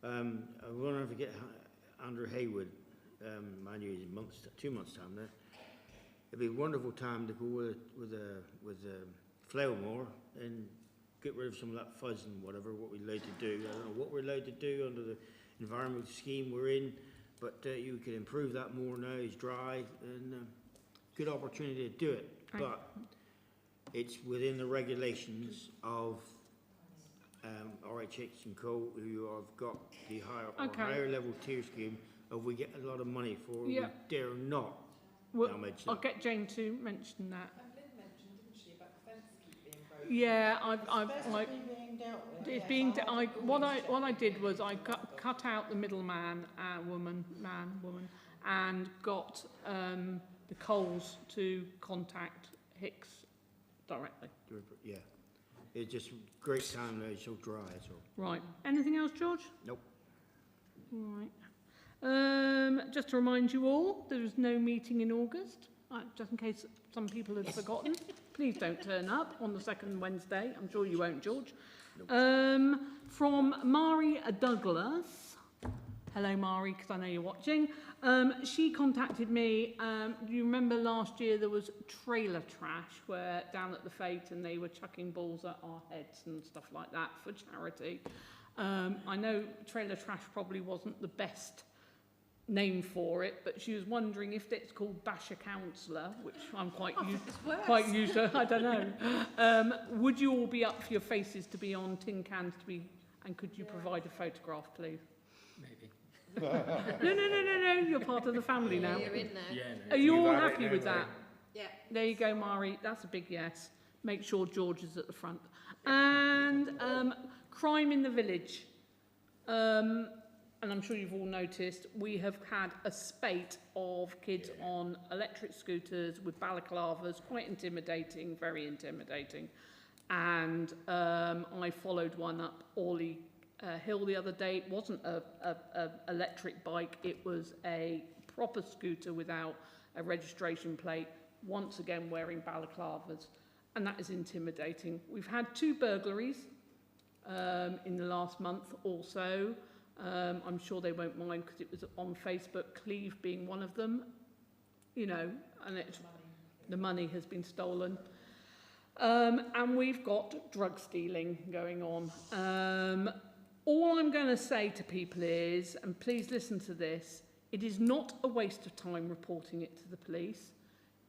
I wonder if I get Andrew Haywood, I knew he's in 2 months' time now. It'd be a wonderful time to go with flower moor and get rid of some of that fuzz and whatever, what we're allowed to do. I don't know what we're allowed to do under the environmental scheme we're in, but you can improve that more now. It's dry and good opportunity to do it. But it's within the regulations of RHX and Co, who have got the higher level tier scheme of we get a lot of money for. We dare not damage that. I'll get Jane to mention that. Lynn mentioned, didn't she, about the fence keep being broken? Yeah, it's being. What I did was I cut out the middleman, woman, and got the Coles to contact Hicks directly. Yeah, it's just great time now. It's so dry. So. Right. Anything else, George? Nope. Right. Just to remind you all, there is no meeting in August, just in case some people have forgotten. Please don't turn up on the second Wednesday. I'm sure you won't, George. Nope. From Mari Douglas. Hello, Mari, because I know you're watching. She contacted me. Do you remember last year there was trailer trash where down at the Fete and they were chucking balls at our heads and stuff like that for charity? I know trailer trash probably wasn't the best name for it, but she was wondering if it's called Basher Counsellor, which I'm quite used to. I don't know. Would you all be up for your faces to be on tin cans to be, and could you provide a photograph, please? Maybe. No. You're part of the family now. You're in there. Yeah, no. Are you all happy with that? Yeah. There you go, Mari. That's a big yes. Make sure George is at the front. And crime in the village. And I'm sure you've all noticed, we have had a spate of kids on electric scooters with balaclavas, quite intimidating, very intimidating. And I followed one up Orley Hill the other day. It wasn't a electric bike, it was a proper scooter without a registration plate, once again wearing balaclavas. And that is intimidating. We've had 2 burglaries in the last month also. I'm sure they won't mind because it was on Facebook, Cleve being one of them, you know, and the money has been stolen. And we've got drug stealing going on. All I'm going to say to people is, and please listen to this, it is not a waste of time reporting it to the police.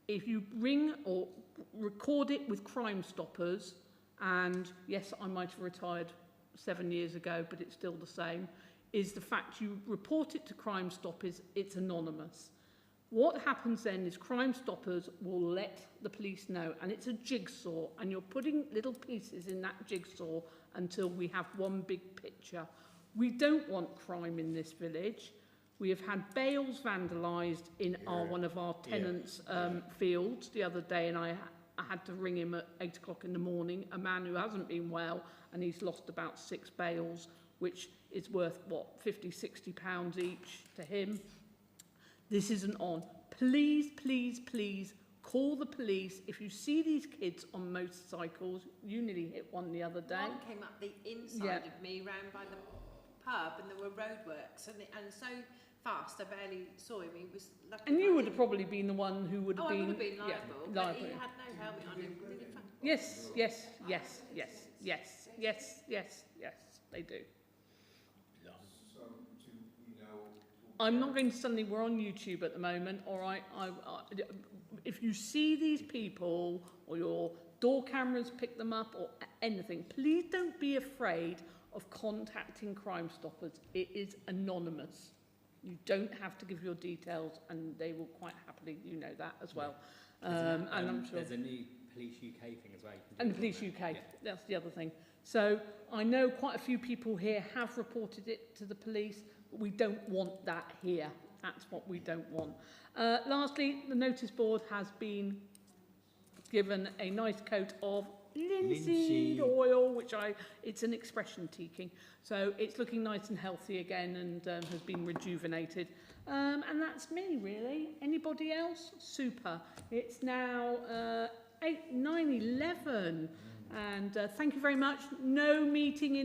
If you ring or record it with Crime Stoppers, and yes, I might have retired 7 years ago, but it's still the same, is the fact you report it to Crime Stoppers, it's anonymous. What happens then is Crime Stoppers will let the police know, and it's a jigsaw, and you're putting little pieces in that jigsaw until we have one big picture. We don't want crime in this village. We have had bales vandalised in one of our tenants' fields the other day, and I had to ring him at 8 o'clock in the morning, a man who hasn't been well, and he's lost about 6 bales, which is worth, what, 50, 60 pounds each to him. This isn't on. Please, please, please call the police. If you see these kids on motorcycles, you nearly hit one the other day. One came up the inside of me, round by the pub, and there were roadworks, and so fast I barely saw him. He was lucky. And you would have probably been the one who would have been... I would have been liable, but he had no helmet on him. Yes. they do. So, do we know? I'm not going to suddenly, we're on YouTube at the moment, all right? If you see these people or your door cameras pick them up or anything, please don't be afraid of contacting Crime Stoppers. It is anonymous. You don't have to give your details, and they will quite happily, you know that as well. And I'm sure there's a new Police UK thing as well. And Police UK, that's the other thing. So I know quite a few people here have reported it to the police, but we don't want that here. That's what we don't want. Lastly, the notice board has been given a nice coat of linseed oil, which it's an expression teaking. So it's looking nice and healthy again, and has been rejuvenated. And that's me, really. Anybody else? Super. It's now 9:11. And thank you very much. No meeting in